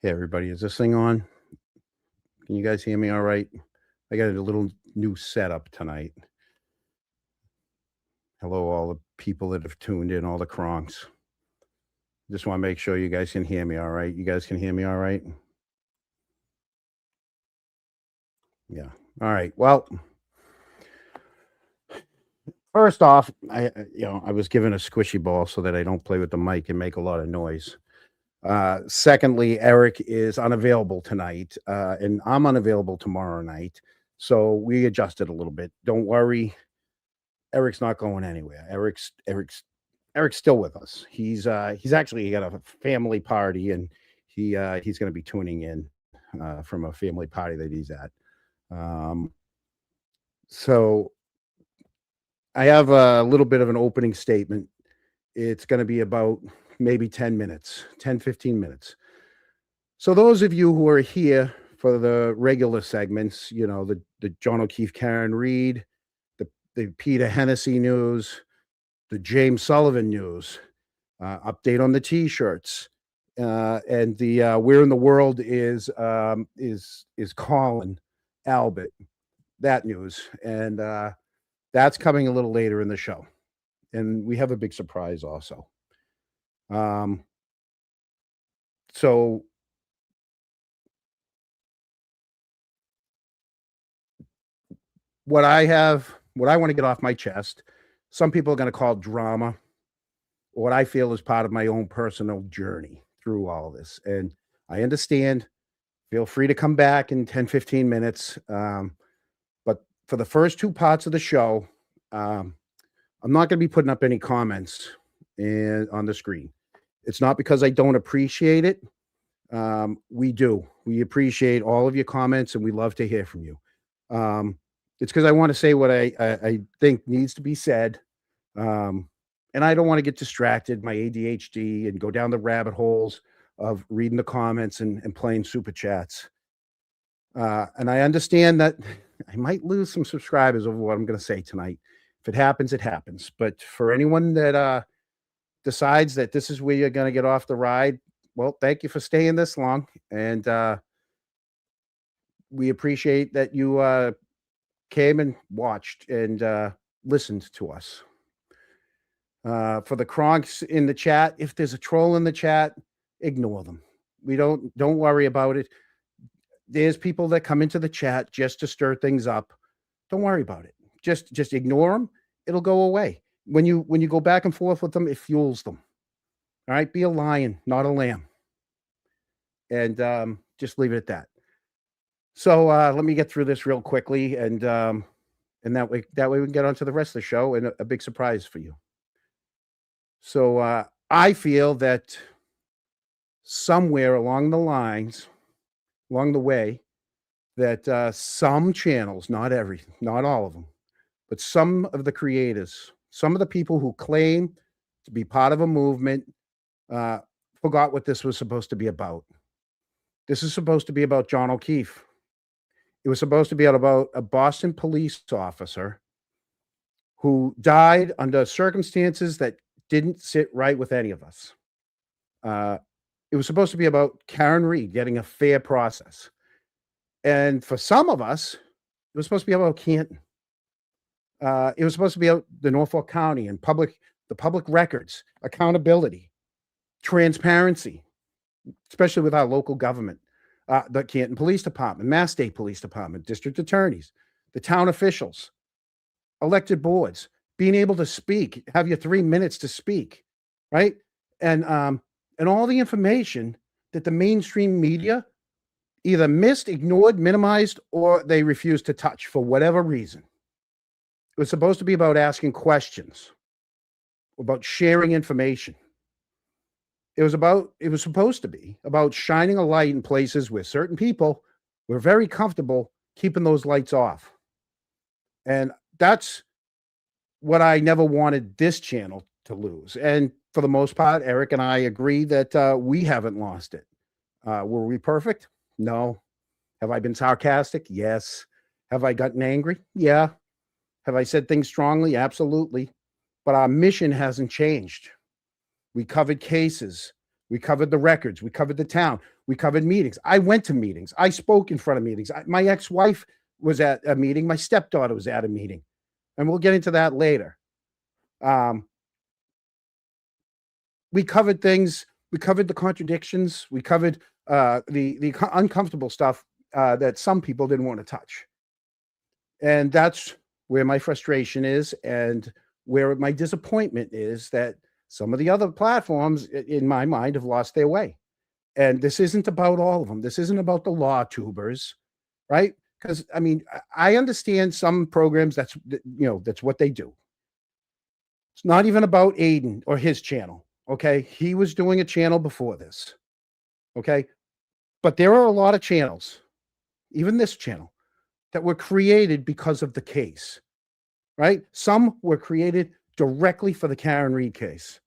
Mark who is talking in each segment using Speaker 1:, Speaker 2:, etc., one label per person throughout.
Speaker 1: Hey everybody, is this thing on? Can you guys hear me all right? I got a little new setup tonight. Hello, all the people that have tuned in, all the cronks. Just want to make sure you guys can hear me all right. You guys can hear me all right? Yeah. All right. Well, first off, I was given a squishy ball so that I don't play with the mic and make a lot of noise. Secondly, Eric is unavailable tonight, and I'm unavailable tomorrow night. So we adjusted a little bit. Don't worry. Eric's not going anywhere. Eric's still with us. He's actually got a family party and he's going to be tuning in from a family party that he's at. Um, so I have a little bit of an opening statement. It's going to be about maybe 10 minutes, 10, 15 minutes. So those of you who are here for the regular segments, the John O'Keefe, Karen Reed, the Peter Hennessy news, the James Sullivan news, update on the T-shirts, and the where in the world is Colin Albert, that news, and that's coming a little later in the show, and we have a big surprise also. So what I want to get off my chest, some people are going to call drama, what I feel is part of my own personal journey through all of this. And I understand. Feel free to come back in 10, 15 minutes. But for the first two parts of the show, I'm not going to be putting up any comments on the screen. It's not because I don't appreciate it. We do. We appreciate all of your comments and we love to hear from you. It's because I want to say what I think needs to be said. And I don't want to get distracted, my ADHD, and go down the rabbit holes of reading the comments and playing super chats. And I understand that I might lose some subscribers over what I'm going to say tonight. If it happens, it happens. But for anyone that decides that this is where you're going to get off the ride, well, thank you for staying this long. And we appreciate that you came and watched and listened to us. For the cronks in the chat, if there's a troll in the chat, ignore them. Don't worry about it. There's people that come into the chat just to stir things up. Don't worry about it. Just ignore them. It'll go away. When you go back and forth with them, it fuels them. All right, be a lion, not a lamb. And just leave it at that. So let me get through this real quickly, and that way we can get on to the rest of the show and a big surprise for you. So I feel that somewhere along the way, that some channels, not all of them, but some of the creators, some of the people who claim to be part of a movement, forgot what this was supposed to be about. This is supposed to be about John O'Keefe. It was supposed to be about a Boston police officer who died under circumstances that didn't sit right with any of us. It was supposed to be about Karen Reed getting a fair process. And for some of us, it was supposed to be about Canton. It was supposed to be about the Norfolk County and the public records, accountability, transparency, especially with our local government, the Canton Police Department, Mass State Police Department, district attorneys, the town officials, elected boards, being able to speak, have your 3 minutes to speak, right? And all the information that the mainstream media either missed, ignored, minimized, or they refused to touch for whatever reason. It was supposed to be about asking questions, about sharing information. It was supposed to be about shining a light in places where certain people were very comfortable keeping those lights off. And that's what I never wanted this channel to lose. And for the most part, Eric and I agree that we haven't lost it. Were we perfect? No. Have I been sarcastic? Yes. Have I gotten angry? Yeah. Have I said things strongly? Absolutely. But our mission hasn't changed. We covered cases. We covered the records. We covered the town. We covered meetings. I went to meetings. I spoke in front of meetings. My ex-wife was at a meeting. My stepdaughter was at a meeting. And we'll get into that later. We covered things. We covered the contradictions. We covered the uncomfortable stuff that some people didn't want to touch. And that's where my frustration is, and where my disappointment is that some of the other platforms, in my mind, have lost their way. And this isn't about all of them. This isn't about the law tubers, right? Because I mean, I understand some programs. That's what they do. It's not even about Aiden or his channel. Okay, he was doing a channel before this. Okay, but there are a lot of channels, even this channel, that were created because of the case, right? Some were created directly for the Karen Read case.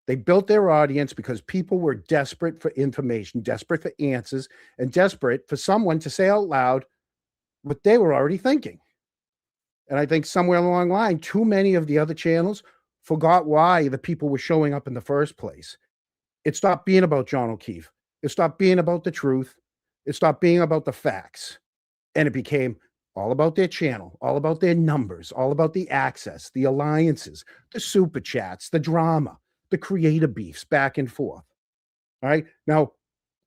Speaker 1: They built their audience because people were desperate for information, desperate for answers, and desperate for someone to say out loud what they were already thinking. And I think somewhere along the line, too many of the other channels forgot why the people were showing up in the first place. It stopped being about John O'Keefe. It stopped being about the truth. It stopped being about the facts. And it became all about their channel, all about their numbers, all about the access, the alliances, the super chats, the drama, the creator beefs back and forth. All right. Now,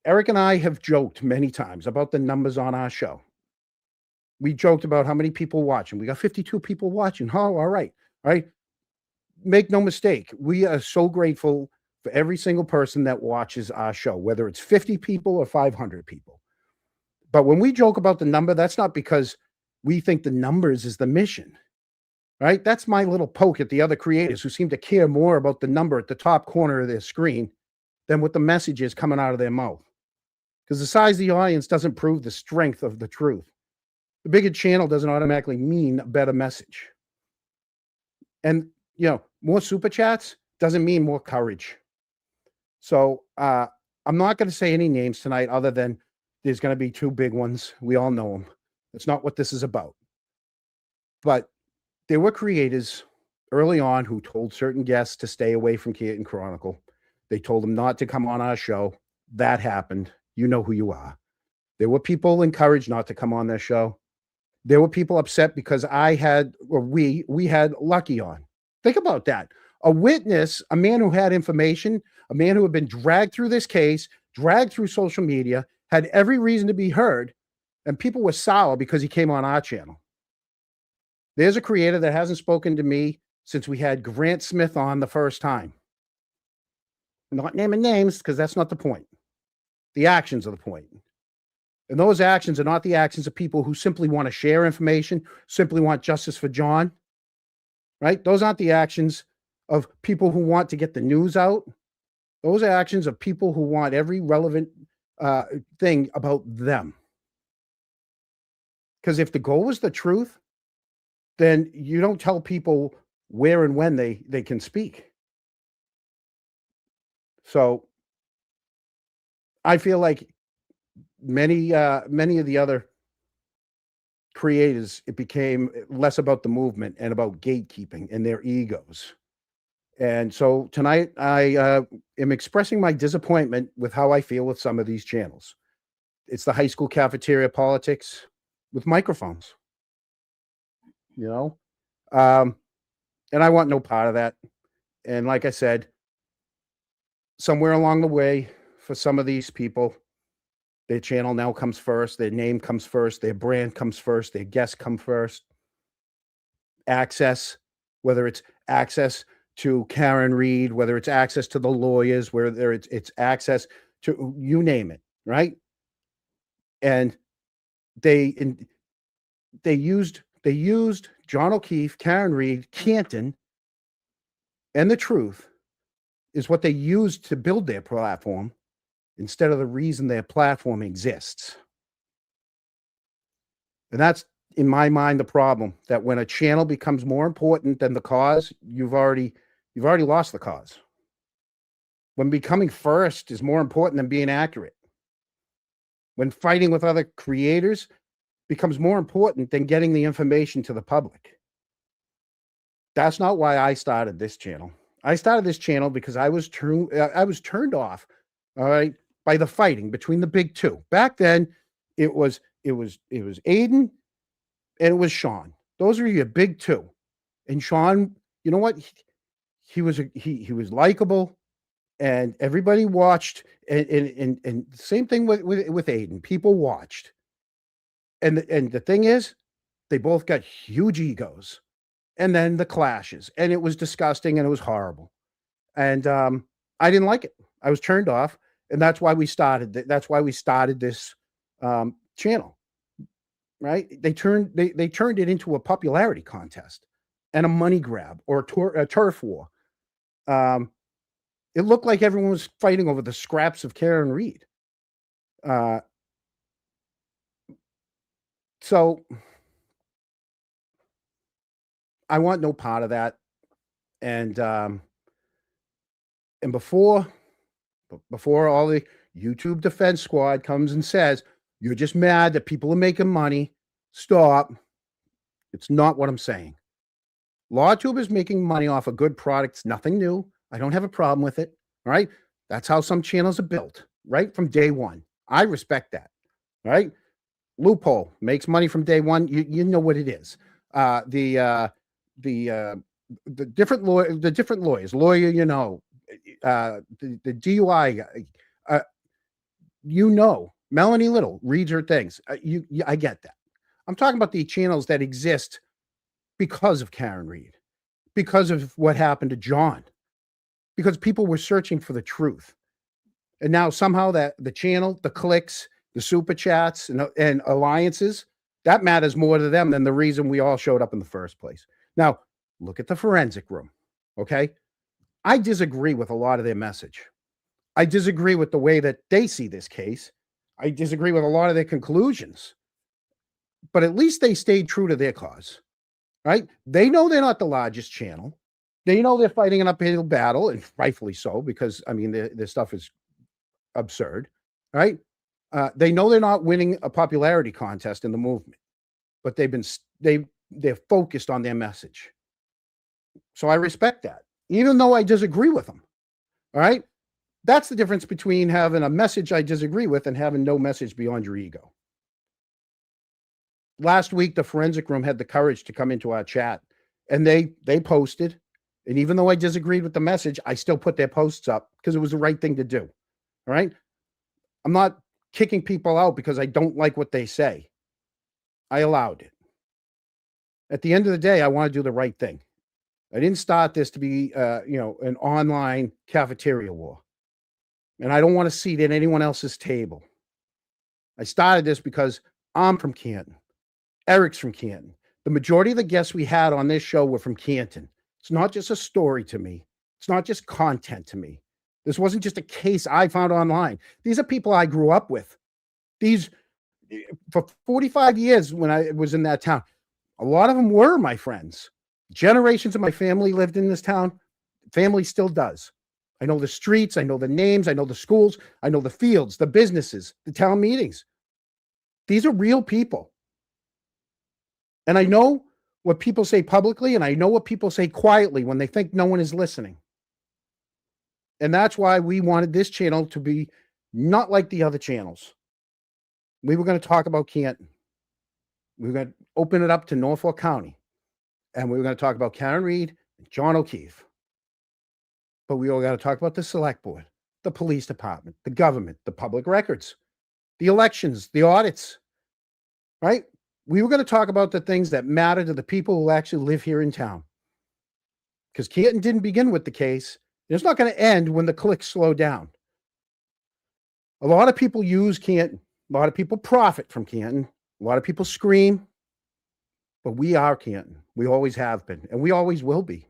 Speaker 1: Eric and I have joked many times about the numbers on our show. We joked about how many people watching. We got 52 people watching. Oh, all right. All right. Make no mistake. We are so grateful for every single person that watches our show, whether it's 50 people or 500 people. But when we joke about the number, that's not because we think the numbers is the mission, right? That's my little poke at the other creators who seem to care more about the number at the top corner of their screen than what the message is coming out of their mouth. Because the size of the audience doesn't prove the strength of the truth. The bigger channel doesn't automatically mean a better message. And, more super chats doesn't mean more courage. So I'm not going to say any names tonight other than there's going to be two big ones. We all know them. That's not what this is about. But there were creators early on who told certain guests to stay away from Canton Chronicle. They told them not to come on our show. That happened. You know who you are. There were people encouraged not to come on their show. There were people upset because we had Lucky on. Think about that. A witness, a man who had information, a man who had been dragged through this case, dragged through social media, had every reason to be heard, and people were sour because he came on our channel. There's a creator that hasn't spoken to me since we had Grant Smith on the first time. I'm not naming names because that's not the point. The actions are the point. And those actions are not the actions of people who simply want to share information, simply want justice for John, right? Those aren't the actions of people who want to get the news out. Those are actions of people who want every relevant thing about them. Because if the goal is the truth, then you don't tell people where and when they can speak. So I feel like many of the other creators, it became less about the movement and about gatekeeping and their egos. And so tonight I am expressing my disappointment with how I feel with some of these channels. It's the high school cafeteria politics with microphones, and I want no part of that. And like I said, somewhere along the way, for some of these people, their channel now comes first, their name comes first, their brand comes first, their guests come first. Access, whether it's access to Karen Read, whether it's access to the lawyers, whether it's access to, you name it, right? And they used John O'Keefe, Karen Read, Canton, and the truth is what they used to build their platform instead of the reason their platform exists. And that's, in my mind, the problem, that when a channel becomes more important than the cause, you've already lost the cause. When becoming first is more important than being accurate. When fighting with other creators becomes more important than getting the information to the public. That's not why I started this channel. I started this channel because I was turned off all right, by the fighting between the big two. Back then, it was Aiden and it was Sean. Those are your big two. And Sean, you know what? He was likable, and everybody watched. And same thing with Aiden. People watched, and the thing is, they both got huge egos, and then the clashes, and it was disgusting and it was horrible. And I didn't like it. I was turned off, and that's why we started. That's why we started this channel. Right? They turned it into a popularity contest and a money grab or a turf war. Um, it looked like everyone was fighting over the scraps of Karen Reed. Uh, so I want no part of that. And and before all the YouTube defense squad comes and says you're just mad that people are making money, stop. It's not what I'm saying. LawTube is making money off a good product. It's nothing new. I don't have a problem with it. All right. That's how some channels are built, right? From day one. I respect that. All right. Loophole makes money from day one. You know what it is. The different lawyers, the DUI guy, Melanie Little reads her things. I get that. I'm talking about the channels that exist because of Karen Reed, because of what happened to John, because people were searching for the truth. And now somehow that the channel, the clicks, the super chats and alliances, that matters more to them than the reason we all showed up in the first place. Now, look at the forensic room. Okay. I disagree with a lot of their message. I disagree with the way that they see this case. I disagree with a lot of their conclusions, but at least they stayed true to their cause, right? They know they're not the largest channel. They know they're fighting an uphill battle, and rightfully so, because I mean, their stuff is absurd, right? They know they're not winning a popularity contest in the movement, but they're focused on their message. So I respect that, even though I disagree with them. All right. That's the difference between having a message I disagree with and having no message beyond your ego. Last week, the forensic room had the courage to come into our chat, and they posted. And even though I disagreed with the message, I still put their posts up because it was the right thing to do. All right. I'm not kicking people out because I don't like what they say. I allowed it. At the end of the day, I want to do the right thing. I didn't start this to be, an online cafeteria war. And I don't want to seat at anyone else's table. I started this because I'm from Canton. Eric's from Canton. The majority of the guests we had on this show were from Canton. It's not just a story to me. It's not just content to me. This wasn't just a case I found online. These are people I grew up with. For 45 years when I was in that town, a lot of them were my friends. Generations of my family lived in this town. Family still does. I know the streets. I know the names. I know the schools. I know the fields, the businesses, the town meetings. These are real people. And I know what people say publicly, and I know what people say quietly when they think no one is listening. And that's why we wanted this channel to be not like the other channels. We were going to talk about Canton. We were going to open it up to Norfolk County. And we were going to talk about Karen Reed and John O'Keefe. But we all got to talk about the select board, the police department, the government, the public records, the elections, the audits, right? We were going to talk about the things that matter to the people who actually live here in town. Because Canton didn't begin with the case. It's not going to end when the clicks slow down. A lot of people use Canton. A lot of people profit from Canton. A lot of people scream. But we are Canton. We always have been. And we always will be.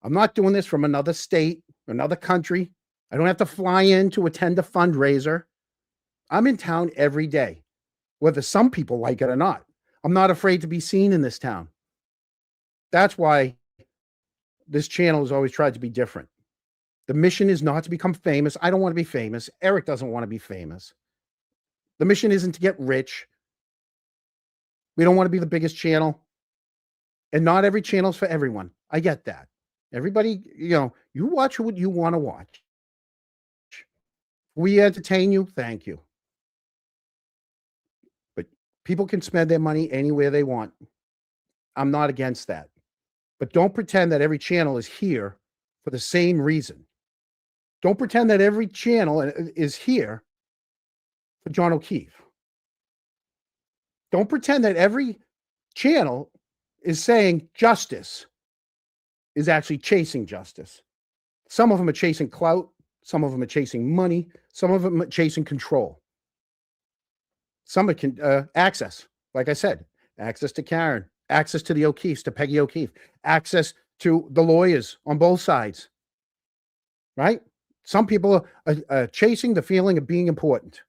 Speaker 1: I'm not doing this from another state, another country. I don't have to fly in to attend a fundraiser. I'm in town every day, whether some people like it or not. I'm not afraid to be seen in this town. That's why this channel has always tried to be different. The mission is not to become famous. I don't want to be famous. Eric doesn't want to be famous. The mission isn't to get rich. We don't want to be the biggest channel. And not every channel is for everyone. I get that. Everybody, you watch what you want to watch. We entertain you, thank you. But people can spend their money anywhere they want. I'm not against that. But don't pretend that every channel is here for the same reason. Don't pretend that every channel is here for John O'Keefe. Don't pretend that every channel is saying justice is actually chasing justice. Some of them are chasing clout. Some of them are chasing money. Some of them are chasing control. Some are access, like I said, access to Karen, access to the O'Keefes, to Peggy O'Keefe, access to the lawyers on both sides, right? Some people are chasing the feeling of being important.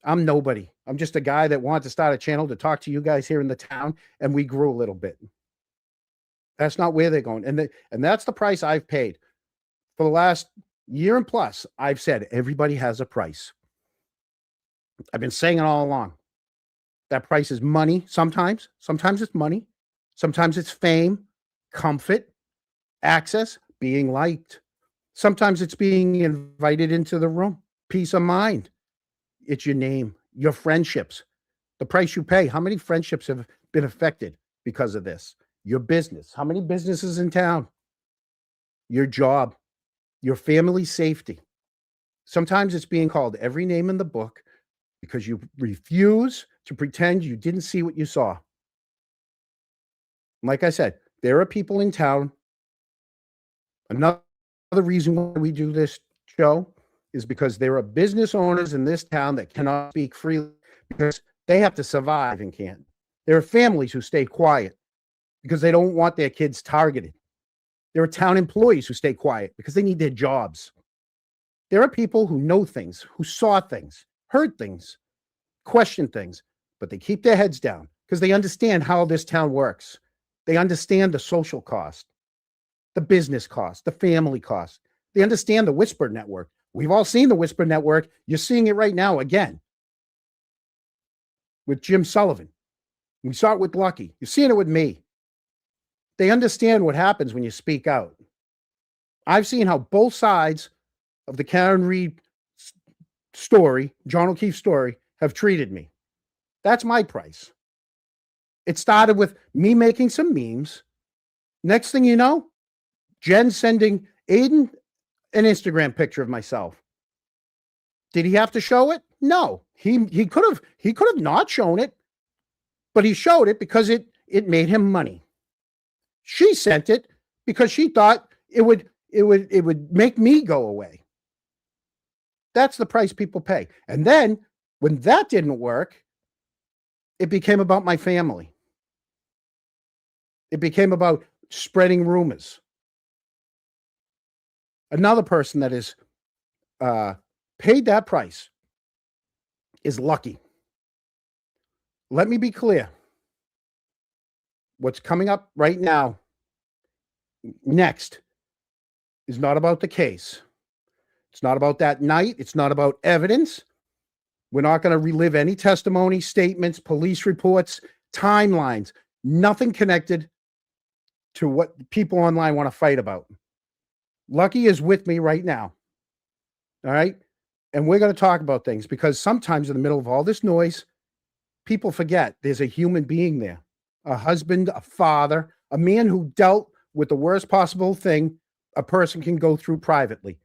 Speaker 1: I'm nobody. I'm just a guy that wanted to start a channel to talk to you guys here in the town, and we grew a little bit. That's not where they're going. And that's the price I've paid. For the last year and plus, I've said everybody has a price. I've been saying it all along. That price is money sometimes. Sometimes it's money. Sometimes it's fame, comfort, access, being liked. Sometimes it's being invited into the room, peace of mind. It's your name, your friendships, the price you pay. How many friendships have been affected because of this? Your business. How many businesses in town? Your job, your family safety. Sometimes it's being called every name in the book because you refuse to pretend you didn't see what you saw. Like I said, there are people in town. Another reason why we do this show is because there are business owners in this town that cannot speak freely because they have to survive and can't. There are families who stay quiet because they don't want their kids targeted. There are town employees who stay quiet because they need their jobs. There are people who know things, who saw things, heard things, questioned things, but they keep their heads down because they understand how this town works. They understand the social cost, the business cost, the family cost. They understand the Whisper Network. We've all seen the Whisper Network. You're seeing it right now again with Jim Sullivan. We saw it with Lucky. You're seeing it with me. They understand what happens when you speak out. I've seen how both sides of the Karen Reed story, John O'Keefe story, have treated me. That's my price. It started with me making some memes. Next thing you know, Jen sending Aiden an Instagram picture of myself. Did he have to show it? No. He could have not shown it, but he showed it because it made him money. She sent it because she thought it would make me go away. That's the price people pay. And then when that didn't work, it became about my family. It became about spreading rumors. Another person that is paid that price is Lucky. Let me be clear. What's coming up right now, next, is not about the case. It's not about that night. It's not about evidence. We're not going to relive any testimony, statements, police reports, timelines, nothing connected to what people online want to fight about. Lucky is with me right now. All right. And we're going to talk about things because sometimes in the middle of all this noise, people forget there's a human being there, a husband, a father, a man who dealt with the worst possible thing a person can go through privately,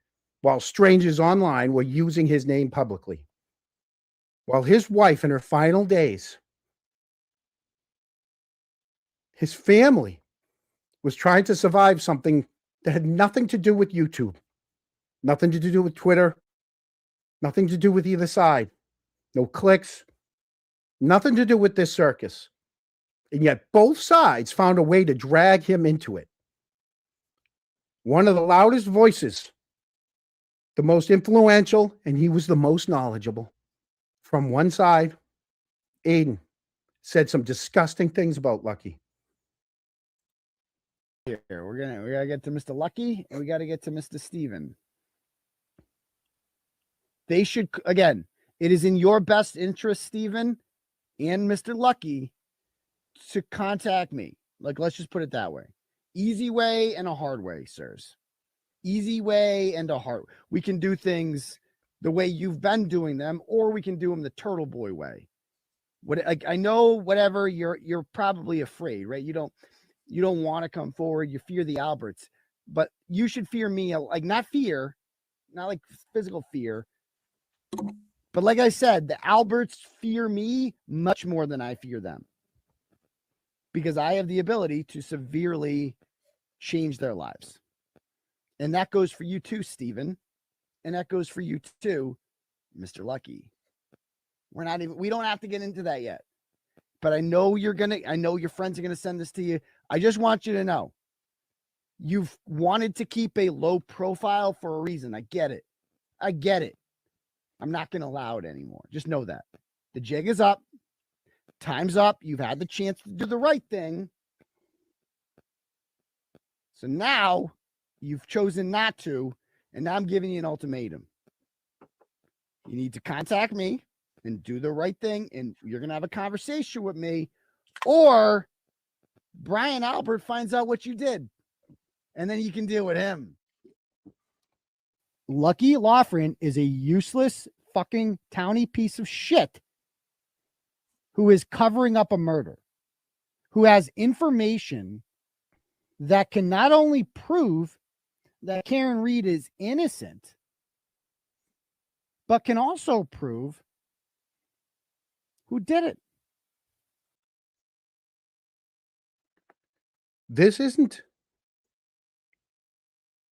Speaker 1: while strangers online were using his name publicly. While his wife in her final days, his family was trying to survive something that had nothing to do with YouTube, nothing to do with Twitter, nothing to do with either side, no clicks, nothing to do with this circus. And yet both sides found a way to drag him into it. One of the loudest voices, the most influential, and he was the most knowledgeable. From one side, Aiden said some disgusting things about Lucky.
Speaker 2: Here, we gotta get to Mr. Lucky and we gotta get to Mr. Steven. They should, again, it is in your best interest, Steven and Mr. Lucky, to contact me. Like, let's just put it that way. Easy way and a hard way, sirs. Easy way and a hard. We can do things the way you've been doing them, or we can do them the Turtle Boy way. What, like, I know whatever you're probably afraid, right? You don't want to come forward. You fear the Alberts, but you should fear me, like not fear, not like physical fear, but like I said, the Alberts fear me much more than I fear them because I have the ability to severely change their lives. And that goes for you too, Stephen. And that goes for you too, Mr. Lucky. We don't have to get into that yet. But I know your friends are going to send this to you. I just want you to know you've wanted to keep a low profile for a reason. I get it. I'm not going to allow it anymore. Just know that the jig is up. Time's up. You've had the chance to do the right thing. So now you've chosen not to, and now I'm giving you an ultimatum. You need to contact me and do the right thing, and you're going to have a conversation with me, or Brian Albert finds out what you did, and then you can deal with him. Lucky Loughran is a useless fucking towny piece of shit who is covering up a murder, who has information that can not only prove that Karen Reed is innocent, but can also prove who did it.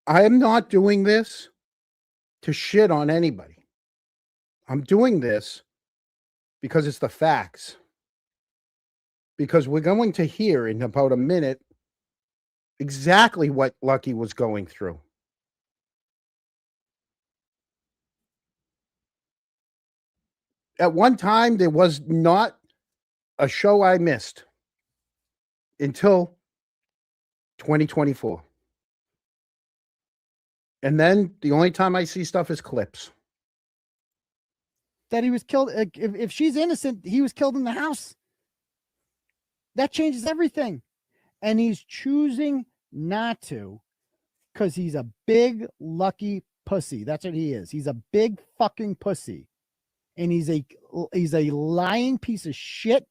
Speaker 1: I am not doing this to shit on anybody. I'm doing this because it's the facts. Because we're going to hear in about a minute exactly what Lucky was going through. At one time, there was not a show I missed until 2024. And then the only time I see stuff is clips.
Speaker 2: That he was killed. If she's innocent, he was killed in the house. That changes everything. And he's choosing not to because he's a big, lucky pussy. That's what he is. He's a big fucking pussy. And he's a lying piece of shit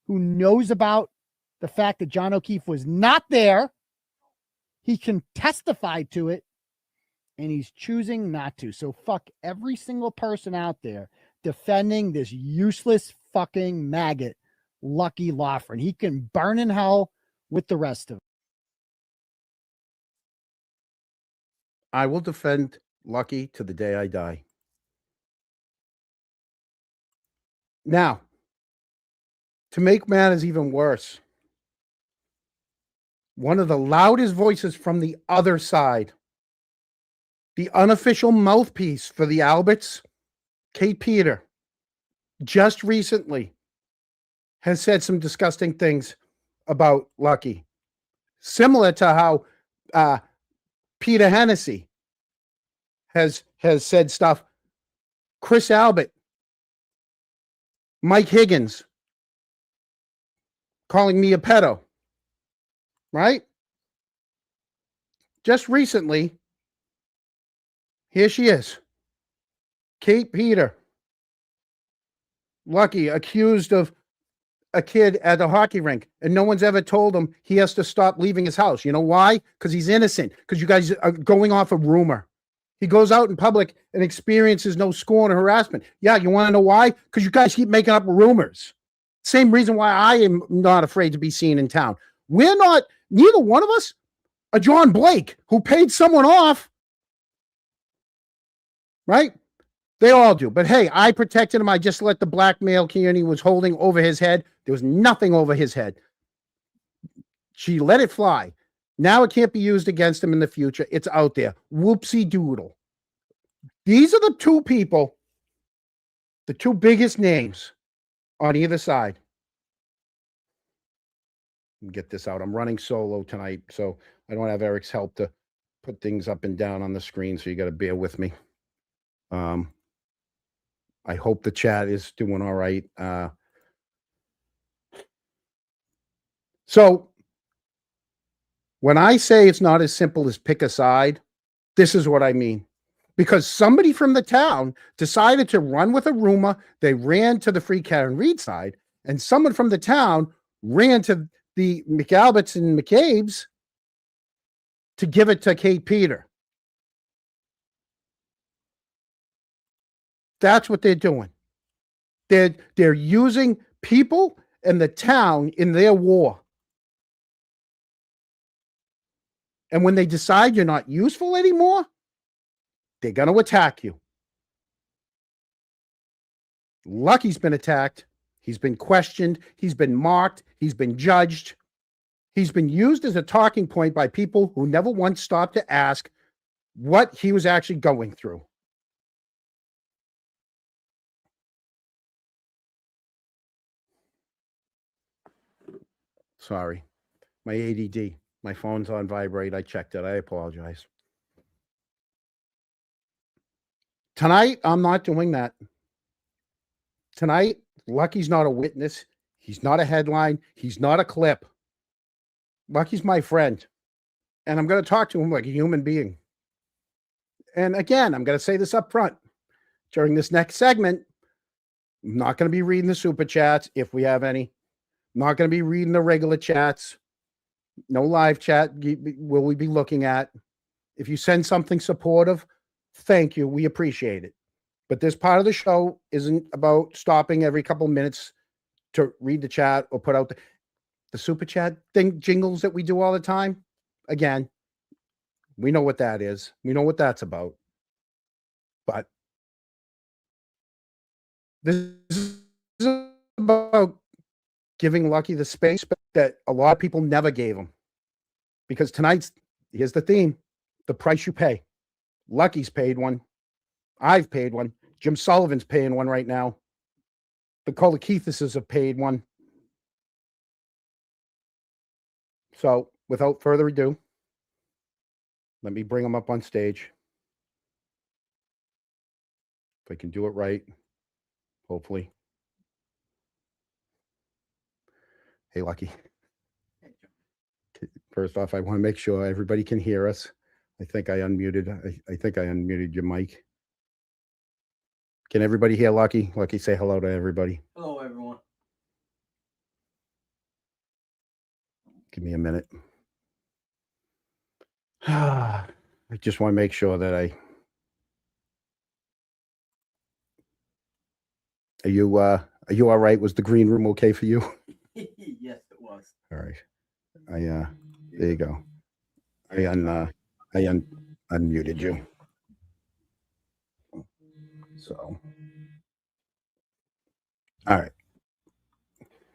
Speaker 2: who knows about the fact that John O'Keefe was not there. He can testify to it, and he's choosing not to. So fuck every single person out there defending this useless fucking maggot, Lucky Loughran. He can burn in hell with the rest of them.
Speaker 1: I will defend Lucky to the day I die. Now, to make matters even worse, one of the loudest voices from the other side, the unofficial mouthpiece for the Alberts, Kate Peter, just recently has said some disgusting things about Lucky. Similar to how Peter Hennessy has said stuff. Chris Albert, Mike Higgins, calling me a pedo, right? Just recently, here she is. Kate Peter, Lucky, accused of a kid at the hockey rink, and no one's ever told him he has to stop leaving his house. You know why? Because he's innocent, because you guys are going off a rumor. He goes out in public and experiences no scorn or harassment. Yeah, you want to know why? Because you guys keep making up rumors. Same reason why I am not afraid to be seen in town. Neither one of us are John Blake, who paid someone off. Right? They all do. But hey, I protected him. I just let the blackmail Kearney was holding over his head. There was nothing over his head. She let it fly. Now it can't be used against him in the future. It's out there. Whoopsie doodle. These are the two people, the two biggest names on either side. Get this out. I'm running solo tonight, so I don't have Eric's help to put things up and down on the screen, so you got to bear with me. I hope the chat is doing all right. So when I say it's not as simple as pick a side, this is what I mean. because somebody from the town decided to run with a rumor. They ran to the Free Karen Reed side, and someone from the town ran to the McAlberts and McCabe's to give it to Kate Peter. That's what they're doing. They're using people and the town in their war. And when they decide you're not useful anymore, they're going to attack you. Lucky's been attacked. He's been questioned. He's been mocked. He's been judged. He's been used as a talking point by people who never once stopped to ask what he was actually going through. Sorry. My ADD. My phone's on vibrate. I checked it. I apologize. Tonight, I'm not doing that. Tonight, Lucky's not a witness. He's not a headline. He's not a clip. Lucky's my friend. And I'm going to talk to him like a human being. And again, I'm going to say this up front. During this next segment, I'm not going to be reading the super chats if we have any. I'm not going to be reading the regular chats. No live chat will we be looking at. If you send something supportive, thank you. We appreciate it. But this part of the show isn't about stopping every couple of minutes to read the chat or put out the super chat thing jingles that we do all the time. Again, we know what that is. We know what that's about. But this is about giving Lucky the space that a lot of people never gave him. Because here's the theme, the price you pay. Lucky's paid one. I've paid one. Jim Sullivan's paying one right now. The Kolakithises have paid one. So without further ado, let me bring them up on stage. If I can do it right, hopefully. Hey, Lucky. First off, I want to make sure everybody can hear us. I think I unmuted your mic. Can everybody hear Lucky? Lucky, say hello to everybody.
Speaker 3: Hello, everyone.
Speaker 1: Give me a minute. I just want to make sure that Are you all right? Was the green room okay for you?
Speaker 3: Yes, it was.
Speaker 1: All right. There you go. I unmuted you. So, all right.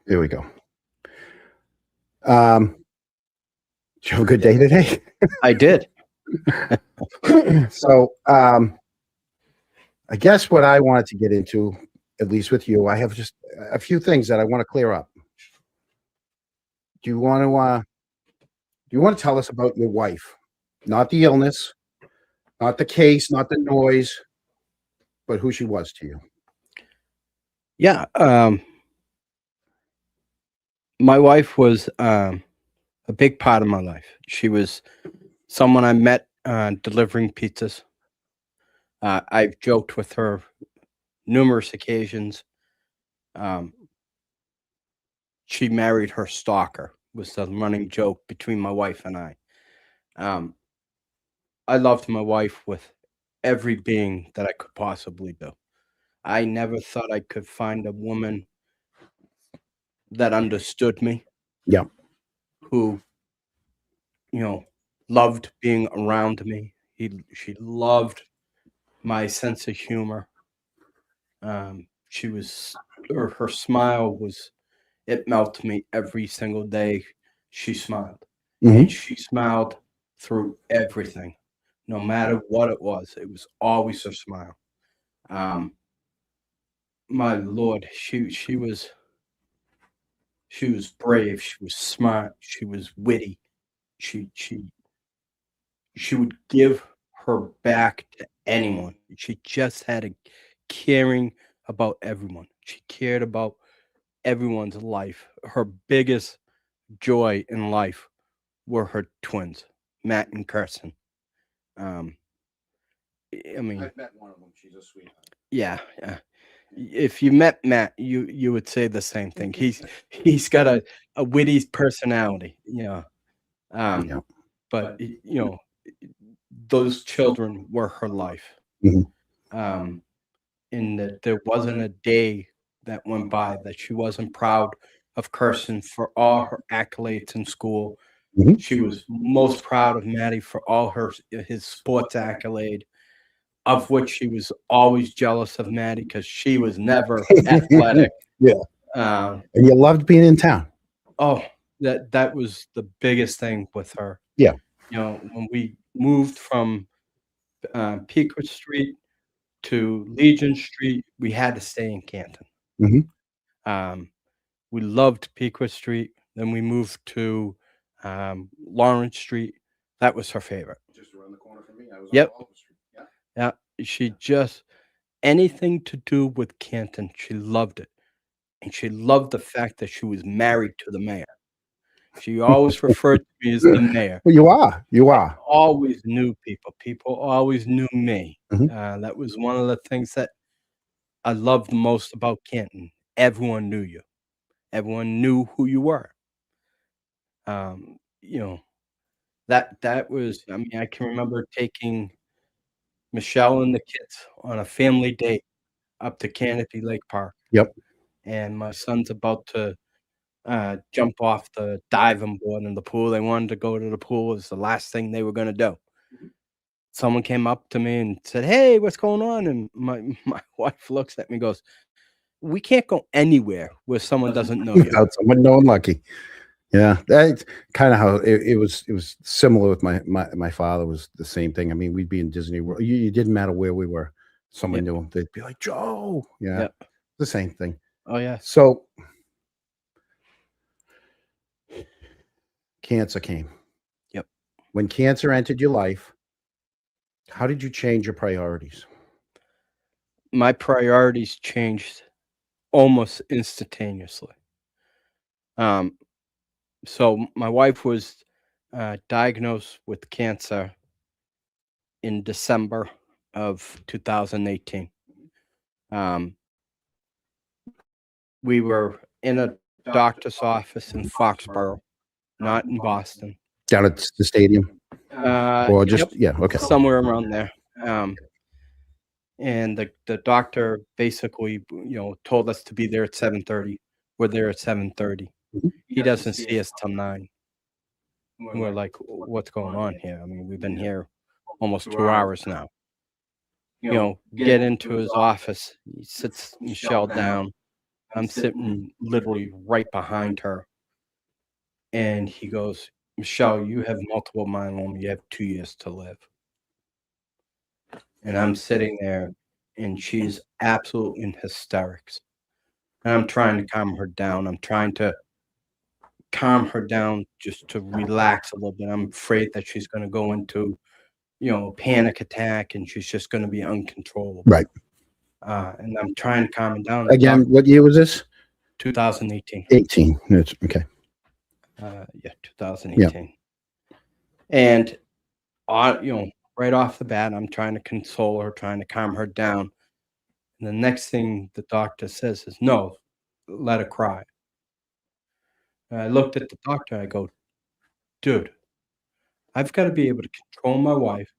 Speaker 1: Here we go. Did you have a good day today?
Speaker 3: I did.
Speaker 1: So, I guess what I wanted to get into, at least with you, I have just a few things that I want to clear up. Do you want to tell us about your wife? Not the illness, not the case, not the noise, but who she was to you.
Speaker 3: Yeah. My wife was a big part of my life. She was someone I met delivering pizzas. I've joked with her numerous occasions. She married her stalker, was the running joke between my wife and I. I loved my wife with every being that I could possibly do. I never thought I could find a woman that understood me.
Speaker 1: Yeah.
Speaker 3: Who, loved being around me. She loved my sense of humor. Her smile it melted me every single day. She smiled.
Speaker 1: Mhm.
Speaker 3: And she smiled through everything, no matter what it was. It was always a smile. My Lord, she was brave. She was smart. She was witty. She would give her back to anyone. She just had a caring about everyone. She cared about everyone's life. Her biggest joy in life were her twins, Matt and Kirsten. I mean,
Speaker 1: I've met one of them. She's a sweetheart.
Speaker 3: yeah, yeah. If you met Matt, you would say the same thing. He's got a witty personality, you know.
Speaker 1: Yeah.
Speaker 3: But you know, those children were her life.
Speaker 1: Mhm.
Speaker 3: In that there wasn't a day that went by that she wasn't proud of Kirsten for all her accolades in school.
Speaker 1: Mhm.
Speaker 3: She was most proud of Maddie for all his sports accolade, of which she was always jealous of Maddie because she was never athletic.
Speaker 1: Yeah.
Speaker 3: Um,
Speaker 1: And you loved being in town.
Speaker 3: oh, that was the biggest thing with her.
Speaker 1: Yeah.
Speaker 3: You know, when we moved from Pequot Street to Legion Street, we had to stay in Canton.
Speaker 1: Mhm.
Speaker 3: We loved Pequot Street. Then we moved to Lawrence Street. That was her favorite.
Speaker 1: Just around the corner from me. I was
Speaker 3: Yep.
Speaker 1: on Walter Street. Yeah.
Speaker 3: Yeah, she just anything to do with Canton, she loved it. And she loved the fact that she was married to the mayor. She always referred to me as the mayor.
Speaker 1: Well, you are. You are.
Speaker 3: Always knew people. People always knew me.
Speaker 1: Mhm.
Speaker 3: That was one of the things that I loved most about Canton. Everyone knew you. Everyone knew who you were. You know, that was I mean, I can remember taking Michelle and the kids on a family date up to Canopy Lake Park.
Speaker 1: Yep.
Speaker 3: And my son's about to jump off the diving board in the pool. They wanted to go to the pool. It was the last thing they were gonna do. Someone came up to me and said, "Hey, what's going on?" And my wife looks at me and goes, "We can't go anywhere where someone doesn't know you."
Speaker 1: Without someone knowing Lucky. Yeah, that's kind of how it was. It was similar with my father. Was the same thing. I mean, we'd be in Disney World. You didn't matter where we were. Someone knew him. They'd be like, Joe. Yeah,
Speaker 3: Yep.
Speaker 1: the same thing.
Speaker 3: Oh, yeah.
Speaker 1: So cancer came.
Speaker 3: Yep.
Speaker 1: When cancer entered your life, how did you change your priorities?
Speaker 3: My priorities changed almost instantaneously. So my wife was diagnosed with cancer in December of 2018. We were in a doctor's office in Foxborough, not in Boston.
Speaker 1: Down at the stadium, or just
Speaker 3: Yep,
Speaker 1: okay.
Speaker 3: somewhere around there. And the doctor basically, told us to be there at 7:30. We're there at 7:30.
Speaker 1: Mhm.
Speaker 3: He doesn't see us till 9. And we're like, what's going on here? I mean, we've been here almost 2 hours now. Get into his office. He sits Michelle down. I'm sitting literally right behind her. And he goes, "Michelle, you have multiple myeloma. You have 2 years to live." And I'm sitting there, and she's absolutely in hysterics. And I'm trying to calm her down. I'm trying to calm her down just to relax a little bit. I'm afraid that she's gonna go into, panic attack, and she's just gonna be uncontrollable.
Speaker 1: Right.
Speaker 3: And I'm trying to calm her down.
Speaker 1: Again, what year was this?
Speaker 3: 2018.
Speaker 1: 18. That's okay.
Speaker 3: Yeah, 2018. And, right off the bat, I'm trying to console her, trying to calm her down. And the next thing the doctor says is, "No, let her cry." And I looked at the doctor, I go, "Dude, I've got to be able to control my wife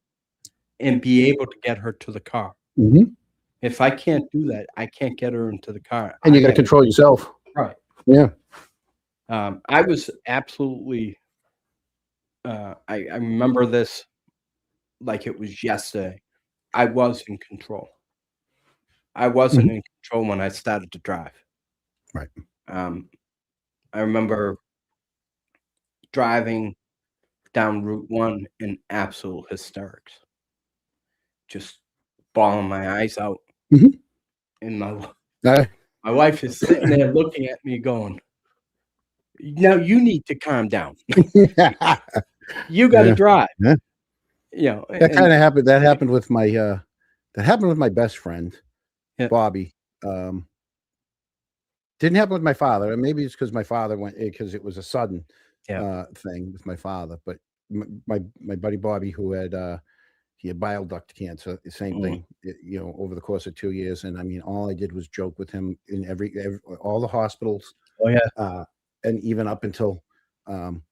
Speaker 3: and be able to get her to the car.
Speaker 1: Mhm.
Speaker 3: If I can't do that, I can't get her into the car."
Speaker 1: And you got to
Speaker 3: gotta-
Speaker 1: control yourself.
Speaker 3: Right.
Speaker 1: Yeah.
Speaker 3: I was absolutely, I remember this like it was yesterday. I was in control. I wasn't in control when I started to drive.
Speaker 1: Right.
Speaker 3: I remember driving down Route 1 in absolute hysterics, just bawling my eyes out.
Speaker 1: Mhm.
Speaker 3: And
Speaker 1: Uh,
Speaker 3: my wife is sitting there looking at me going, "Now you need to calm down. You got to
Speaker 1: Yeah.
Speaker 3: drive."
Speaker 1: Yeah. That
Speaker 3: And
Speaker 1: kind of happened. That happened with my that happened with my best friend,
Speaker 3: Yeah.
Speaker 1: Bobby. Didn't happen with my father. And maybe it's because my father went because it was a sudden
Speaker 3: Yeah.
Speaker 1: thing with my father. But my buddy Bobby, who had He had bile duct cancer, the same thing, you know, over the course of 2 years. And I mean, all I did was joke with him in every all the hospitals,
Speaker 3: Oh yeah.
Speaker 1: and even up until um,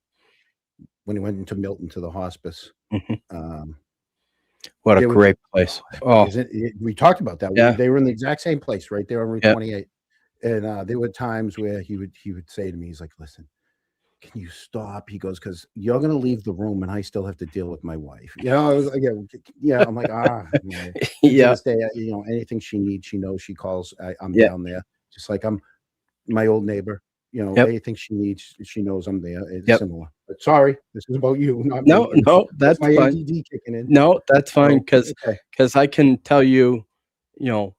Speaker 1: when he went into Milton to the hospice.
Speaker 3: Mhm.
Speaker 1: Um,
Speaker 3: What a
Speaker 1: there was,
Speaker 3: great place. Oh
Speaker 1: we talked about that.
Speaker 3: yeah.
Speaker 1: They were in the exact same place right there on Route
Speaker 3: Yeah.
Speaker 1: 28. And there were times where he would say to me, he's like, "Listen, can you stop?" He goes, "Because you're gonna leave the room and I still have to deal with my wife." You know, I was like, yeah. I'm like, man. And to
Speaker 3: Yeah.
Speaker 1: this day, you know, anything she needs, she knows, she calls. I'm
Speaker 3: Yeah.
Speaker 1: down there, just like I'm my old neighbor. You know,
Speaker 3: Yep.
Speaker 1: anything she needs, she knows I'm there. It's
Speaker 3: Yep.
Speaker 1: similar. But sorry, this is about you, not
Speaker 3: No,
Speaker 1: me.
Speaker 3: no,
Speaker 1: That's
Speaker 3: that's
Speaker 1: my
Speaker 3: fine.
Speaker 1: ADD kicking in.
Speaker 3: No, that's fine
Speaker 1: So
Speaker 3: because
Speaker 1: okay.
Speaker 3: I can tell you, you know,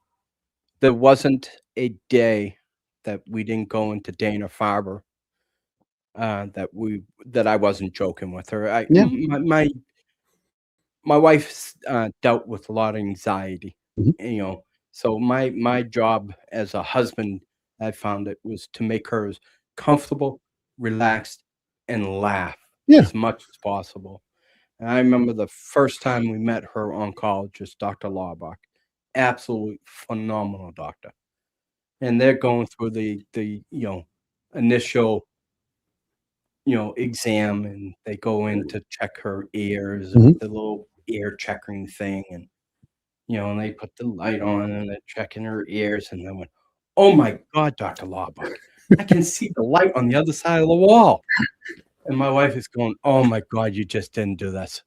Speaker 3: there wasn't a day that we didn't go into Dana-Farber, that I wasn't joking with her.
Speaker 1: Yeah.
Speaker 3: My wife's, dealt with a lot of anxiety,
Speaker 1: Mhm.
Speaker 3: you know, so my job as a husband, I found it was to make her as comfortable, relaxed, and laugh
Speaker 1: Yeah.
Speaker 3: as much as possible. And I remember the first time we met her oncologist, Dr. Laubach, absolutely phenomenal doctor. And they're going through the initial, exam, and they go in to check her ears and
Speaker 1: Mhm.
Speaker 3: the little ear checking thing, and, and they put the light on and they're checking her ears, and then went, "Oh my god, Dr. Laubach, I can see the light on the other side of the wall." And my wife is going, "Oh my god, you just didn't do this."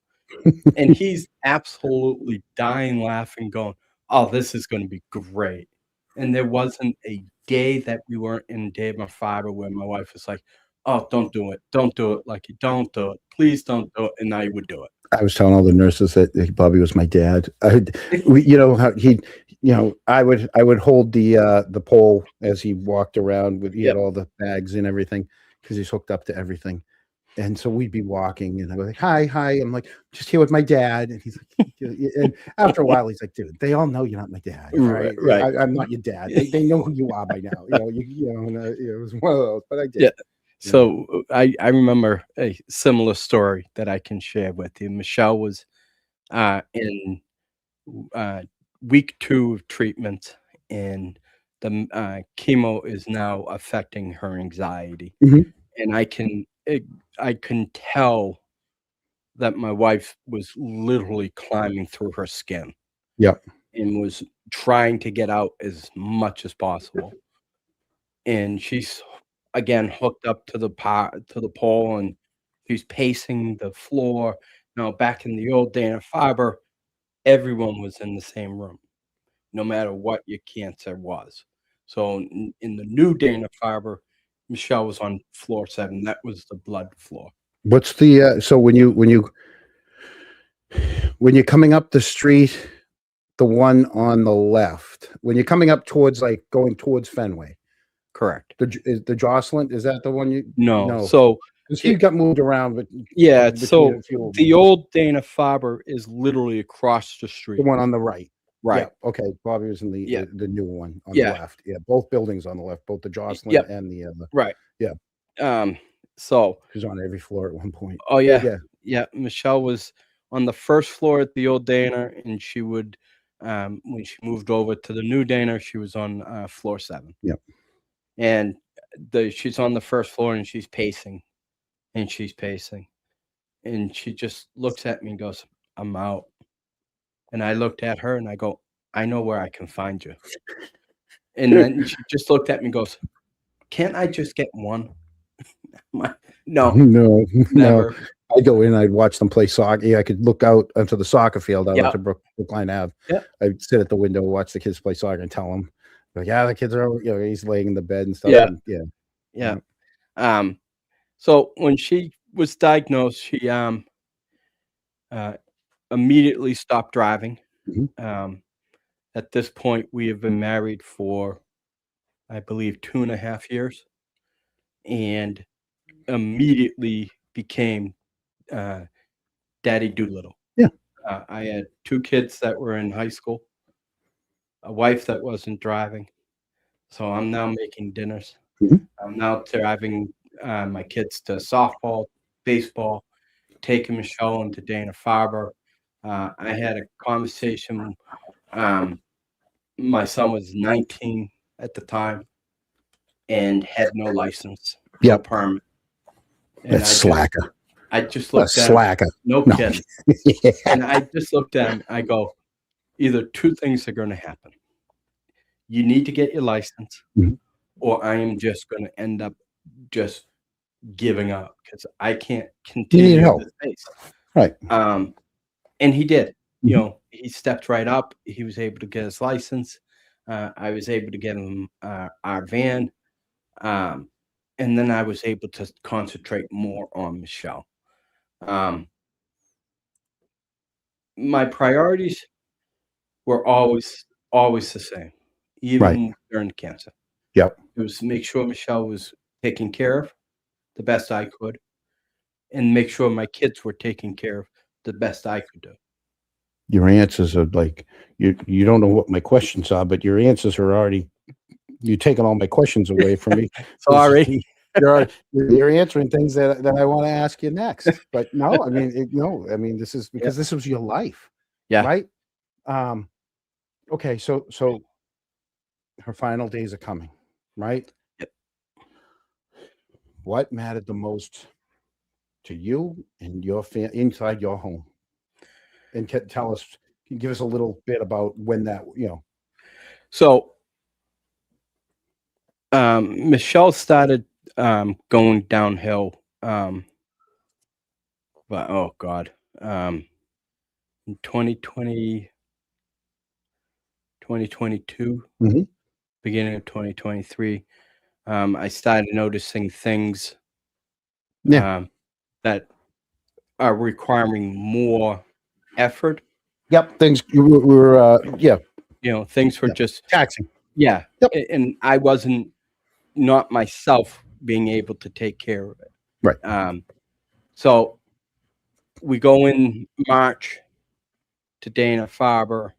Speaker 3: And he's absolutely dying laughing, going, "Oh, this is gonna be great." And there wasn't a day that we weren't in Dana-Farber where my wife was like, "Oh, don't do it. Don't do it, Lucky. Don't do it. Please don't do it." And I would do
Speaker 1: I was telling all the nurses that Bobby was my dad.
Speaker 3: it.
Speaker 1: You know how he, you know, I would hold the pole as he walked around with he had
Speaker 3: Yep.
Speaker 1: all the bags and everything because he's hooked up to everything. And so we'd be walking, and I was like, "Hi, hi." I'm like, "Just here with my dad," and he's like, and after a while, he's like, "Dude, they all know you're not my dad. All
Speaker 3: Right,
Speaker 1: right,
Speaker 3: right.
Speaker 1: I'm not your dad. They know who you are by now. You know, it was one of those, but I
Speaker 3: Yeah.
Speaker 1: did. You know,
Speaker 3: So, I remember a similar story that I can share with you. Michelle was, in uh, week 2 of treatment, and chemo is now affecting her anxiety,
Speaker 1: Mhm.
Speaker 3: and I can tell that my wife was literally climbing through her skin
Speaker 1: Yeah.
Speaker 3: and was trying to get out as much as possible, and she's, again, hooked up to the pole, and she's pacing the floor. Now, back in the old Dana-Farber, everyone was in the same room, no matter what your cancer was. So in the new Dana-Farber, Michelle was on floor 7. That was the blood floor.
Speaker 1: What's the so when you're coming up the street, the one on the left, when you're coming up towards like going towards Fenway,
Speaker 3: Correct.
Speaker 1: is the Jocelyn, is that the one you
Speaker 3: No.
Speaker 1: no?
Speaker 3: So
Speaker 1: Because he
Speaker 3: it
Speaker 1: got moved around, but
Speaker 3: yeah,
Speaker 1: between
Speaker 3: so
Speaker 1: a few of them.
Speaker 3: the old Dana-Farber is literally across the
Speaker 1: The
Speaker 3: street.
Speaker 1: one on the right. Yeah,
Speaker 3: Right.
Speaker 1: okay. Bobby was in
Speaker 3: Yeah.
Speaker 1: the new one on the
Speaker 3: Yeah.
Speaker 1: left. Yeah, both buildings on the left, both the Jocelyn
Speaker 3: Yep.
Speaker 1: and the other.
Speaker 3: Right.
Speaker 1: Yeah,
Speaker 3: So
Speaker 1: he was on every floor at one point.
Speaker 3: oh, yeah.
Speaker 1: Yeah.
Speaker 3: Yeah, Michelle was on the first floor at the old Dana, and she would, when she moved over to the new Dana, she was on, floor 7.
Speaker 1: Yep.
Speaker 3: And she's on the first floor, and she's pacing, and she's pacing, and she just looks at me and goes, "I'm out." And I looked at her and I go, "I know where I can find you." And then she just looked at me and goes, "Can't I just get one?" My No,
Speaker 1: No, no.
Speaker 3: never.
Speaker 1: I'd go in, I'd watch them play soccer. Yeah, I could look out onto the soccer field out
Speaker 3: Yeah,
Speaker 1: onto Brookline Ave.
Speaker 3: yeah,
Speaker 1: I'd sit at the window, watch the kids play soccer, and tell them, like, "Yeah, the kids are, he's laying in the bed and stuff."
Speaker 3: yeah,
Speaker 1: And yeah,
Speaker 3: yeah.
Speaker 1: yeah.
Speaker 3: Um, so when she was diagnosed, she, uh, immediately stopped driving.
Speaker 1: Mhm.
Speaker 3: Um, at this point, we have been married for, I believe, 2.5 years, and immediately became, uh, Daddy Doolittle.
Speaker 1: Yeah.
Speaker 3: I had 2 kids that were in high school, a wife that wasn't driving, so I'm now making dinners.
Speaker 1: Mhm.
Speaker 3: I'm now driving, my kids to softball, baseball, taking Michelle into Dana-Farber. I had a conversation. My son was 19 at the time and had no license, no
Speaker 1: Yep.
Speaker 3: permit. And
Speaker 1: That's slacker.
Speaker 3: I just
Speaker 1: A
Speaker 3: looked at him.
Speaker 1: slacker.
Speaker 3: No
Speaker 1: No.
Speaker 3: kidding.
Speaker 1: Yeah.
Speaker 3: And I just looked at him. I go, either two things are going to happen. You need to get your license,
Speaker 1: Mhm.
Speaker 3: or I am just going to end up just giving up because I can't
Speaker 1: You need
Speaker 3: continue
Speaker 1: help.
Speaker 3: this pace.
Speaker 1: Right.
Speaker 3: And he did. You
Speaker 1: Mhm.
Speaker 3: know, he stepped right up. He was able to get his license. I was able to get him our van. And then I was able to concentrate more on Michelle. My priorities were always the same, even during cancer.
Speaker 1: Yep.
Speaker 3: It was to make sure Michelle was taken care of the best I could, and make sure my kids were taken care of the best I could do.
Speaker 1: Your answers are like you don't know what my questions are, but your answers are already you're taking all my questions away from me.
Speaker 3: Sorry.
Speaker 1: You're answering things that I want to ask you next. But no, I mean, no, I mean, this is because this was your life,
Speaker 3: Yeah.
Speaker 1: right? Okay, so her final days are coming, right?
Speaker 3: Yep.
Speaker 1: What mattered the most to you and your inside your home? And tell us, can you give us a little bit about when that,
Speaker 3: So, Michelle started going downhill. But oh God, in 2020, 2022,
Speaker 1: Mhm.
Speaker 3: beginning of 2023, I started noticing things
Speaker 1: Yeah.
Speaker 3: that are requiring more effort.
Speaker 1: Yep, things we were, yeah,
Speaker 3: You know, things were
Speaker 1: Yeah.
Speaker 3: just
Speaker 1: taxing.
Speaker 3: yeah,
Speaker 1: Yep.
Speaker 3: and I wasn't not myself being able to take care of it.
Speaker 1: Right.
Speaker 3: So we go in March to Dana Farber.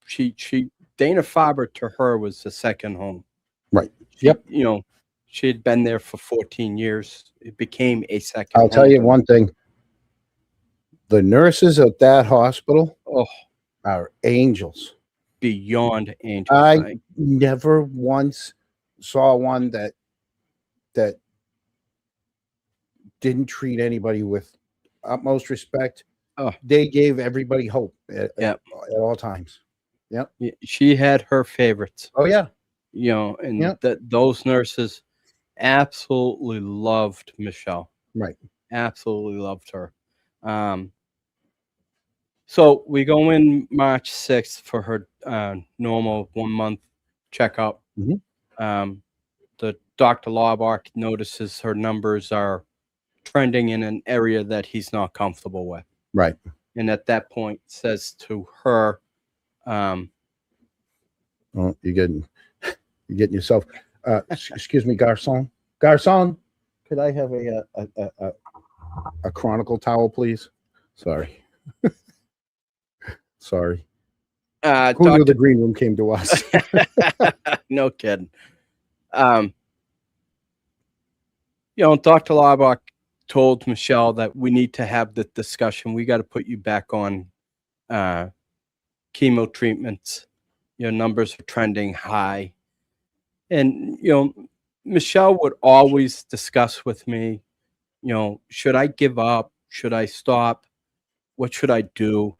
Speaker 3: She Dana Farber to her was the second home.
Speaker 1: Right.
Speaker 3: She,
Speaker 1: Yep.
Speaker 3: you know, she had been there for 14 years. It became a second
Speaker 1: I'll
Speaker 3: home.
Speaker 1: tell you one thing. The nurses at that hospital
Speaker 3: Oh,
Speaker 1: are angels.
Speaker 3: beyond angels.
Speaker 1: I never once saw one that didn't treat anybody with utmost respect.
Speaker 3: Oh.
Speaker 1: They gave everybody hope at
Speaker 3: Yep.
Speaker 1: all times. Yep.
Speaker 3: She had her favorites,
Speaker 1: Oh yeah.
Speaker 3: you know, and
Speaker 1: Yep.
Speaker 3: those nurses absolutely loved Michelle.
Speaker 1: Right.
Speaker 3: Absolutely loved her. So we go in March 6th for her normal 1 month checkup.
Speaker 1: Mhm.
Speaker 3: The Dr. Laubach notices her numbers are trending in an area that he's not comfortable with.
Speaker 1: Right.
Speaker 3: And at that point says to her,
Speaker 1: Oh, you're getting yourself. Excuse me, garçon. Garçon, could I have a chronicle towel, please? Sorry. Sorry. Who knew the green room came to us?
Speaker 3: No kidding. You know, Dr. Laubach told Michelle that we need to have the discussion. We got to put you back on chemo treatments. Your numbers are trending high. And, you know, Michelle would always discuss with me, you know, should I give up? Should I stop? What should I do?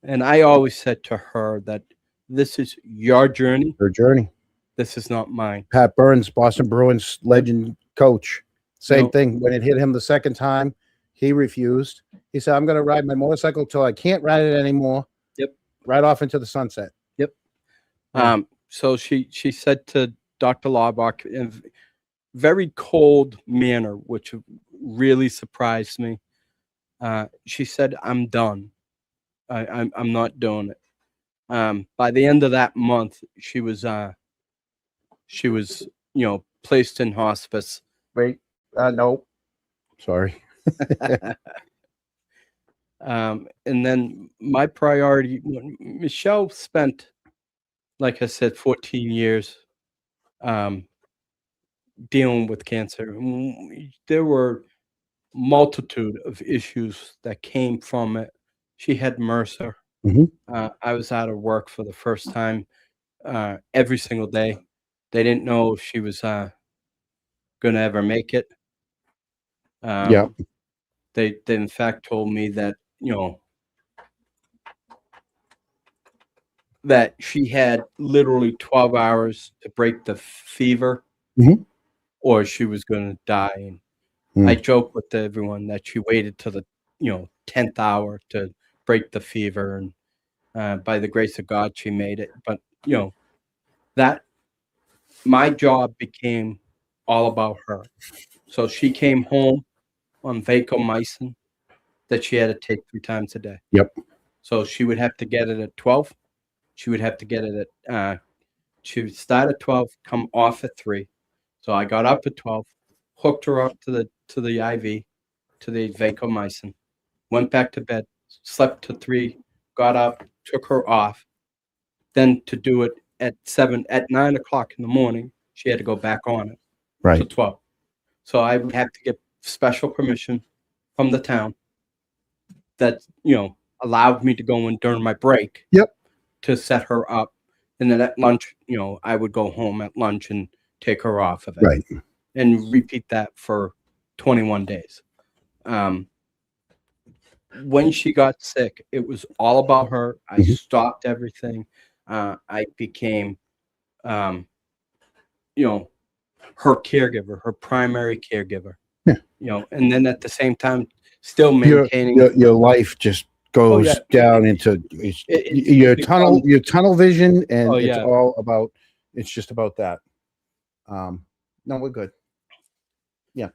Speaker 3: And I always said to her that this is your journey.
Speaker 1: Her journey.
Speaker 3: This is not mine.
Speaker 1: Pat Burns, Boston Bruins legend coach. Same
Speaker 3: No.
Speaker 1: thing. When it hit him the second time, he refused. He said, I'm going to ride my motorcycle till I can't ride it anymore.
Speaker 3: Yep.
Speaker 1: Right off into the sunset.
Speaker 3: Yep.
Speaker 1: Yeah.
Speaker 3: So she said to Dr. Laubach in a very cold manner, which really surprised me. She said, I'm done. I'm not doing it. By the end of that month, she was placed in hospice.
Speaker 1: Wait. No. Sorry.
Speaker 3: And then my priority, Michelle spent, like I said, 14 years dealing with cancer. There were multitude of issues that came from it. She had MRSA.
Speaker 1: Mhm.
Speaker 3: I was out of work for the first time every single day. They didn't know if she was going to ever make it.
Speaker 1: Yeah.
Speaker 3: They in fact told me that, that she had literally 12 hours to break the fever
Speaker 1: Mhm.
Speaker 3: or she was going to die. And I joke with everyone that she waited to the 10th hour to break the fever, and by the grace of God she made it. But that my job became all about her. So she came home on vancomycin that she had to take 3 times a day.
Speaker 1: Yep.
Speaker 3: So she would have to get it at 12. She would have to get it at she would start at 12, come off at 3. So I got up at 12, hooked her up to the IV, to the vancomycin, went back to bed, slept to 3, got up, took her off. Then to do it at 9 o'clock in the morning, she had to go back on it to
Speaker 1: Right.
Speaker 3: 12. So I would have to get special permission from the town that, allowed me to go in during my break.
Speaker 1: Yep.
Speaker 3: To set her up. And then at lunch, I would go home at lunch and take her off of it.
Speaker 1: Right.
Speaker 3: And repeat that for 21 days. When she got sick, it was all about her. I stopped everything. I became, her caregiver, her primary caregiver.
Speaker 1: Yeah.
Speaker 3: And then at the same time, still maintaining
Speaker 1: your life just goes down into your tunnel vision, and it's all about. It's just about that. No, we're good. Yeah.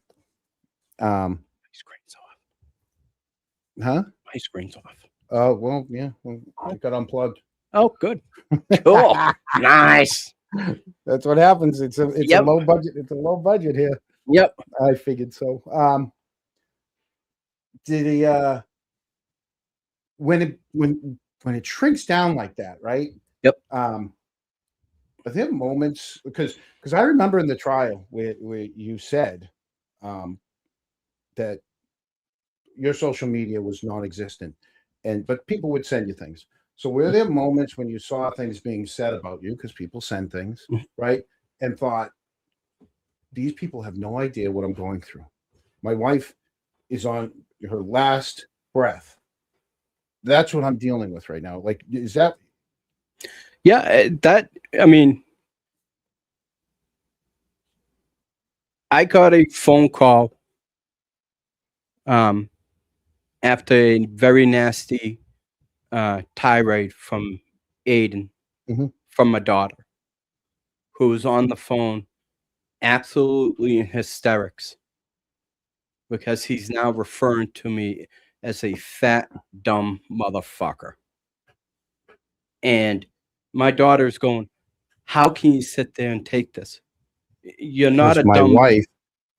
Speaker 3: My screen's off.
Speaker 1: Huh?
Speaker 3: My screen's off.
Speaker 1: Oh well, yeah. Well, it got unplugged.
Speaker 3: Oh, good. Cool. Nice.
Speaker 1: That's what happens. It's a low budget. It's a low budget here.
Speaker 3: Yep.
Speaker 1: I figured so. Did he when it shrinks down like that, right?
Speaker 3: Yep.
Speaker 1: Are there moments because I remember in the trial where you said that your social media was non-existent, but people would send you things. So were there moments when you saw things being said about you, because people send things, right, and thought, these people have no idea what I'm going through. My wife is on her last breath. That's what I'm dealing with right now. Like, is that?
Speaker 3: Yeah, I got a phone call after a very nasty tirade from Aiden, from my daughter, who was on the phone absolutely in hysterics because he's now referring to me as a fat, dumb motherfucker. And my daughter's going, how can you sit there and take this? You're not a dumb
Speaker 1: wife.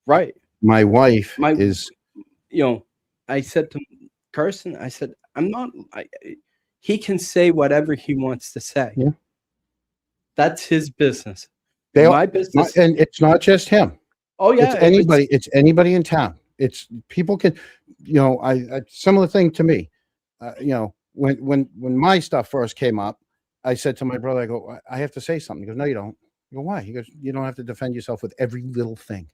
Speaker 3: Right.
Speaker 1: My wife is.
Speaker 3: I said to Kirsten, I said, I'm not. He can say whatever he wants to say.
Speaker 1: Yeah.
Speaker 3: That's his business.
Speaker 1: My business, and it's not just him.
Speaker 3: Oh yeah,
Speaker 1: it's anybody. It's anybody in town. It's people can, I similar thing to me. When my stuff first came up, I said to my brother, I go, I have to say something. He goes, no, you don't. I go, why? He goes, you don't have to defend yourself with every little thing.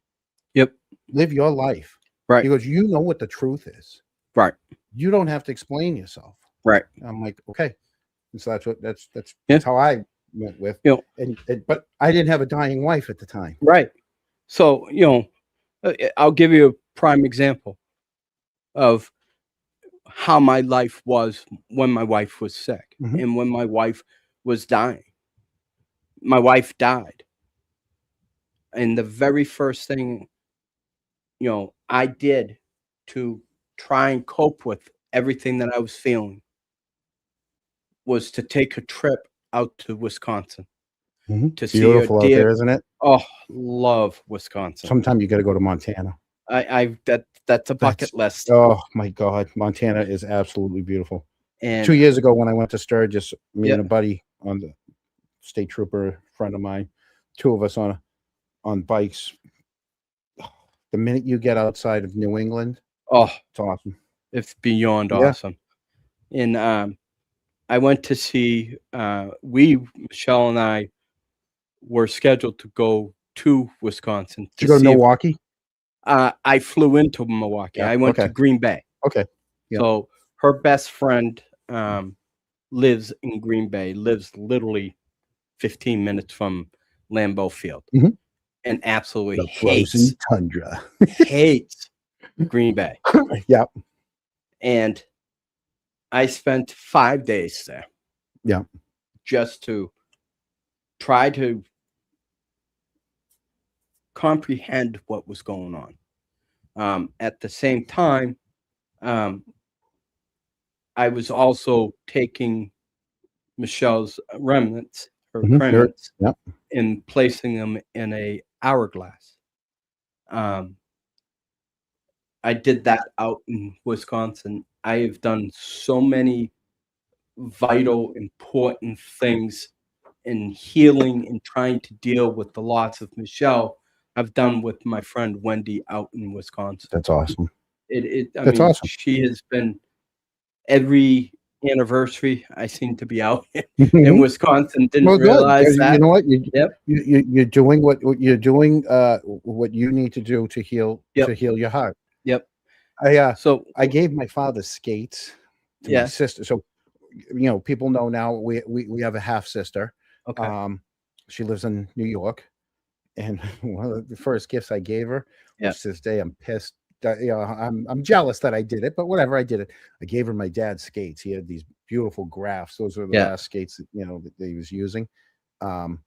Speaker 3: Yep.
Speaker 1: Live your life.
Speaker 3: Right.
Speaker 1: He goes, you know what the truth is.
Speaker 3: Right.
Speaker 1: You don't have to explain yourself.
Speaker 3: Right.
Speaker 1: I'm like, okay. And so that's how I went with. But I didn't have a dying wife at the time.
Speaker 3: Right. So, I'll give you a prime example of how my life was when my wife was sick and when my wife was dying. My wife died. And the very first thing, I did to try and cope with everything that I was feeling was to take a trip out to Wisconsin to see
Speaker 1: beautiful
Speaker 3: a
Speaker 1: out
Speaker 3: deer.
Speaker 1: there, isn't it?
Speaker 3: Oh, love Wisconsin.
Speaker 1: Sometime you got to go to Montana.
Speaker 3: That's a bucket list.
Speaker 1: Oh my God, Montana is absolutely beautiful.
Speaker 3: And
Speaker 1: 2 years ago when I went to Sturgis, me and a buddy on the state trooper friend of mine, two of us on bikes. The minute you get outside of New England,
Speaker 3: Oh,
Speaker 1: It's awesome.
Speaker 3: it's beyond
Speaker 1: Yeah.
Speaker 3: awesome. And I went to see. Michelle and I were scheduled to go to Wisconsin
Speaker 1: Did
Speaker 3: to
Speaker 1: you go to
Speaker 3: see.
Speaker 1: Milwaukee?
Speaker 3: I flew into Milwaukee.
Speaker 1: Yeah.
Speaker 3: I went to
Speaker 1: Okay.
Speaker 3: Green Bay.
Speaker 1: Okay. Yeah.
Speaker 3: So her best friend lives in Green Bay. Lives literally 15 minutes from Lambeau Field,
Speaker 1: Mhm.
Speaker 3: and absolutely
Speaker 1: The frozen tundra.
Speaker 3: hates Green Bay.
Speaker 1: Yeah.
Speaker 3: And I spent 5 days there.
Speaker 1: Yeah.
Speaker 3: Just to try to comprehend what was going on. At the same time, I was also taking Michelle's remnants, her cremants,
Speaker 1: Yep.
Speaker 3: and placing them in a hourglass. Um, I did that out in Wisconsin. I have done so many vital, important things in healing and trying to deal with the loss of Michelle. I've done with my friend Wendy out in Wisconsin.
Speaker 1: That's awesome.
Speaker 3: I
Speaker 1: That's
Speaker 3: mean,
Speaker 1: awesome.
Speaker 3: she has been every anniversary I seem to be out in Wisconsin. Didn't
Speaker 1: Well, good.
Speaker 3: realize
Speaker 1: You
Speaker 3: that.
Speaker 1: know what?
Speaker 3: Yep.
Speaker 1: You're doing what you're doing. What you need to do to heal
Speaker 3: Yep.
Speaker 1: your heart.
Speaker 3: Yep.
Speaker 1: So I
Speaker 3: So
Speaker 1: gave my father skates to my
Speaker 3: yeah.
Speaker 1: sister. So people know now we have a half sister.
Speaker 3: Okay.
Speaker 1: She lives in New York, and one of the first gifts I gave her,
Speaker 3: Yeah.
Speaker 1: which to this day I'm pissed. I'm jealous that I did it, but whatever, I did it. I gave her my dad's skates. He had these beautiful graphs. Those are the
Speaker 3: Yeah.
Speaker 1: last skates that he was using. And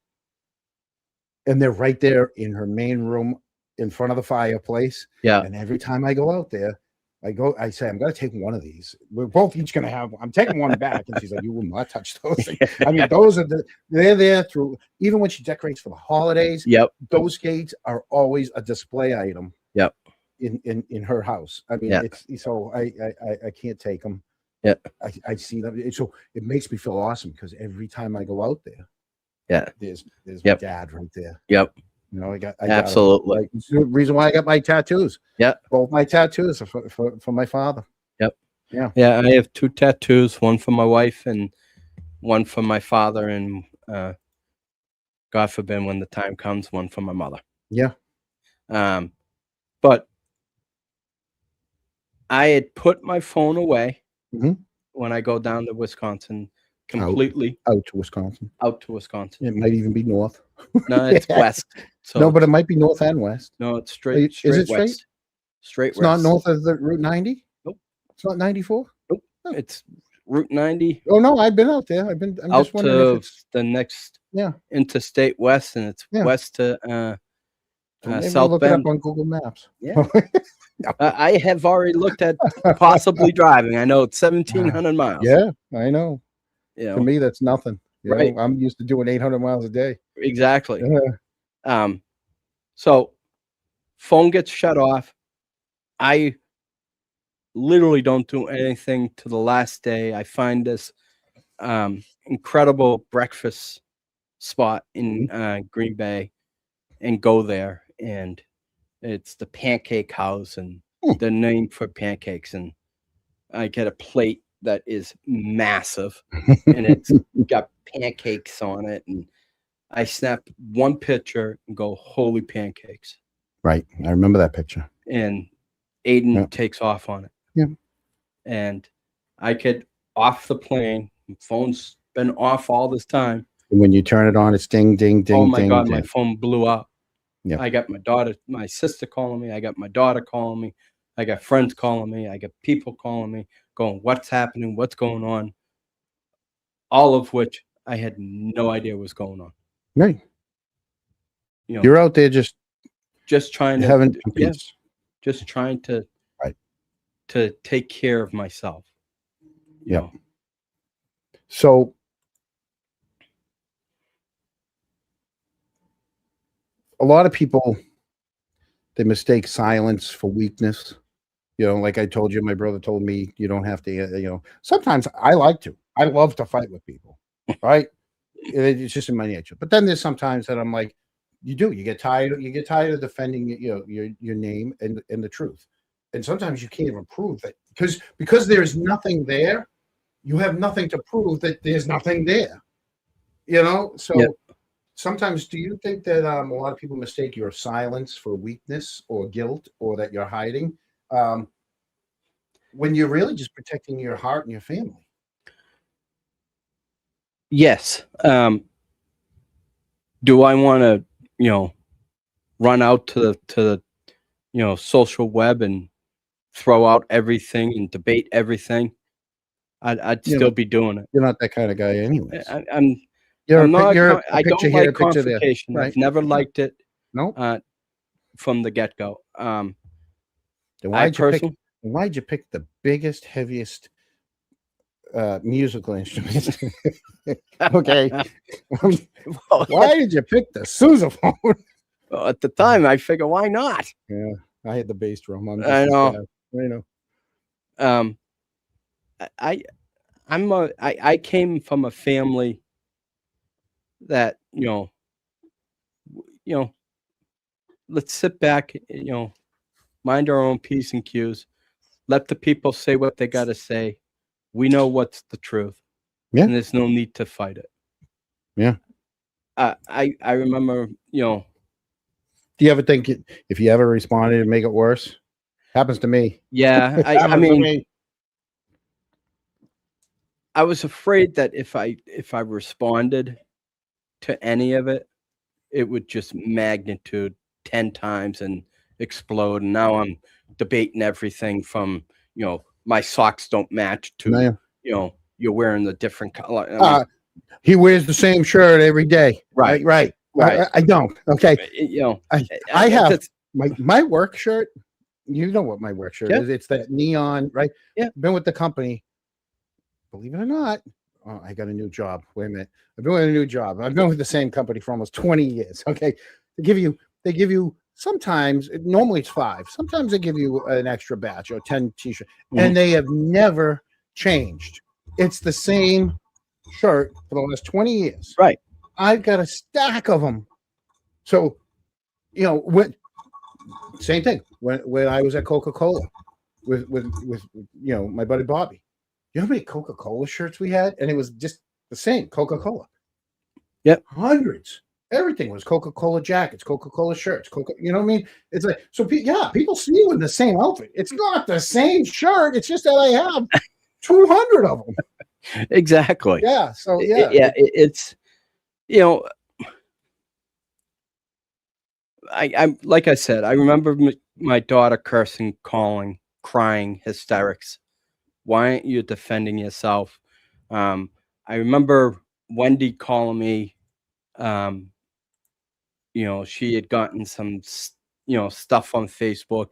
Speaker 1: they're right there in her main room in front of the fireplace.
Speaker 3: Yeah.
Speaker 1: And every time I go out there, I say, I'm going to take one of these. We're both each going to have one. I'm taking one back. And she's like, you will not touch those things. I mean, they're there through, even when she decorates for the holidays.
Speaker 3: Yep.
Speaker 1: Those skates are always a display item.
Speaker 3: Yep.
Speaker 1: In her house. I mean,
Speaker 3: Yeah.
Speaker 1: it's so I can't take them.
Speaker 3: Yeah.
Speaker 1: I see them. So it makes me feel awesome because every time I go out there,
Speaker 3: Yeah.
Speaker 1: there's my
Speaker 3: Yep.
Speaker 1: dad right there.
Speaker 3: Yep.
Speaker 1: I got
Speaker 3: Absolutely.
Speaker 1: like, it's the reason why I got my tattoos.
Speaker 3: Yep.
Speaker 1: Both my tattoos are for my father.
Speaker 3: Yep.
Speaker 1: Yeah.
Speaker 3: Yeah. I have 2 tattoos, one for my wife and one for my father, and God forbid when the time comes, one for my mother.
Speaker 1: Yeah.
Speaker 3: But I had put my phone away
Speaker 1: Mhm.
Speaker 3: when I go down to Wisconsin completely.
Speaker 1: Out to Wisconsin.
Speaker 3: Out to Wisconsin.
Speaker 1: It might even be north.
Speaker 3: No, it's west. So
Speaker 1: No, but it might be north and west.
Speaker 3: no, it's
Speaker 1: Is
Speaker 3: straight
Speaker 1: it straight?
Speaker 3: west. Straight
Speaker 1: It's
Speaker 3: west.
Speaker 1: not north of the Route 90?
Speaker 3: Nope.
Speaker 1: It's not 94?
Speaker 3: Nope. It's Route 90
Speaker 1: Oh no, I've been out there. I'm
Speaker 3: out
Speaker 1: just wondering if
Speaker 3: to
Speaker 1: it's
Speaker 3: the next
Speaker 1: yeah.
Speaker 3: interstate west, and it's
Speaker 1: Yeah.
Speaker 3: west to
Speaker 1: So maybe
Speaker 3: South
Speaker 1: look
Speaker 3: Bend.
Speaker 1: it up on Google Maps.
Speaker 3: Yeah. I have already looked at possibly driving. I know it's 1,700 miles.
Speaker 1: Yeah, I know.
Speaker 3: You
Speaker 1: To
Speaker 3: know,
Speaker 1: me, that's nothing.
Speaker 3: Right.
Speaker 1: I'm used to doing 800 miles a day.
Speaker 3: exactly.
Speaker 1: Yeah.
Speaker 3: So phone gets shut off. I literally don't do anything to the last day. I find this incredible breakfast spot in Green Bay and go there, and it's the Pancake House, and the name for pancakes, and I get a plate that is massive, and it's got pancakes on it, and I snap one picture and go, holy pancakes.
Speaker 1: Right. I remember that picture.
Speaker 3: And Aiden
Speaker 1: Yeah.
Speaker 3: takes off on it.
Speaker 1: Yeah.
Speaker 3: And I get off the plane. Phone's been off all this time.
Speaker 1: And when you turn it on, it's ding, ding, ding,
Speaker 3: Oh my
Speaker 1: ding,
Speaker 3: God,
Speaker 1: ding.
Speaker 3: my phone blew up.
Speaker 1: Yeah.
Speaker 3: I got my sister calling me. I got my daughter calling me. I got friends calling me. I got people calling me, going, what's happening? What's going on? All of which I had no idea was going on.
Speaker 1: Right.
Speaker 3: You know,
Speaker 1: You're out there just
Speaker 3: trying to
Speaker 1: having
Speaker 3: yeah,
Speaker 1: peace.
Speaker 3: just trying to
Speaker 1: Right.
Speaker 3: to take care of myself. You
Speaker 1: Yeah.
Speaker 3: know.
Speaker 1: So a lot of people, they mistake silence for weakness. Like I told you, my brother told me you don't have to, sometimes I like to. I love to fight with people, right? It's just in my nature. But then there's sometimes that I'm like, you get tired of defending your name and the truth. And sometimes you can't even prove that because there's nothing there. You have nothing to prove that there's nothing there. So
Speaker 3: Yep.
Speaker 1: sometimes, do you think that a lot of people mistake your silence for weakness or guilt, or that you're hiding, when you're really just protecting your heart and your family?
Speaker 3: Yes. Do I want to, run out to the social web and throw out everything and debate everything? I'd
Speaker 1: You
Speaker 3: still
Speaker 1: know,
Speaker 3: be doing it.
Speaker 1: you're not that kind of guy, anyways.
Speaker 3: I'm
Speaker 1: You're
Speaker 3: not.
Speaker 1: you're a
Speaker 3: I
Speaker 1: picture
Speaker 3: don't
Speaker 1: here, a
Speaker 3: like
Speaker 1: picture there,
Speaker 3: confrontation.
Speaker 1: right?
Speaker 3: I've never liked it
Speaker 1: No.
Speaker 3: from the get go.
Speaker 1: Then
Speaker 3: I personally,
Speaker 1: why'd you pick the biggest, heaviest musical instrument? Okay. Why did you pick the sousaphone?
Speaker 3: Well, at the time, I figure, why not?
Speaker 1: Yeah, I had the bass drum. I'm just
Speaker 3: I
Speaker 1: as
Speaker 3: know.
Speaker 1: bad, you know.
Speaker 3: I came from a family that let's sit back, mind our own P's and Q's, let the people say what they got to say. We know what's the truth,
Speaker 1: Yeah.
Speaker 3: and there's no need to fight it.
Speaker 1: Yeah.
Speaker 3: I remember,
Speaker 1: Do you ever think if you ever responded to make it worse? Happens to me.
Speaker 3: yeah, I
Speaker 1: Happens to
Speaker 3: mean,
Speaker 1: me.
Speaker 3: I was afraid that if I responded to any of it, it would just magnitude 10 times and explode. And now I'm debating everything from, my socks don't match to,
Speaker 1: No.
Speaker 3: You're wearing the different color. I mean,
Speaker 1: He wears the same shirt every day.
Speaker 3: Right.
Speaker 1: Right. I don't. Okay. I have
Speaker 3: that's-
Speaker 1: my work shirt. You know what my work shirt
Speaker 3: Yeah.
Speaker 1: is? It's that neon, right?
Speaker 3: Yeah.
Speaker 1: Been with the company. Believe it or not, I got a new job. Wait a minute. I've been with a new job. I've been with the same company for almost 20 years. Okay. They give you sometimes, normally it's 5. Sometimes they give you an extra batch or 10 t-shirts, and they have never changed. It's the same shirt for the last 20 years.
Speaker 3: Right.
Speaker 1: I've got a stack of them. So, same thing when I was at Coca-Cola with my buddy Bobby. You know how many Coca-Cola shirts we had? And it was just the same Coca-Cola.
Speaker 3: Yep.
Speaker 1: Hundreds. Everything was Coca-Cola jackets, Coca-Cola shirts, you know what I mean? It's like, so people see you in the same outfit. It's not the same shirt. It's just that I have 200 of them.
Speaker 3: Exactly.
Speaker 1: Yeah. So
Speaker 3: it's I like I said, I remember my daughter cursing, calling, crying, hysterics. Why aren't you defending yourself? I remember Wendy calling me. She had gotten some stuff on Facebook,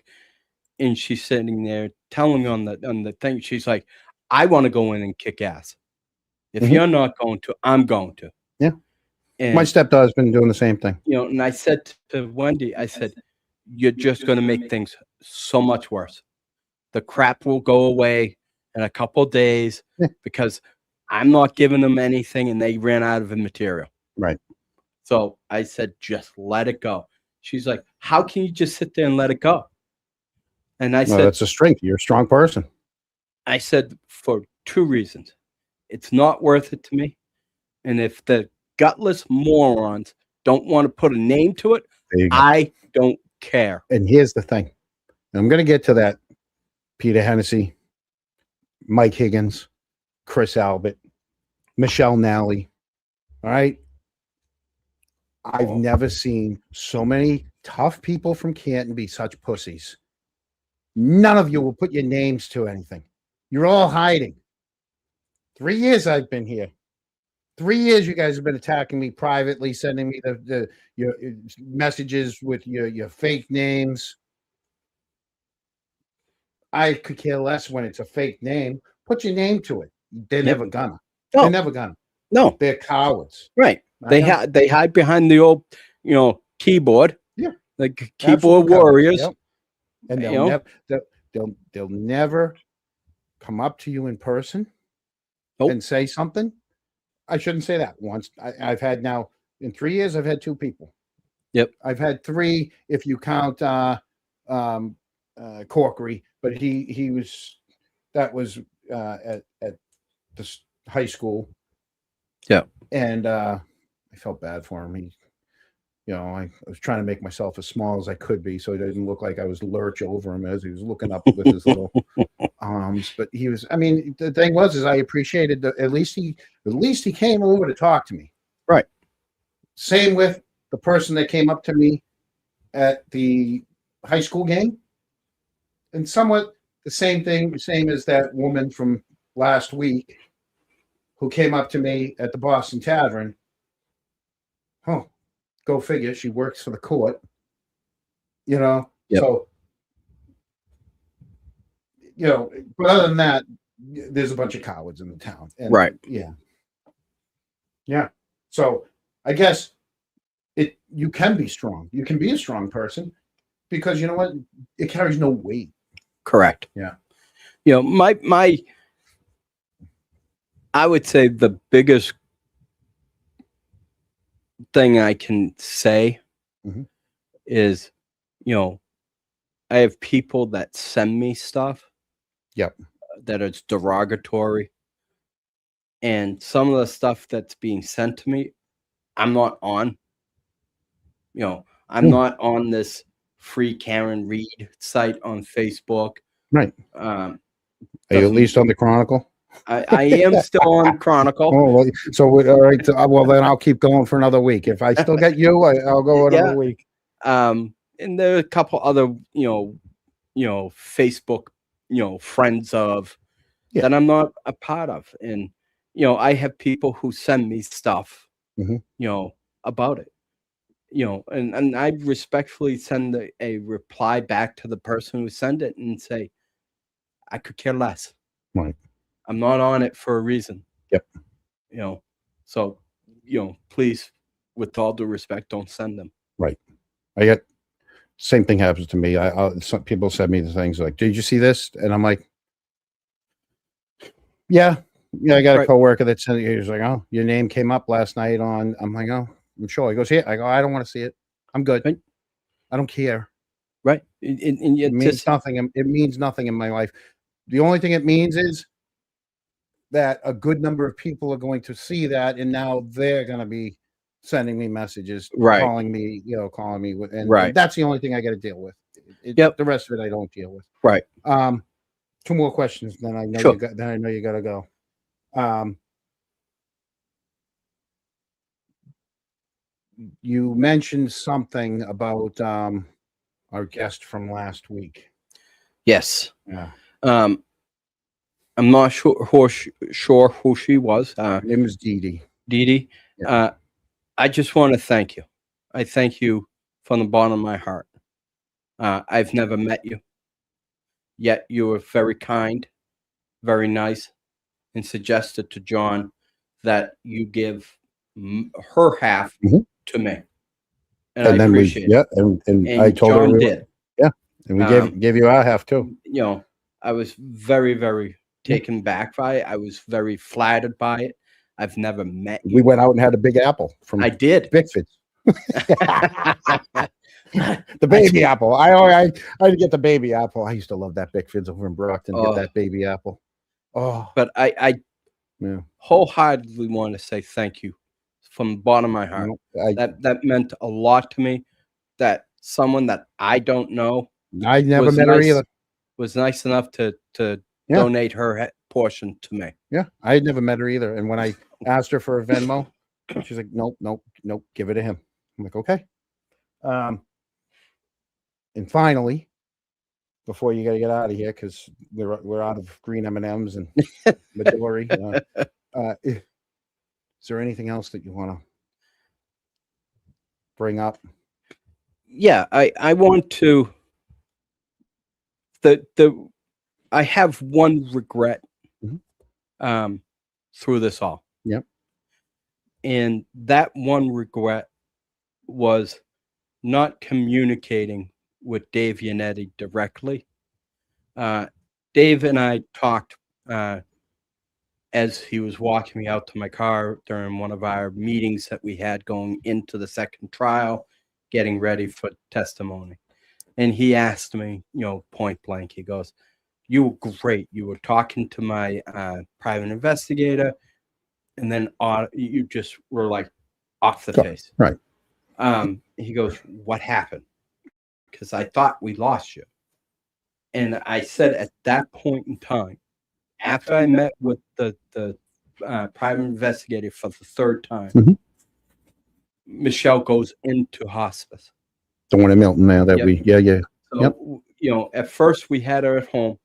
Speaker 3: and she's sitting there telling me on the thing. She's like, I want to go in and kick ass. If you're not going to, I'm going to.
Speaker 1: Yeah.
Speaker 3: And
Speaker 1: my stepdaughter's been doing the same thing.
Speaker 3: and I said to Wendy, I said, you're just going to make things so much worse. The crap will go away in a couple of days because I'm not giving them anything and they ran out of the material.
Speaker 1: Right.
Speaker 3: So I said, just let it go. She's like, how can you just sit there and let it go? And I said,
Speaker 1: that's a strength. You're a strong person.
Speaker 3: I said, for 2 reasons. It's not worth it to me. And if the gutless morons don't want to put a name to it, I don't care.
Speaker 1: And here's the thing. I'm going to get to that. Peter Hennessy, Mike Higgins, Chris Albert, Michelle Nally. All right. I've never seen so many tough people from Canton be such pussies. None of you will put your names to anything. You're all hiding. 3 years I've been here. 3 years you guys have been attacking me privately, sending me your messages with your fake names. I could care less when it's a fake name. Put your name to it. They're never gonna.
Speaker 3: No.
Speaker 1: They're never gonna.
Speaker 3: No.
Speaker 1: They're cowards.
Speaker 3: Right. They hide behind the old, keyboard.
Speaker 1: Yeah.
Speaker 3: Like keyboard warriors.
Speaker 1: Yep. And they'll never come up to you in person and say something. I shouldn't say that. Once I've had now in 3 years, I've had 2 people.
Speaker 3: Yep.
Speaker 1: I've had 3 if you count Corkery, but that was at this high school.
Speaker 3: Yeah.
Speaker 1: And I felt bad for him. I was trying to make myself as small as I could be, so it didn't look like I was lurch over him as he was looking up with his little arms. But he was. I mean, the thing is I appreciated at least he came over to talk to me.
Speaker 3: Right.
Speaker 1: Same with the person that came up to me at the high school game, and somewhat the same as that woman from last week who came up to me at the Boston Tavern. Oh, go figure. She works for the court,
Speaker 3: Yep.
Speaker 1: So, but other than that, there's a bunch of cowards in the town. And,
Speaker 3: Right.
Speaker 1: Yeah. Yeah. So I guess you can be strong. You can be a strong person because you know what? It carries no weight.
Speaker 3: Correct.
Speaker 1: Yeah.
Speaker 3: I would say the biggest thing I can say
Speaker 1: Mhm.
Speaker 3: is, I have people that send me stuff.
Speaker 1: Yep.
Speaker 3: That is derogatory. And some of the stuff that's being sent to me, I'm not on. I'm not on this free Karen Reed site on Facebook.
Speaker 1: Right.
Speaker 3: Are
Speaker 1: you at least on the Chronicle?
Speaker 3: I am still on Chronicle.
Speaker 1: Oh, well, so all right. Well, then I'll keep going for another week. If I still get you, I'll go another week.
Speaker 3: And there are a couple other, Facebook, friends of that I'm not a part of. And, I have people who send me stuff, about it, and I respectfully send a reply back to the person who sent it and say, I could care less.
Speaker 1: Right.
Speaker 3: I'm not on it for a reason.
Speaker 1: Yep.
Speaker 3: So, please, with all due respect, don't send them.
Speaker 1: Right. I get same thing happens to me. Some people send me the things like, "Did you see this?" And I'm like, "Yeah." I got a coworker that said, he was like, "Oh, your name came up last night on." I'm like, "Oh, I'm sure." He goes, "Yeah." I go, "I don't want to see it. I'm good.
Speaker 3: Right.
Speaker 1: I don't care."
Speaker 3: Right.
Speaker 1: It means nothing. It means nothing in my life. The only thing it means is that a good number of people are going to see that, and now they're going to be sending me messages, calling me, and that's the only thing I got to deal with. The rest of it I don't deal with.
Speaker 3: Right.
Speaker 1: 2 more questions, then I know you got to go. You mentioned something about our guest from last week.
Speaker 3: Yes.
Speaker 1: Yeah.
Speaker 3: I'm not sure who she was.
Speaker 1: Her name is Dee Dee.
Speaker 3: Dee Dee.
Speaker 1: Yeah.
Speaker 3: I just want to thank you. I thank you from the bottom of my heart. I've never met you, yet you were very kind, very nice, and suggested to John that you give her half to me. And I appreciate it.
Speaker 1: And I told
Speaker 3: John
Speaker 1: her
Speaker 3: did.
Speaker 1: Yeah, and we gave you our half too.
Speaker 3: I was very, very taken back by it. I was very flattered by it. I've never met you.
Speaker 1: We went out and had a big apple from
Speaker 3: I did.
Speaker 1: Bickford's. The baby apple. I get the baby apple. I used to love that Bickford's over in Brockton. Get that baby apple. Oh,
Speaker 3: but I wholeheartedly want to say thank you from the bottom of my heart. That meant a lot to me. That someone that I don't know,
Speaker 1: I never met her either,
Speaker 3: was nice enough to donate her portion to me.
Speaker 1: Yeah, I had never met her either. And when I asked her for a Venmo, she's like, nope, give it to him. I'm like, okay. And finally, before you got to get out of here, because we're out of green M&Ms and Midori. Is there anything else that you want to bring up?
Speaker 3: Yeah, I want to. I have one regret through this all.
Speaker 1: Yep. And
Speaker 3: that one regret was not communicating with Dave Yannetti directly. Dave and I talked as he was walking me out to my car during one of our meetings that we had going into the second trial, getting ready for testimony. And he asked me, point blank, he goes, "You were great. You were talking to my private investigator, and then you just were like off the face."
Speaker 1: Right.
Speaker 3: He goes, "What happened? Because I thought we lost you." And I said at that point in time, after I met with the private investigator for the third time,
Speaker 1: Mhm.
Speaker 3: Michelle goes into hospice.
Speaker 1: The one in Milton there that
Speaker 3: Yep.
Speaker 1: we, yeah.
Speaker 3: So, at first we had her at home,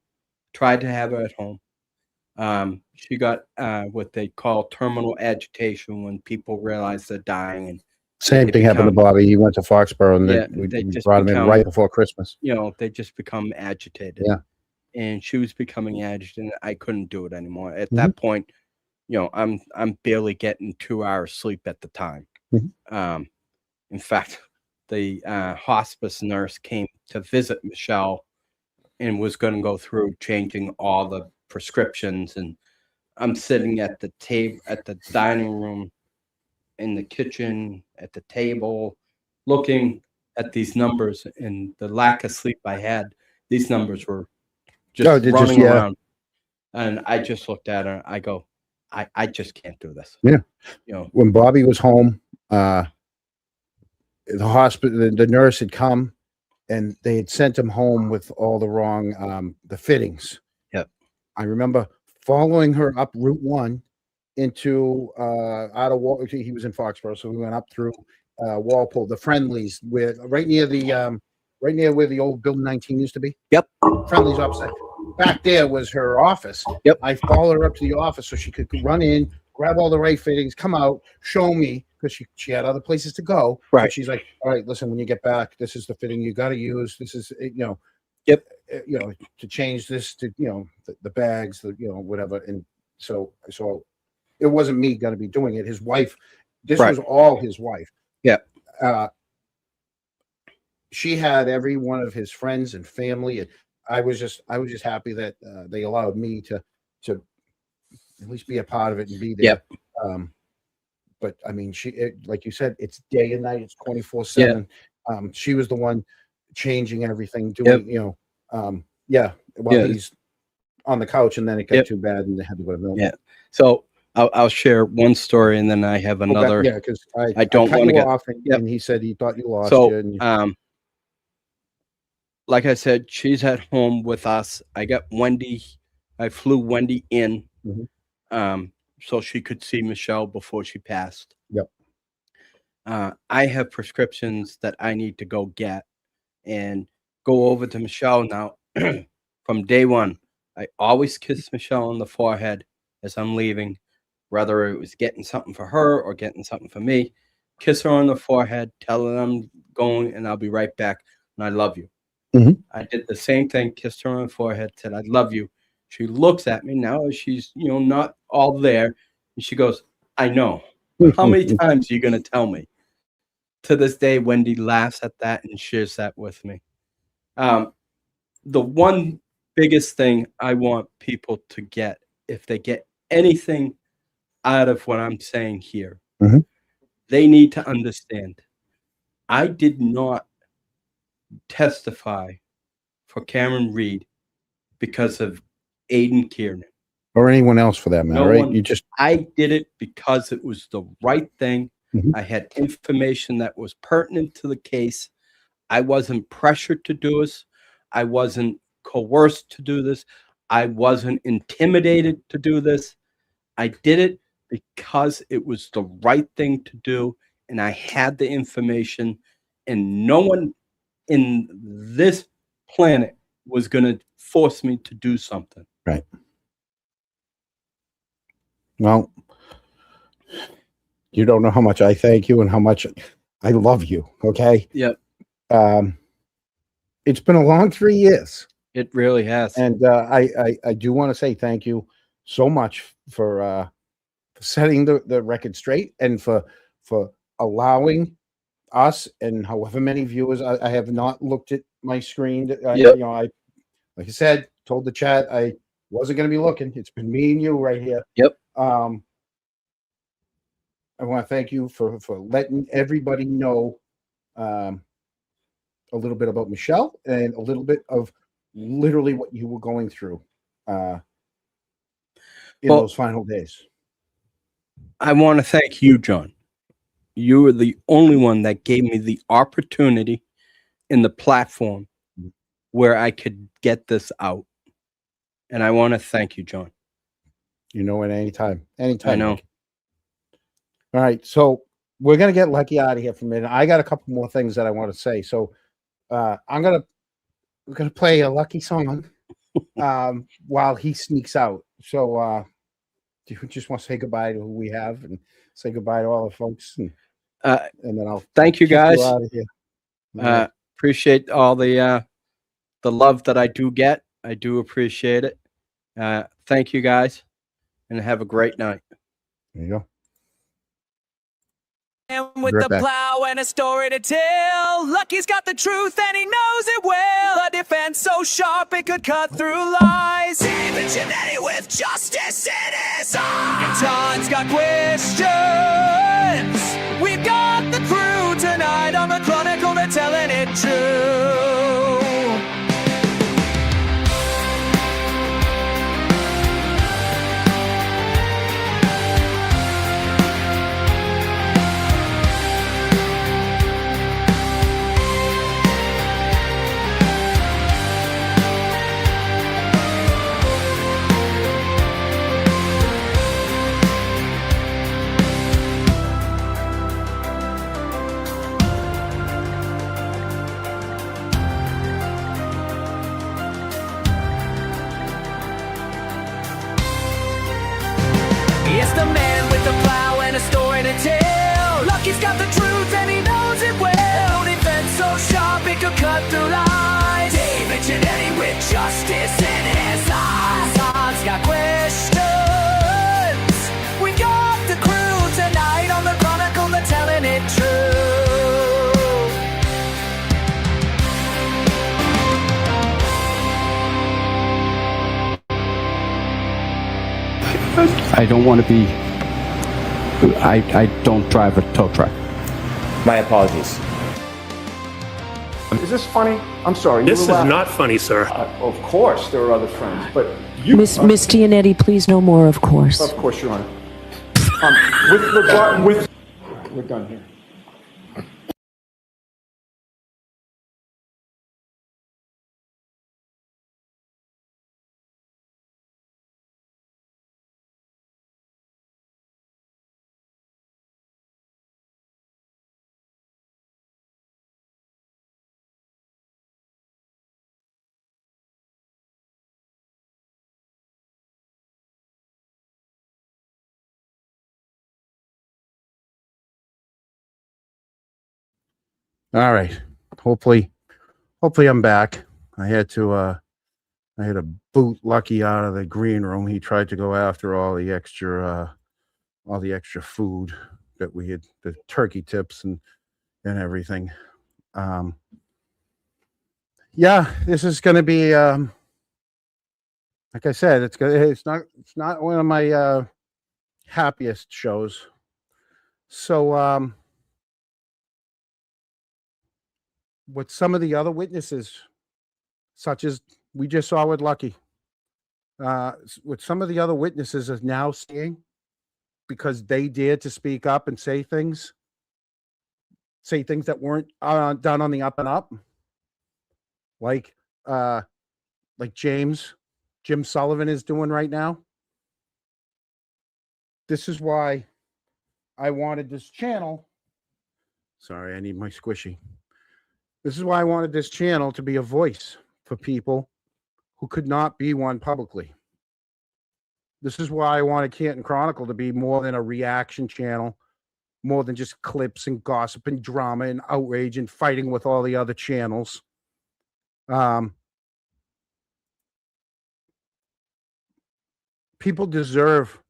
Speaker 3: tried to have her at home. She got what they call terminal agitation when people realize they're dying, and
Speaker 1: Same
Speaker 3: they
Speaker 1: thing happened to
Speaker 3: become,
Speaker 1: Bobby. He went to Foxborough, and
Speaker 3: yeah,
Speaker 1: we
Speaker 3: they just
Speaker 1: brought him in
Speaker 3: become,
Speaker 1: right before Christmas.
Speaker 3: they just become agitated.
Speaker 1: Yeah.
Speaker 3: And she was becoming agitated. I couldn't do it anymore. At
Speaker 1: Mhm.
Speaker 3: that point, I'm barely getting 2 hours sleep at the time.
Speaker 1: Mhm.
Speaker 3: In fact, the hospice nurse came to visit Michelle and was going to go through changing all the prescriptions, and I'm sitting at the table, at the dining room, in the kitchen, at the table, looking at these numbers, and the lack of sleep I had, these numbers were just
Speaker 1: Oh, they just,
Speaker 3: running
Speaker 1: yeah.
Speaker 3: around. And I just looked at her. I go, I just can't do this.
Speaker 1: Yeah.
Speaker 3: You know,
Speaker 1: When Bobby was home, the hospital, the nurse had come, and they had sent him home with all the wrong, the fittings.
Speaker 3: Yep.
Speaker 1: I remember following her up Route 1 into out of Wal. He was in Foxborough, so we went up through Walpole, the Friendlies, with right near the right near where the old Building 19 used to be.
Speaker 3: Yep.
Speaker 1: Friendlies opposite. Back there was her office.
Speaker 3: Yep.
Speaker 1: I followed her up to the office so she could run in, grab all the right fittings, come out, show me, because she had other places to go.
Speaker 3: Right.
Speaker 1: And she's like, "All right, listen, when you get back, this is the fitting you got to use. This is
Speaker 3: Yep.
Speaker 1: To change this to the bags, whatever." And so it wasn't me going to be doing it. His wife, this
Speaker 3: Right.
Speaker 1: was all his wife.
Speaker 3: Yeah.
Speaker 1: She had every one of his friends and family, and I was just happy that they allowed me to at least be a part of it and be there.
Speaker 3: Yep.
Speaker 1: But I mean, like you said, it's day and night. It's 24/7. She was the one changing everything, doing, while he's on the couch, and then it got too bad and they had to go to Milton.
Speaker 3: Yeah. So I'll share one story, and then I have another.
Speaker 1: Yeah, because
Speaker 3: I don't want to get
Speaker 1: off, and he said he thought you lost.
Speaker 3: So,
Speaker 1: you, and
Speaker 3: like I said, she's at home with us. I got Wendy. I flew Wendy in, so she could see Michelle before she passed.
Speaker 1: Yep.
Speaker 3: I have prescriptions that I need to go get and go over to Michelle now. From day one, I always kiss Michelle on the forehead as I'm leaving, whether it was getting something for her or getting something for me. Kiss her on the forehead, tell her I'm going, and I'll be right back. And I love you.
Speaker 1: Mhm.
Speaker 3: I did the same thing, kissed her on the forehead, said, I love you. She looks at me now, she's, not all there. And she goes, I know. How many times are you going to tell me? To this day, Wendy laughs at that and shares that with me. The one biggest thing I want people to get, if they get anything out of what I'm saying here, they need to understand, I did not testify for Cameron Reed because of Aiden Kiernan.
Speaker 1: or anyone else for that matter, right?
Speaker 3: I did it because it was the right thing. I had information that was pertinent to the case. I wasn't pressured to do this. I wasn't coerced to do this. I wasn't intimidated to do this. I did it because it was the right thing to do, and I had the information, and no one in this planet was going to force me to do something.
Speaker 1: Right. Well, you don't know how much I thank you and how much I love you. Okay.
Speaker 3: Yep.
Speaker 1: It's been a long 3 years.
Speaker 3: It really has.
Speaker 1: And I do want to say thank you so much for setting the record straight, and for allowing us and however many viewers. I have not looked at my screen. Like I said, told the chat I wasn't going to be looking. It's been me and you right here.
Speaker 3: Yep.
Speaker 1: I want to thank you for letting everybody know a little bit about Michelle and a little bit of literally what you were going through in those final days.
Speaker 3: I want to thank you, John. You were the only one that gave me the opportunity in the platform where I could get this out. And I want to thank you, John.
Speaker 1: You know, at any time.
Speaker 3: I know.
Speaker 1: All right. So we're going to get Lucky out of here for a minute. I got a couple more things that I want to say. So we're going to play a Lucky song while he sneaks out. So do you just want to say goodbye to who we have and say goodbye to all the folks? And then I'll
Speaker 3: thank you guys.
Speaker 1: out of here.
Speaker 3: Appreciate all the love that I do get. I do appreciate it. Thank you guys, and have a great night.
Speaker 1: There you go.
Speaker 4: And with the plow and a story to tell, Lucky's got the truth and he knows it well. A defense so sharp it could cut through lies. David Giannetti with justice in his eyes. And Todd's got questions. We've got the crew tonight on the Chronicle, they're telling it true. It's the man with the plow and a story to tell. Lucky's got the truth and he knows it well. Defense so sharp it could cut through lies. David Giannetti with justice in his eyes. Todd's got questions. We got the crew tonight on the Chronicle, they're telling it true.
Speaker 3: I don't want to be. I don't drive a tow truck.
Speaker 5: My apologies.
Speaker 6: Is this funny? I'm sorry.
Speaker 7: This is not funny, sir.
Speaker 6: Of course, there are other friends, but you.
Speaker 8: Miss Giannetti, please no more, of course.
Speaker 6: Of course, Your Honor. We're done here.
Speaker 1: All right. Hopefully I'm back. I had to boot Lucky out of the green room. He tried to go after all the extra food that we had, the turkey tips and everything. Yeah, this is going to be like I said, it's not one of my happiest shows. So with some of the other witnesses, such as we just saw with Lucky, what some of the other witnesses are now seeing, because they dared to speak up and say things that weren't done on the up and up, like Jim Sullivan is doing right now. This is why I wanted this channel. Sorry, I need my squishy. This is why I wanted this channel to be a voice for people who could not be one publicly. This is why I wanted Canton Chronicle to be more than a reaction channel, more than just clips and gossip and drama and outrage and fighting with all the other channels. People deserve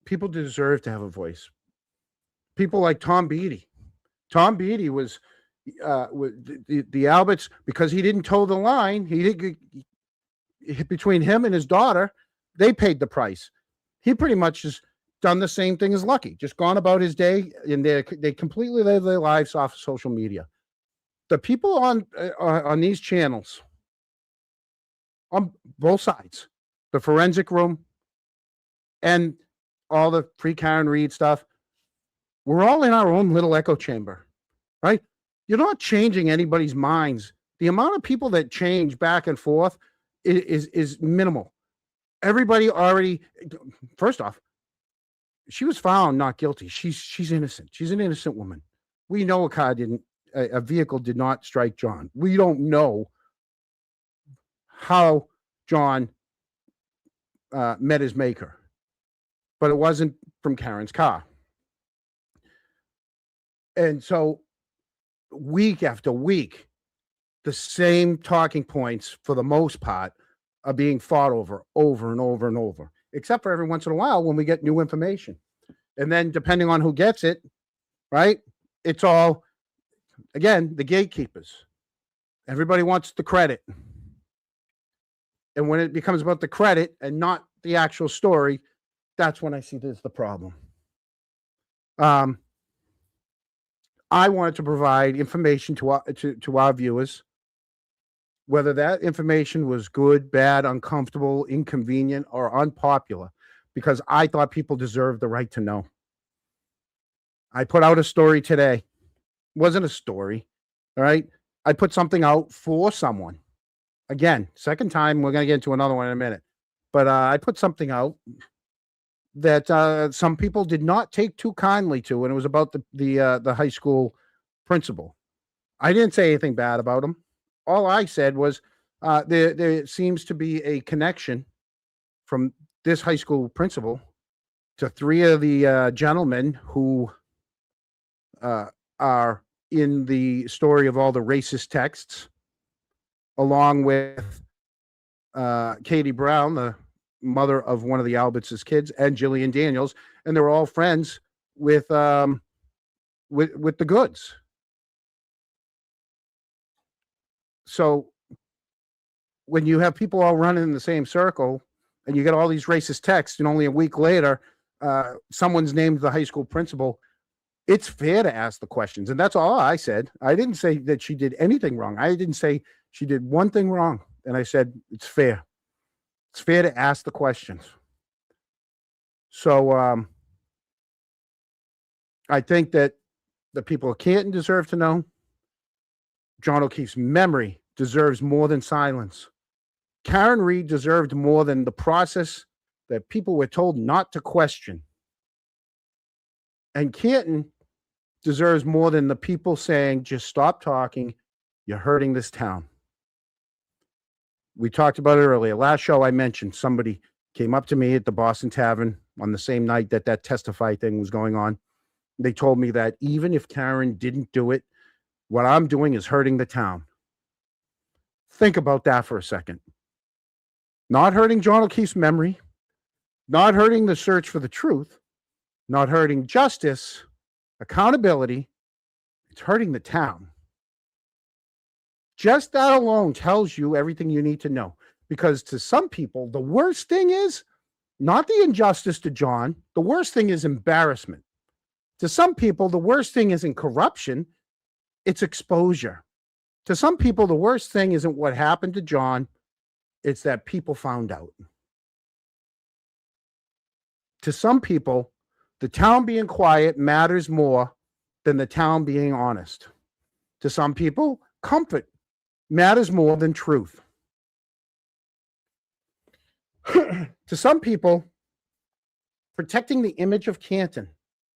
Speaker 1: to have a voice. People like Tom Beattie. Tom Beattie was the Alberts, because he didn't toe the line. He did, between him and his daughter, they paid the price. He pretty much has done the same thing as Lucky, just gone about his day, and they completely live their lives off of social media. the people on these channels, on both sides, the forensic room and all the free Karen Reed stuff, we're all in our own little echo chamber, right? You're not changing anybody's minds. The amount of people that change back and forth is minimal. Everybody already, first off, she was found not guilty. She's innocent. She's an innocent woman. We know a vehicle did not strike John. We don't know how John met his maker, but it wasn't from Karen's car. And so week after week, the same talking points for the most part are being fought over and over and over, except for every once in a while when we get new information. And then depending on who gets it, right? It's all, again, the gatekeepers. Everybody wants the credit. And when it becomes about the credit and not the actual story, that's when I see there's the problem. I wanted to provide information to our viewers, whether that information was good, bad, uncomfortable, inconvenient, or unpopular, because I thought people deserved the right to know. I put out a story today. It wasn't a story, all right? I put something out for someone. Again, second time, we're going to get into another one in a minute. But I put something out that some people did not take too kindly to, and it was about the high school principal. I didn't say anything bad about him. All I said was there seems to be a connection from this high school principal to three of the gentlemen who are in the story of all the racist texts, along with Katie Brown, the mother of one of the Alberts' kids, and Jillian Daniels, and they were all friends with the Goods. So when you have people all running in the same circle and you get all these racist texts, and only a week later, someone's named the high school principal, it's fair to ask the questions. And that's all I said. I didn't say that she did anything wrong. I didn't say she did one thing wrong. And I said, it's fair. It's fair to ask the questions. So I think that the people of Canton deserve to know. John O'Keefe's memory deserves more than silence. Karen Reed deserved more than the process that people were told not to question. And Canton deserves more than the people saying, just stop talking. You're hurting this town. We talked about it earlier. Last show I mentioned somebody came up to me at the Boston Tavern on the same night that Testify thing was going on. They told me that even if Karen didn't do it, what I'm doing is hurting the town. Think about that for a second. Not hurting John O'Keefe's memory, not hurting the search for the truth, not hurting justice, accountability. It's hurting the town. Just that alone tells you everything you need to know. Because to some people, the worst thing is not the injustice to John. The worst thing is embarrassment. To some people, the worst thing isn't corruption. It's exposure. To some people, the worst thing isn't what happened to John. It's that people found out. To some people, the town being quiet matters more than the town being honest. To some people, comfort matters more than truth. To some people, protecting the image of Canton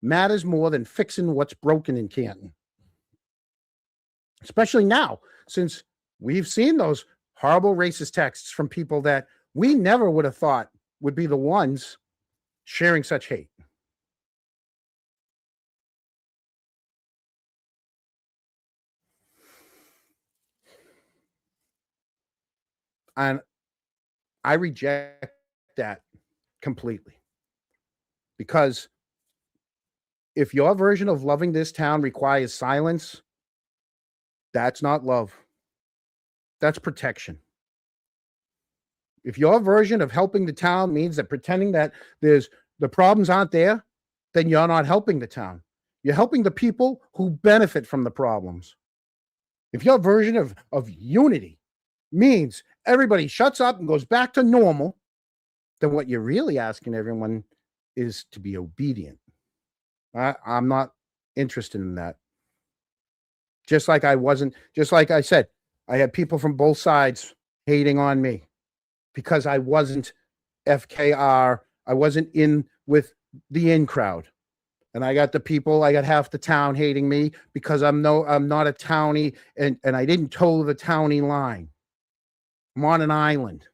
Speaker 1: matters more than fixing what's broken in Canton. Especially now, since we've seen those horrible racist texts from people that we never would have thought would be the ones sharing such hate. And I reject that completely. Because if your version of loving this town requires silence, that's not love. That's protection. If your version of helping the town means that pretending that the problems aren't there, then you're not helping the town. You're helping the people who benefit from the problems. If your version of unity means everybody shuts up and goes back to normal, then what you're really asking everyone is to be obedient. I'm not interested in that. Just like I said, I had people from both sides hating on me because I wasn't FKR. I wasn't in with the in crowd. And I got half the town hating me because I'm not a townie and I didn't toe the townie line. I'm on an island.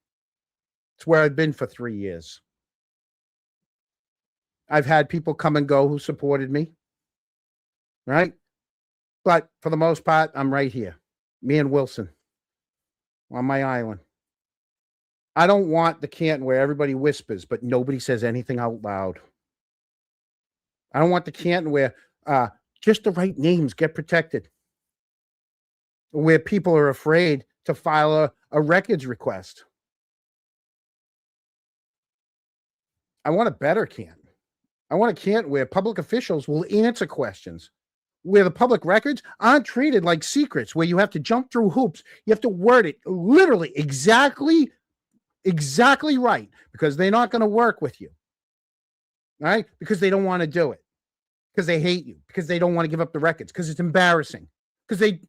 Speaker 1: It's where I've been for 3 years. I've had people come and go who supported me. Right? But for the most part, I'm right here. Me and Wilson on my island. I don't want the Canton where everybody whispers, but nobody says anything out loud. I don't want the Canton where just the right names get protected. Where people are afraid to file a records request. I want a better Canton. I want a Canton where public officials will answer questions. Where the public records aren't treated like secrets, where you have to jump through hoops. You have to word it literally exactly right, because they're not going to work with you. All right? Because they don't want to do it. Because they hate you. Because they don't want to give up the records. Because it's embarrassing. Because they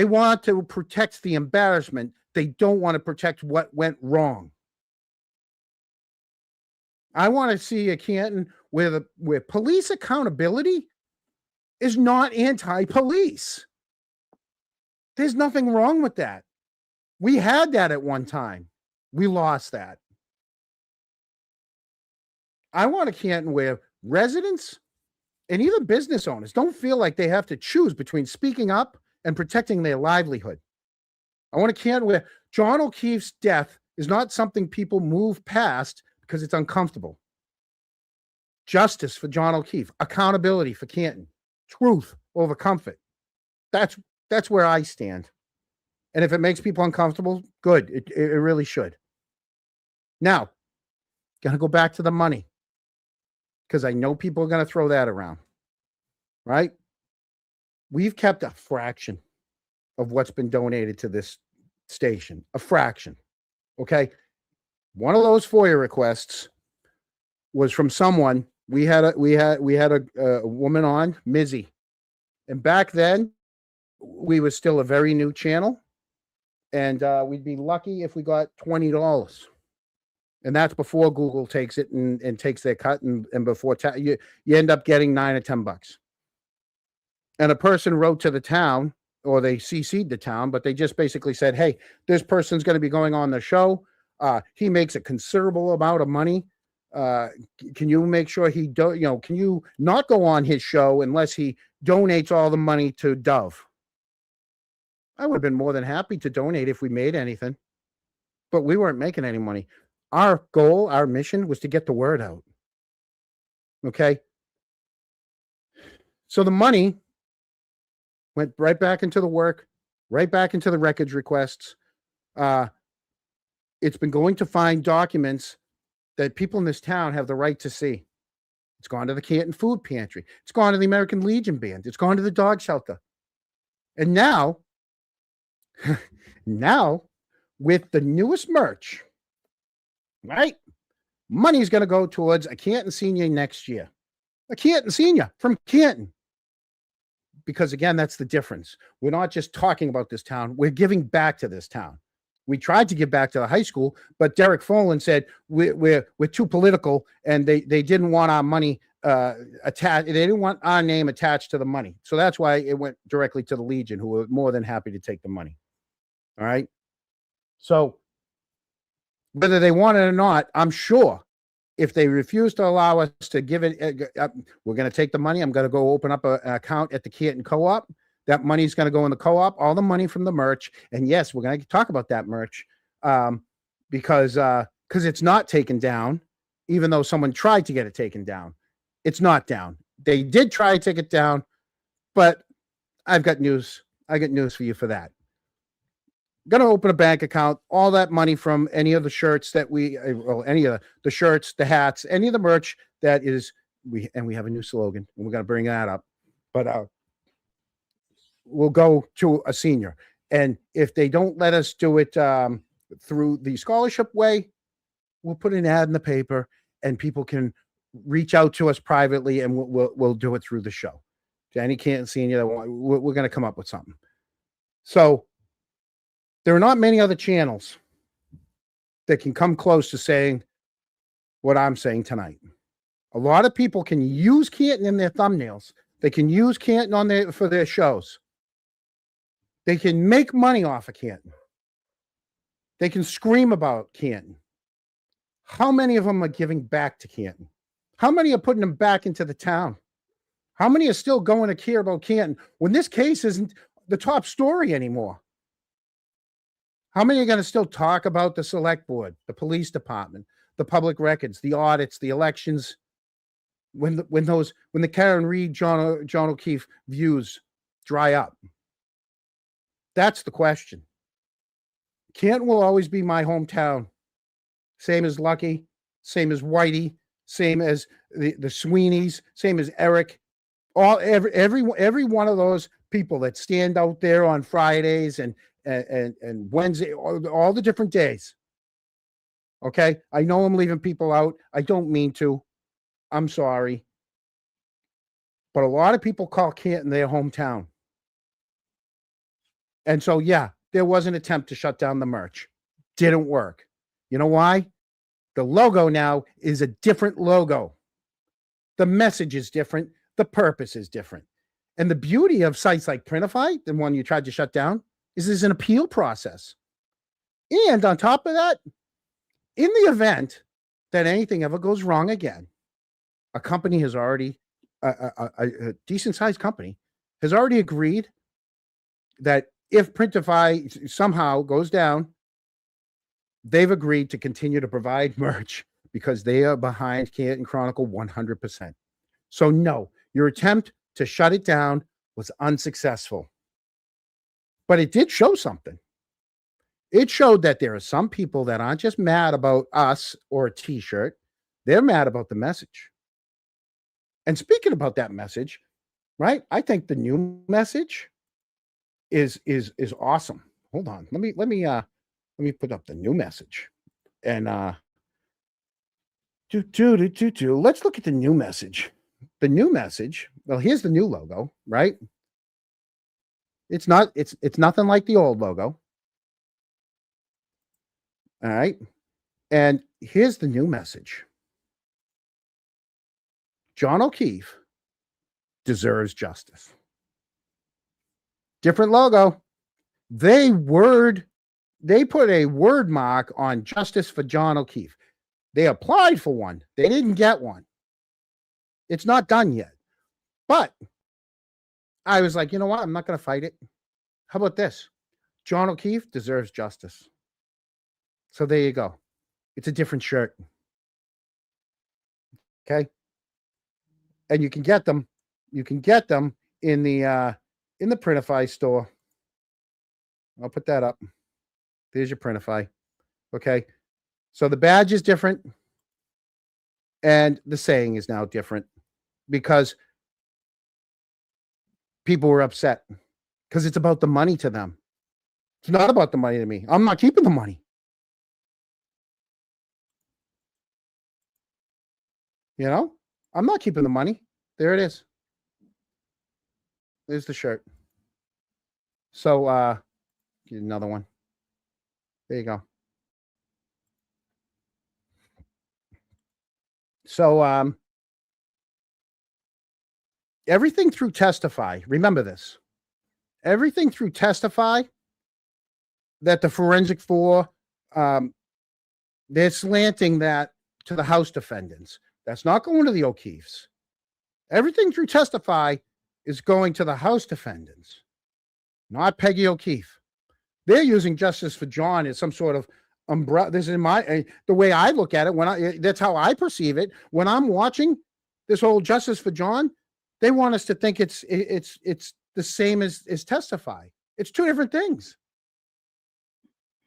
Speaker 1: want to protect the embarrassment. They don't want to protect what went wrong. I want to see a Canton where police accountability is not anti-police. There's nothing wrong with that. We had that at one time. We lost that. I want a Canton where residents and even business owners don't feel like they have to choose between speaking up and protecting their livelihood. I want a Canton where John O'Keefe's death is not something people move past because it's uncomfortable. Justice for John O'Keefe, accountability for Canton, truth over comfort. That's where I stand. And if it makes people uncomfortable, good. It really should. Now, gonna go back to the money because I know people are gonna throw that around, right? We've kept a fraction of what's been donated to this station, a fraction. Okay, one of those FOIA requests was from someone. We had a woman on, Mizzy, and back then we were still a very new channel, and we'd be lucky if we got $20, and that's before Google takes it and takes their cut, and before you end up getting $9 or $10. And a person wrote to the town, or they CC'd the town, but they just basically said, "Hey, this person's going to be going on the show. He makes a considerable amount of money. Can you make sure can you not go on his show unless he donates all the money to Dove?" I would have been more than happy to donate if we made anything, but we weren't making any money. Our goal, our mission was to get the word out. Okay. So the money went right back into the work, right back into the records requests. It's been going to find documents that people in this town have the right to see. It's gone to the Canton Food Pantry. It's gone to the American Legion Band. It's gone to the dog shelter. And now with the newest merch, right? Money's going to go towards a Canton senior next year. A Canton senior from Canton. Because again, that's the difference. We're not just talking about this town. We're giving back to this town. We tried to give back to the high school, but Derek Folan said we're too political, and they didn't want our money attached. They didn't want our name attached to the money. So that's why it went directly to the Legion, who were more than happy to take the money. All right. So whether they want it or not, I'm sure if they refuse to allow us to give it, we're going to take the money. I'm going to go open up an account at the Canton Co-op. That money's going to go in the co-op, all the money from the merch. And yes, we're going to talk about that merch because it's not taken down, even though someone tried to get it taken down. It's not down. They did try to take it down, but I've got news. I got news for you for that. Going to open a bank account. All that money from any of the shirts that any of the shirts, the hats, any of the merch that is, we have a new slogan, and we're going to bring that up. But will go to a senior. And if they don't let us do it through the scholarship way, we'll put an ad in the paper and people can reach out to us privately and we'll do it through the show. To any Canton senior, we're going to come up with something. So there are not many other channels that can come close to saying what I'm saying tonight. A lot of people can use Canton in their thumbnails. They can use Canton for their shows. They can make money off of Canton. They can scream about Canton. How many of them are giving back to Canton? How many are putting them back into the town? How many are still going to care about Canton when this case isn't the top story anymore? How many are going to still talk about the select board, the police department, the public records, the audits, the elections? When the Karen Reed, John O'Keefe views dry up? That's the question. Canton will always be my hometown. Same as Lucky, same as Whitey, same as the Sweeneys, same as Eric. Every one of those people that stand out there on Fridays and Wednesday, all the different days. Okay, I know I'm leaving people out. I don't mean to. I'm sorry. But a lot of people call Canton their hometown. And so, yeah, there was an attempt to shut down the merch. Didn't work. You know why? The logo now is a different logo. The message is different. The purpose is different. And the beauty of sites like Printify, the one you tried to shut down, is there's an appeal process. And on top of that, in the event that anything ever goes wrong again, a company has already, a decent-sized company, has already agreed that if Printify somehow goes down, they've agreed to continue to provide merch because they are behind Canton Chronicle 100%. So no, your attempt to shut it down was unsuccessful. But it did show something. It showed that there are some people that aren't just mad about us or a t-shirt. They're mad about the message. And speaking about that message, right? I think the new message is awesome. Hold on. Let me put up the new message. And let's look at the new message. The new message. Well, here's the new logo, right? It's nothing like the old logo. All right. And here's the new message. John O'Keefe deserves justice. Different logo. They put a word mark on justice for John O'Keefe. They applied for one. They didn't get one. It's not done yet. But I was like, you know what? I'm not going to fight it. How about this? John O'Keefe deserves justice. So there you go. It's a different shirt. Okay. And you can get them. You can get them in the Printify store. I'll put that up. There's your Printify. Okay. So the badge is different. And the saying is now different because people were upset because it's about the money to them. It's not about the money to me. I'm not keeping the money. You know, I'm not keeping the money. There it is. There's the shirt. So, get another one. There you go. So, everything through Testify, remember this, everything through Testify that the Forensic 4, they're slanting that to the House defendants. That's not going to the O'Keefes. Everything through Testify is going to the House defendants, not Peggy O'Keefe. They're using justice for John as some sort of umbrella. This is the way I look at it. That's how I perceive it. When I'm watching this whole justice for John, they want us to think it's the same as Testify. It's two different things.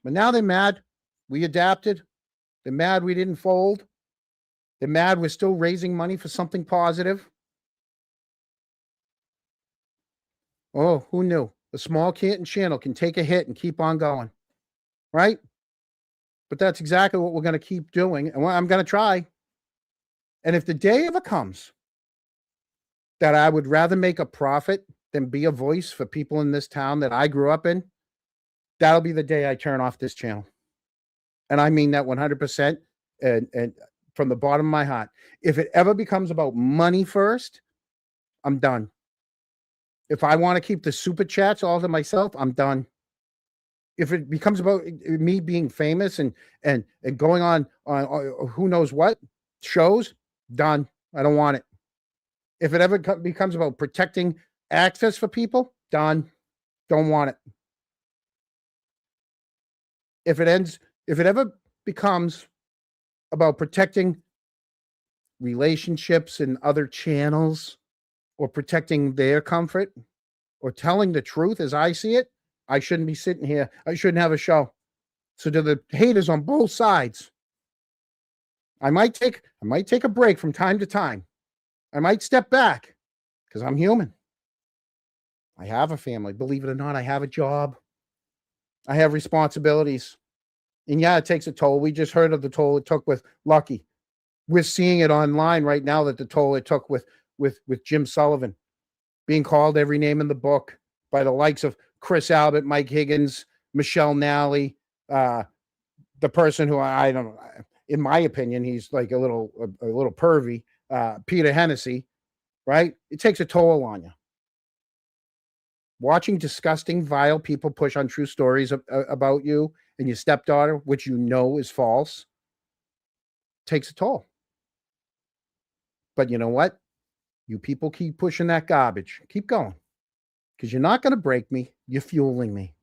Speaker 1: But now they're mad. We adapted. They're mad we didn't fold. They're mad we're still raising money for something positive. Oh, who knew? A small channel can take a hit and keep on going, right? But that's exactly what we're going to keep doing, and what I'm going to try. And if the day ever comes that I would rather make a profit than be a voice for people in this town that I grew up in, that'll be the day I turn off this channel. And I mean that 100%, and from the bottom of my heart. If it ever becomes about money first, I'm done. If I want to keep the super chats all to myself, I'm done. If it becomes about me being famous and going on who knows what shows, done. I don't want it. If it ever becomes about protecting access for people, done. Don't want it. If it ever becomes about protecting relationships and other channels, or protecting their comfort, or telling the truth as I see it, I shouldn't be sitting here. I shouldn't have a show. So to the haters on both sides, I might take a break from time to time. I might step back because I'm human. I have a family. Believe it or not, I have a job. I have responsibilities. And yeah, it takes a toll. We just heard of the toll it took with Lucky. We're seeing it online right now, that the toll it took with Jim Sullivan, being called every name in the book by the likes of Chris Albert, Mike Higgins, Michelle Nally, the person who I don't know, in my opinion, he's like a little pervy, Peter Hennessy, right? It takes a toll on you. Watching disgusting, vile people push untrue stories about you and your stepdaughter, which you know is false, takes a toll. But you know what? You people keep pushing that garbage. Keep going. Because you're not going to break me. You're fueling me.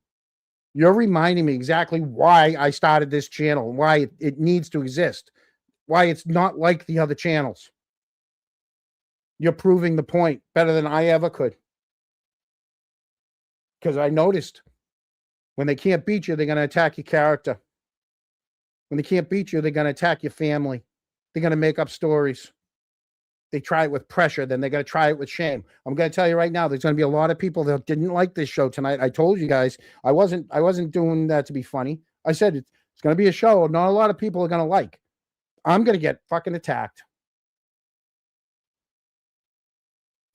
Speaker 1: You're reminding me exactly why I started this channel, why it needs to exist, why it's not like the other channels. You're proving the point better than I ever could. Because I noticed when they can't beat you, they're going to attack your character. When they can't beat you, they're going to attack your family. They're going to make up stories. They try it with pressure, then they're going to try it with shame. I'm going to tell you right now, there's going to be a lot of people that didn't like this show tonight. I told you guys, I wasn't doing that to be funny. I said it's going to be a show not a lot of people are going to like. I'm going to get fucking attacked.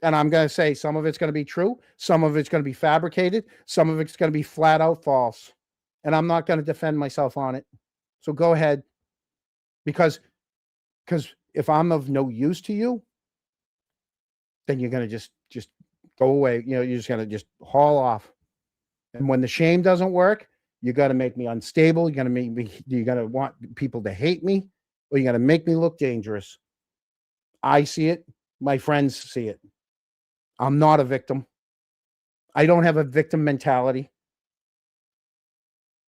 Speaker 1: And I'm going to say some of it's going to be true. Some of it's going to be fabricated. Some of it's going to be flat out false. And I'm not going to defend myself on it. So go ahead. Because if I'm of no use to you, then you're going to just go away. You know, you're just going to just haul off. And when the shame doesn't work, you're going to make me unstable. You're going to want people to hate me, or you're going to make me look dangerous. I see it. My friends see it. I'm not a victim. I don't have a victim mentality.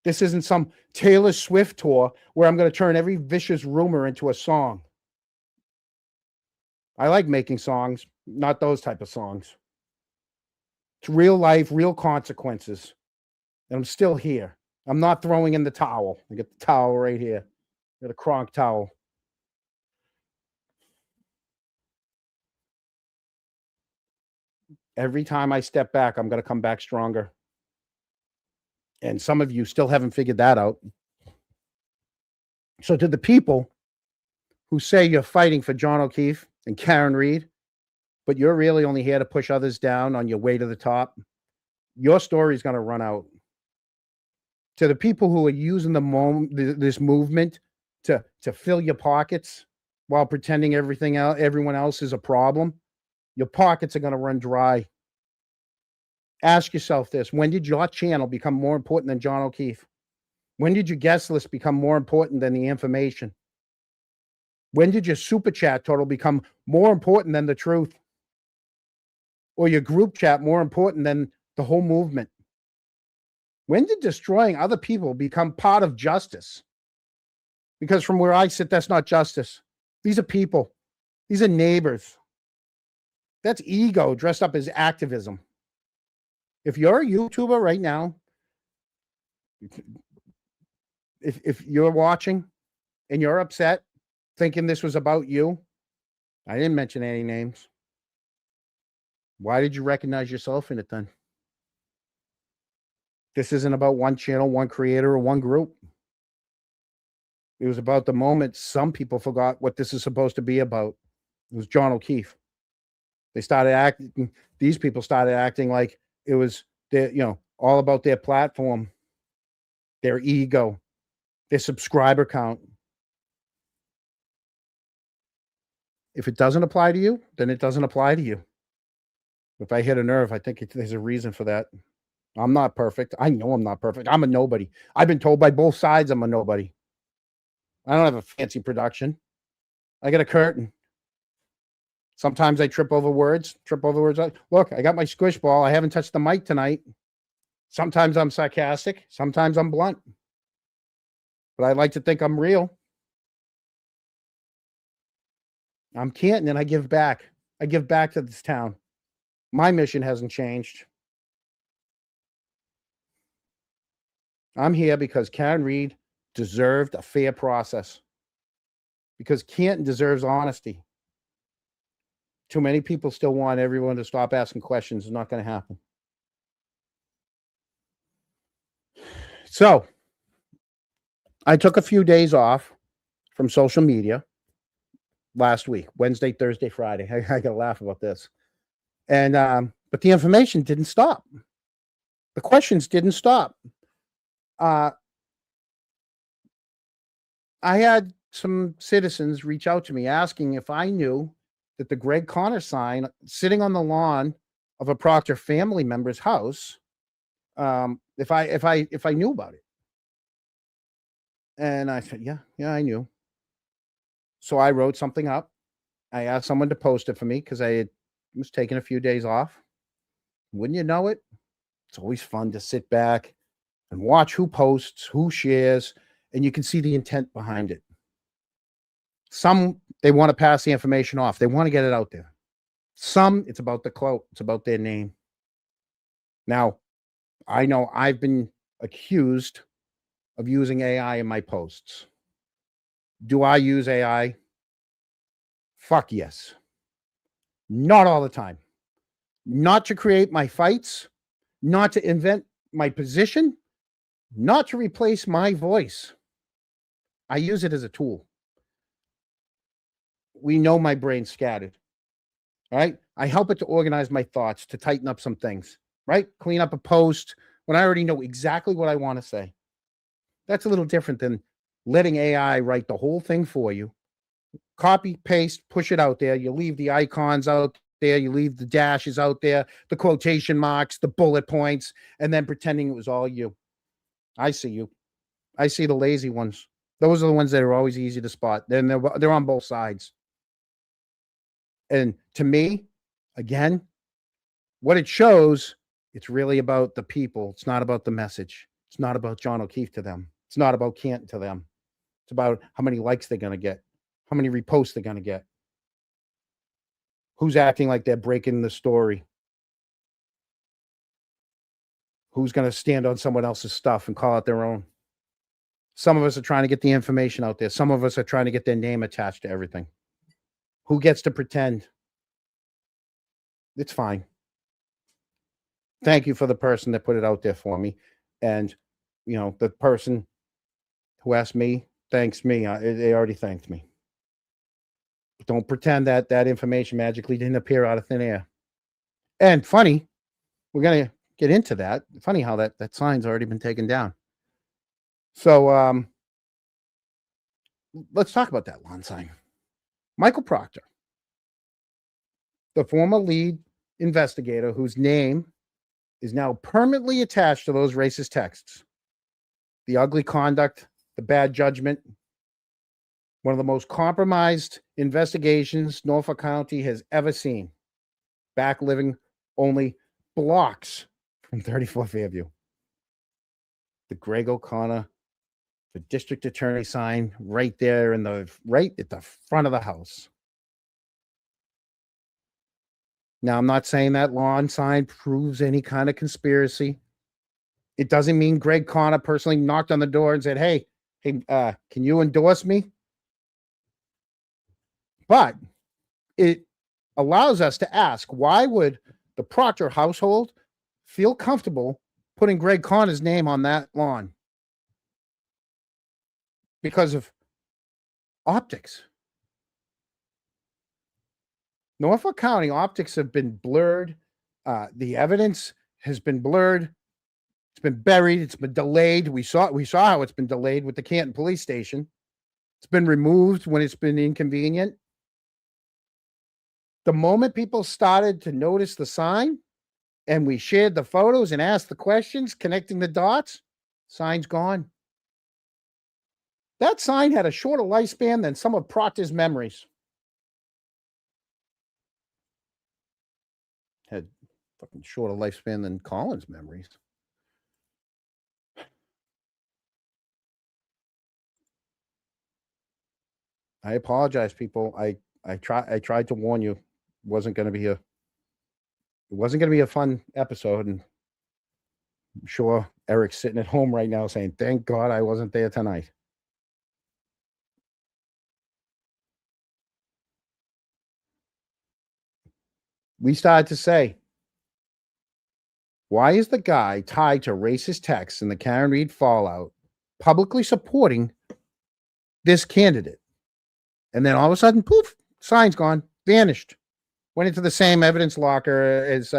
Speaker 1: This isn't some Taylor Swift tour where I'm going to turn every vicious rumor into a song. I like making songs, not those type of songs. It's real life, real consequences. And I'm still here. I'm not throwing in the towel. I got the towel right here. I got a Kronk towel. Every time I step back, I'm going to come back stronger. And some of you still haven't figured that out. So to the people who say you're fighting for John O'Keefe and Karen Reed, but you're really only here to push others down on your way to the top, your story is going to run out. To the people who are using this movement to fill your pockets while pretending everyone else is a problem, your pockets are going to run dry. Ask yourself this: when did your channel become more important than John O'Keefe? When did your guest list become more important than the information? When did your super chat total become more important than the truth? Or your group chat more important than the whole movement? When did destroying other people become part of justice? Because from where I sit, that's not justice. These are people. These are neighbors. That's ego dressed up as activism. If you're a YouTuber right now, if you're watching and you're upset, thinking this was about you, I didn't mention any names. Why did you recognize yourself in it then? This isn't about one channel, one creator, or one group. It was about the moment some people forgot what this is supposed to be about. It was John O'Keefe. They started acting, these people started acting like it was their, all about their platform, their ego, their subscriber count. If it doesn't apply to you, then it doesn't apply to you. If I hit a nerve, I think there's a reason for that. I'm not perfect. I know I'm not perfect. I'm a nobody. I've been told by both sides I'm a nobody. I don't have a fancy production. I got a curtain. Sometimes I trip over words. Look, I got my squish ball. I haven't touched the mic tonight. Sometimes I'm sarcastic. Sometimes I'm blunt. But I like to think I'm real. I'm Canton and I give back. I give back to this town. My mission hasn't changed. I'm here because Karen Reed deserved a fair process. Because Canton deserves honesty. Too many people still want everyone to stop asking questions. It's not going to happen. So, I took a few days off from social media last week, Wednesday, Thursday, Friday. I got to laugh about this. And, but the information didn't stop. The questions didn't stop. I had some citizens reach out to me asking if I knew that the Greg Connor sign sitting on the lawn of a Proctor family member's house, if I knew about it. And I said, yeah, I knew. So I wrote something up. I asked someone to post it for me because I was taking a few days off. Wouldn't you know it? It's always fun to sit back and watch who posts, who shares, and you can see the intent behind it. Some, they want to pass the information off. They want to get it out there. Some, it's about the clout. It's about their name. Now, I know I've been accused of using AI in my posts. Do I use AI? Fuck yes. Not all the time. Not to create my fights, not to invent my position, not to replace my voice. I use it as a tool. We know my brain's scattered, right? I help it to organize my thoughts, to tighten up some things, right? Clean up a post when I already know exactly what I want to say. That's a little different than letting AI write the whole thing for you. Copy, paste, push it out there. You leave the icons out there. You leave the dashes out there, the quotation marks, the bullet points, and then pretending it was all you. I see you. I see the lazy ones. Those are the ones that are always easy to spot. Then they're on both sides. And to me, again, what it shows, it's really about the people. It's not about the message. It's not about John O'Keefe to them. It's not about Canton to them. It's about how many likes they're going to get, how many reposts they're going to get, who's acting like they're breaking the story, who's going to stand on someone else's stuff and call it their own. Some of us are trying to get the information out there. Some of us are trying to get their name attached to everything. Who gets to pretend? It's fine. Thank you for the person that put it out there for me. And, the person who asked me thanks me. They already thanked me. Don't pretend that that information magically didn't appear out of thin air. And funny, we're going to get into that. Funny how that sign's already been taken down. So let's talk about that lawn sign. Michael Proctor, the former lead investigator whose name is now permanently attached to those racist texts. The ugly conduct, the bad judgment, one of the most compromised investigations Norfolk County has ever seen. Back living only blocks from 34 Fairview. The Greg O'Connor, the district attorney sign right there right at the front of the house. Now, I'm not saying that lawn sign proves any kind of conspiracy. It doesn't mean Greg Connor personally knocked on the door and said, hey, can you endorse me? But it allows us to ask, why would the Proctor household feel comfortable putting Greg Connor's name on that lawn because of optics. Norfolk County optics have been blurred. The evidence has been blurred. It's been buried. It's been delayed. We saw how it's been delayed with the Canton Police Station. It's been removed when it's been inconvenient. The moment people started to notice the sign and we shared the photos and asked the questions, connecting the dots, sign's gone. That sign had a shorter lifespan than some of Proctor's memories. Had fucking shorter lifespan than Colin's memories. I apologize, people. I tried to warn you. It wasn't going to be a fun episode, and I'm sure Eric's sitting at home right now saying, "Thank God I wasn't there tonight." We started to say, why is the guy tied to racist texts in the Karen Reed fallout publicly supporting this candidate? And then all of a sudden, poof, sign's gone, vanished, went into the same evidence locker as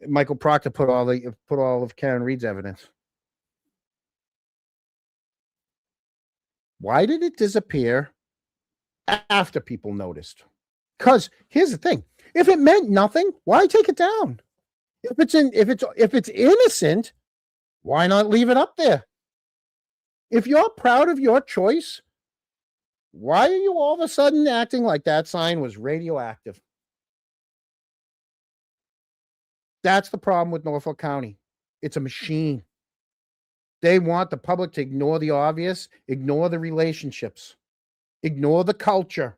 Speaker 1: Michael Proctor put all of Karen Reed's evidence. Why did it disappear after people noticed? Because here's the thing: if it meant nothing, why take it down? If it's innocent, why not leave it up there? If you're proud of your choice, why are you all of a sudden acting like that sign was radioactive? That's the problem with Norfolk County. It's a machine. They want the public to ignore the obvious, ignore the relationships, ignore the culture,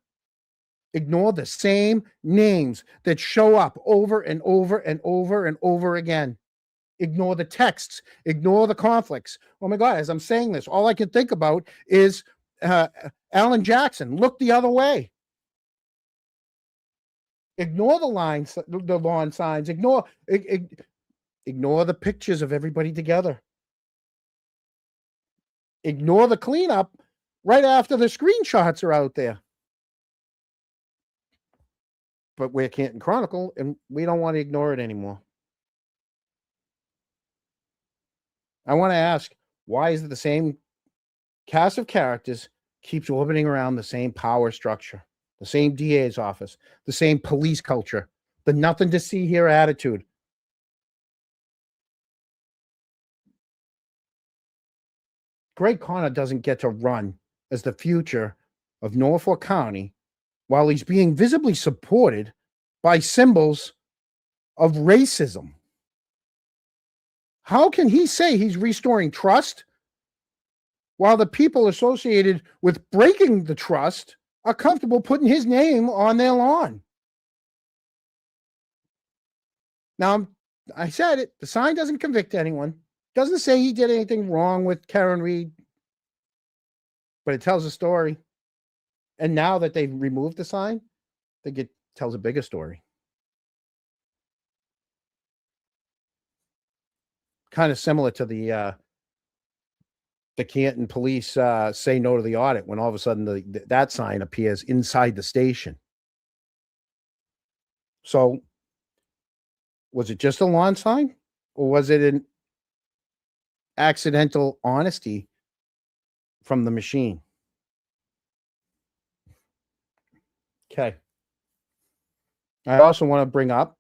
Speaker 1: ignore the same names that show up over and over and over and over again. Ignore the texts, ignore the conflicts. Oh my God, as I'm saying this, all I can think about is Alan Jackson. Look the other way. Ignore the lines, the lawn signs. Ignore the pictures of everybody together. Ignore the cleanup right after the screenshots are out there. But we're Canton Chronicle, and we don't want to ignore it anymore. I want to ask, why is it the same cast of characters keeps orbiting around the same power structure, the same DA's office, the same police culture, the nothing to see here attitude? Greg Connor doesn't get to run as the future of Norfolk County while he's being visibly supported by symbols of racism. How can he say he's restoring trust while the people associated with breaking the trust are comfortable putting his name on their lawn? Now, I said it, the sign doesn't convict anyone. Doesn't say he did anything wrong with Karen Reed, but it tells a story. And now that they've removed the sign, I think it tells a bigger story. Kind of similar to the Canton police say no to the audit when all of a sudden that sign appears inside the station. So was it just a lawn sign, or was it an accidental honesty from the machine? Okay. I also want to bring up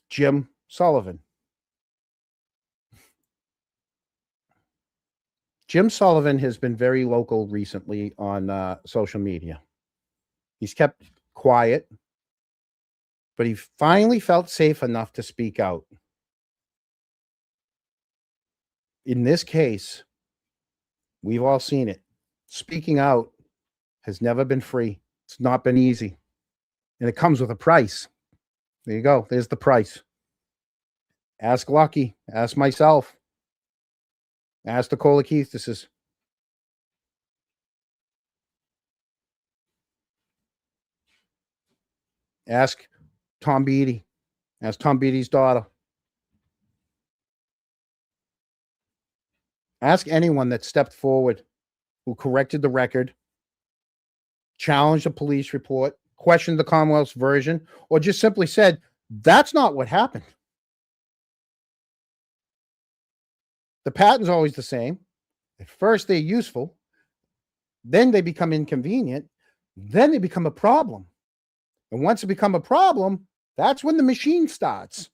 Speaker 1: Jim Sullivan. Jim Sullivan has been very local recently on social media. He's kept quiet, but he finally felt safe enough to speak out. In this case, we've all seen it. Speaking out has never been free. It's not been easy. And it comes with a price. There you go. There's the price. Ask Lucky. Ask myself. Ask Nicola Keith. This is ask Tom Beattie. As Tom Beatty's daughter. Ask anyone that stepped forward who corrected the record, challenged a police report, questioned the Commonwealth's version, or just simply said, that's not what happened. The pattern's always the same. At first, they're useful. Then they become inconvenient. Then they become a problem. And once they become a problem, that's when the machine starts.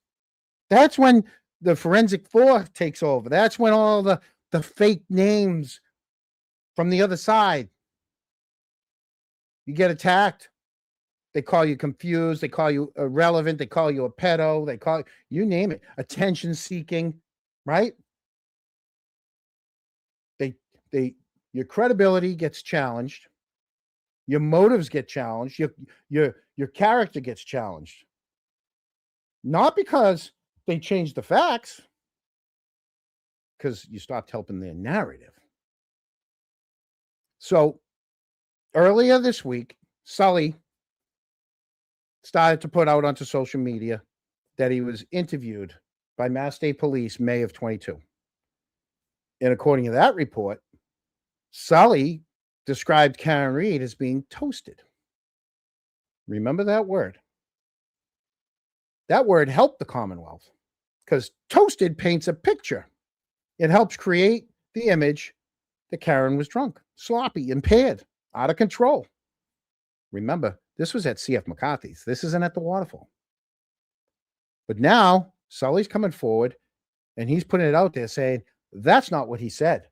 Speaker 1: That's when the forensic force takes over. That's when all the fake names from the other side, you get attacked. They call you confused. They call you irrelevant. They call you a pedo. They call you name it, attention seeking, right? Your credibility gets challenged. Your motives get challenged. Your character gets challenged. Not because they changed the facts, because you stopped helping their narrative. So earlier this week, Sully started to put out onto social media that he was interviewed by Mass State Police May of 22. And according to that report, Sully described Karen Reed as being toasted. Remember that word? That word helped the Commonwealth because toasted paints a picture. It helps create the image that Karen was drunk, sloppy, impaired, out of control. Remember, this was at C.F. McCarthy's. This isn't at the Waterfall. But now Sully's coming forward and he's putting it out there saying, that's not what he said.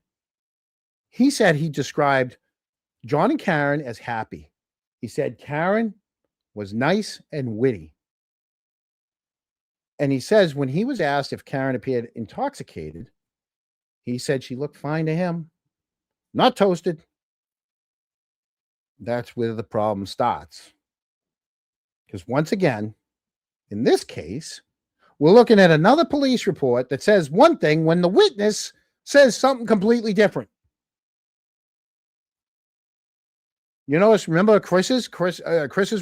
Speaker 1: He said he described John and Karen as happy. He said Karen was nice and witty. And he says when he was asked if Karen appeared intoxicated, he said she looked fine to him, not toasted. That's where the problem starts. Because once again, in this case, we're looking at another police report that says one thing when the witness says something completely different. You notice, remember Chris's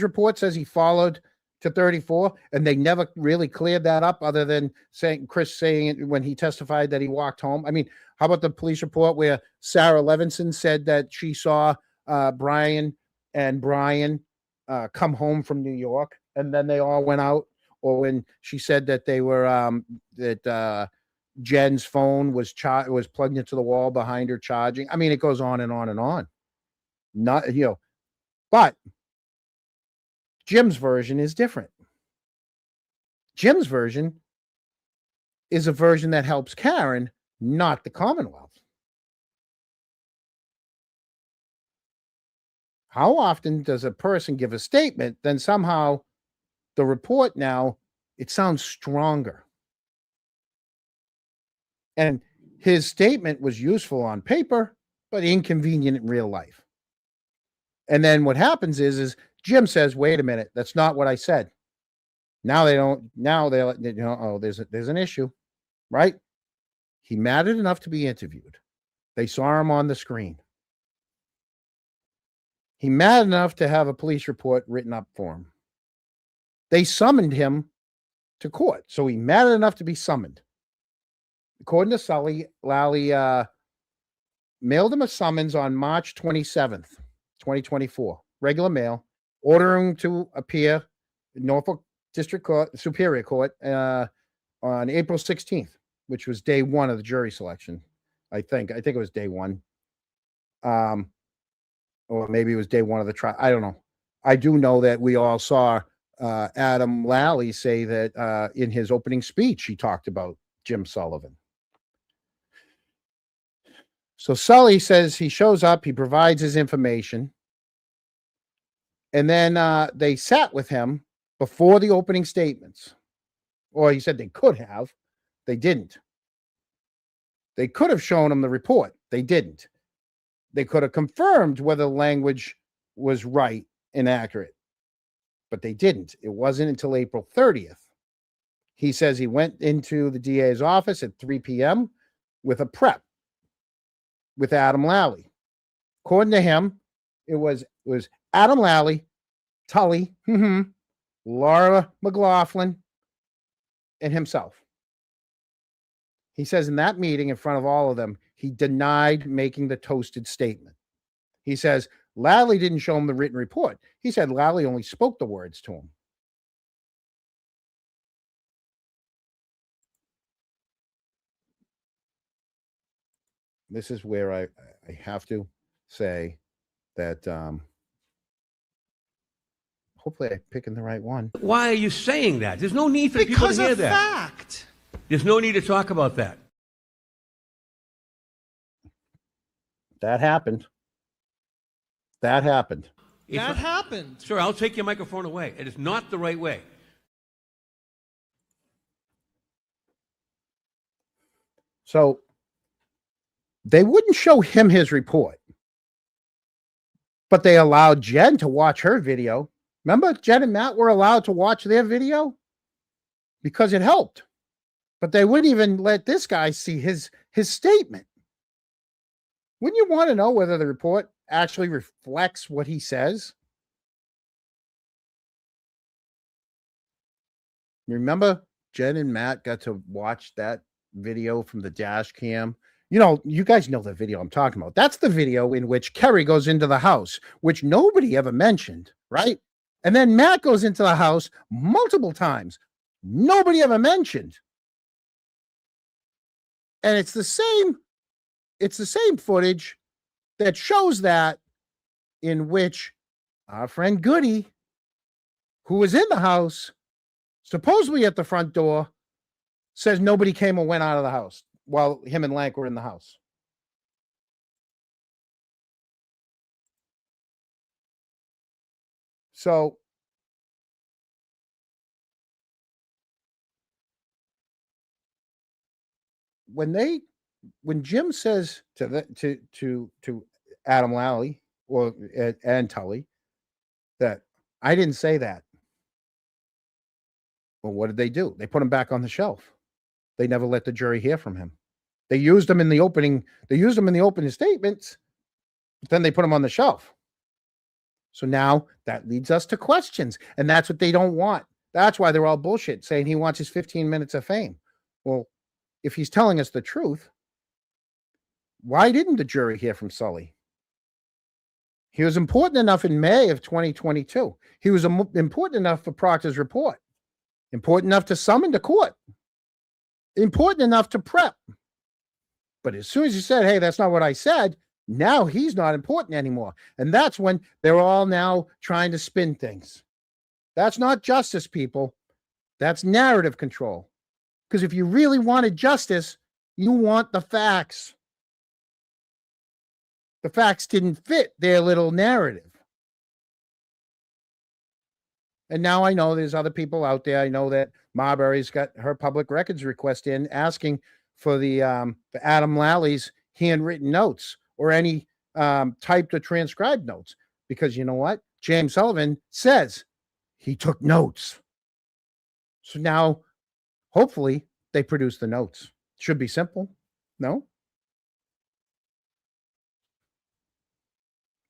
Speaker 1: report says he followed to 34, and they never really cleared that up other than Chris saying it when he testified that he walked home. I mean, how about the police report where Sarah Levinson said that she saw Brian and Brian come home from New York, and then they all went out? Or when she said that they were that Jen's phone was plugged into the wall behind her charging. I mean, it goes on and on and on. Not, but Jim's version is different. Jim's version is a version that helps Karen, not the Commonwealth. How often does a person give a statement, then somehow the report now, it sounds stronger? And his statement was useful on paper, but inconvenient in real life. And then what happens is Jim says, wait a minute, that's not what I said. Now they don't, now they're, oh, there's an issue, right? He mattered enough to be interviewed. They saw him on the screen. He mattered enough to have a police report written up for him. They summoned him to court. So he mattered enough to be summoned. According to Sully, Lally mailed him a summons on March 27th, 2024. Regular mail, ordering him to appear in Norfolk District Court, Superior Court, on April 16th, which was day one of the jury selection. I think it was day one. Or maybe it was day one of the trial. I don't know. I do know that we all saw Adam Lally say that in his opening speech, he talked about Jim Sullivan. So Sully says he shows up, he provides his information, and then they sat with him before the opening statements. Or he said they could have. They didn't. They could have shown him the report. They didn't. They could have confirmed whether the language was right and accurate, but they didn't. It wasn't until April 30th. He says he went into the DA's office at 3 p.m. with a prep with Adam Lally. According to him, it was Adam Lally, Tully, Laura McLaughlin, and himself. He says in that meeting in front of all of them, he denied making the toasted statement. He says Lally didn't show him the written report. He said Lally only spoke the words to him. This is where I have to say that hopefully I'm picking the right one.
Speaker 7: Why are you saying that? There's no need for people to hear that.
Speaker 9: Fact.
Speaker 7: There's no need to talk about that.
Speaker 1: That happened. That happened.
Speaker 9: That happened.
Speaker 7: Sir, I'll take your microphone away. It is not the right way.
Speaker 1: So they wouldn't show him his report, but they allowed Jen to watch her video. Remember, Jen and Matt were allowed to watch their video because it helped, but they wouldn't even let this guy see his statement. Wouldn't you want to know whether the report actually reflects what he says? Remember, Jen and Matt got to watch that video from the dash cam. You know, you guys know the video I'm talking about. That's the video in which Kerry goes into the house, which nobody ever mentioned, right? And then Matt goes into the house multiple times. Nobody ever mentioned. And it's the same footage that shows that, in which our friend Goody, who was in the house, supposedly at the front door, says nobody came or went out of the house while him and Lank were in the house. So when Jim says to Adam Lally and Tully that I didn't say that, well, what did they do? They put him back on the shelf. They never let the jury hear from him. They used him in the opening. They used him in the opening statements, but then they put him on the shelf. So now that leads us to questions, and that's what they don't want. That's why they're all bullshit, saying he wants his 15 minutes of fame. Well, if he's telling us the truth, why didn't the jury hear from Sully? He was important enough in May of 2022. He was important enough for Proctor's report, important enough to summon to court, important enough to prep. But as soon as you said, hey, that's not what I said, now he's not important anymore. And that's when they're all now trying to spin things. That's not justice, people. That's narrative control. Because if you really wanted justice, you want the facts. The facts didn't fit their little narrative. And now I know there's other people out there. I know that Marbury's got her public records request in asking for the for Adam Lally's handwritten notes or any typed or transcribed notes. Because you know what? James Sullivan says he took notes. So now, hopefully, they produce the notes. Should be simple. No?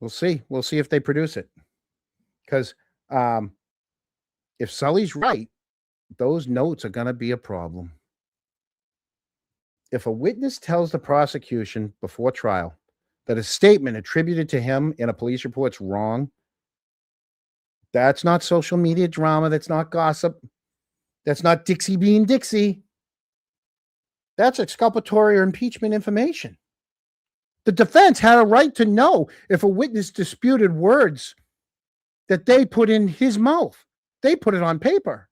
Speaker 1: We'll see. We'll see if they produce it. Because if Sully's right, those notes are going to be a problem. If a witness tells the prosecution before trial that a statement attributed to him in a police report's wrong, that's not social media drama. That's not gossip. That's not Dixie being Dixie. That's exculpatory or impeachment information. The defense had a right to know if a witness disputed words that they put in his mouth. They put it on paper.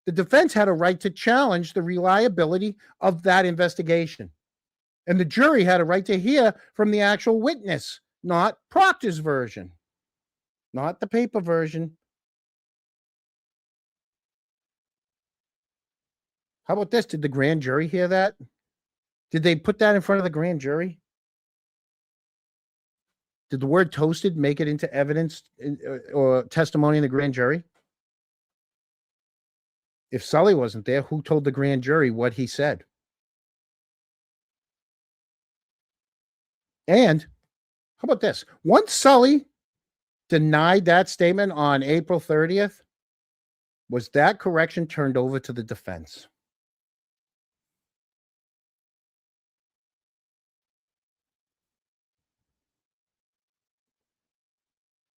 Speaker 1: The defense had a right to challenge the reliability of that investigation. And the jury had a right to hear from the actual witness, not Proctor's version, not the paper version. How about this? Did the grand jury hear that? Did they put that in front of the grand jury? Did the word toasted make it into evidence or testimony in the grand jury? If Sully wasn't there, who told the grand jury what he said? And how about this? Once Sully denied that statement on April 30th, was that correction turned over to the defense.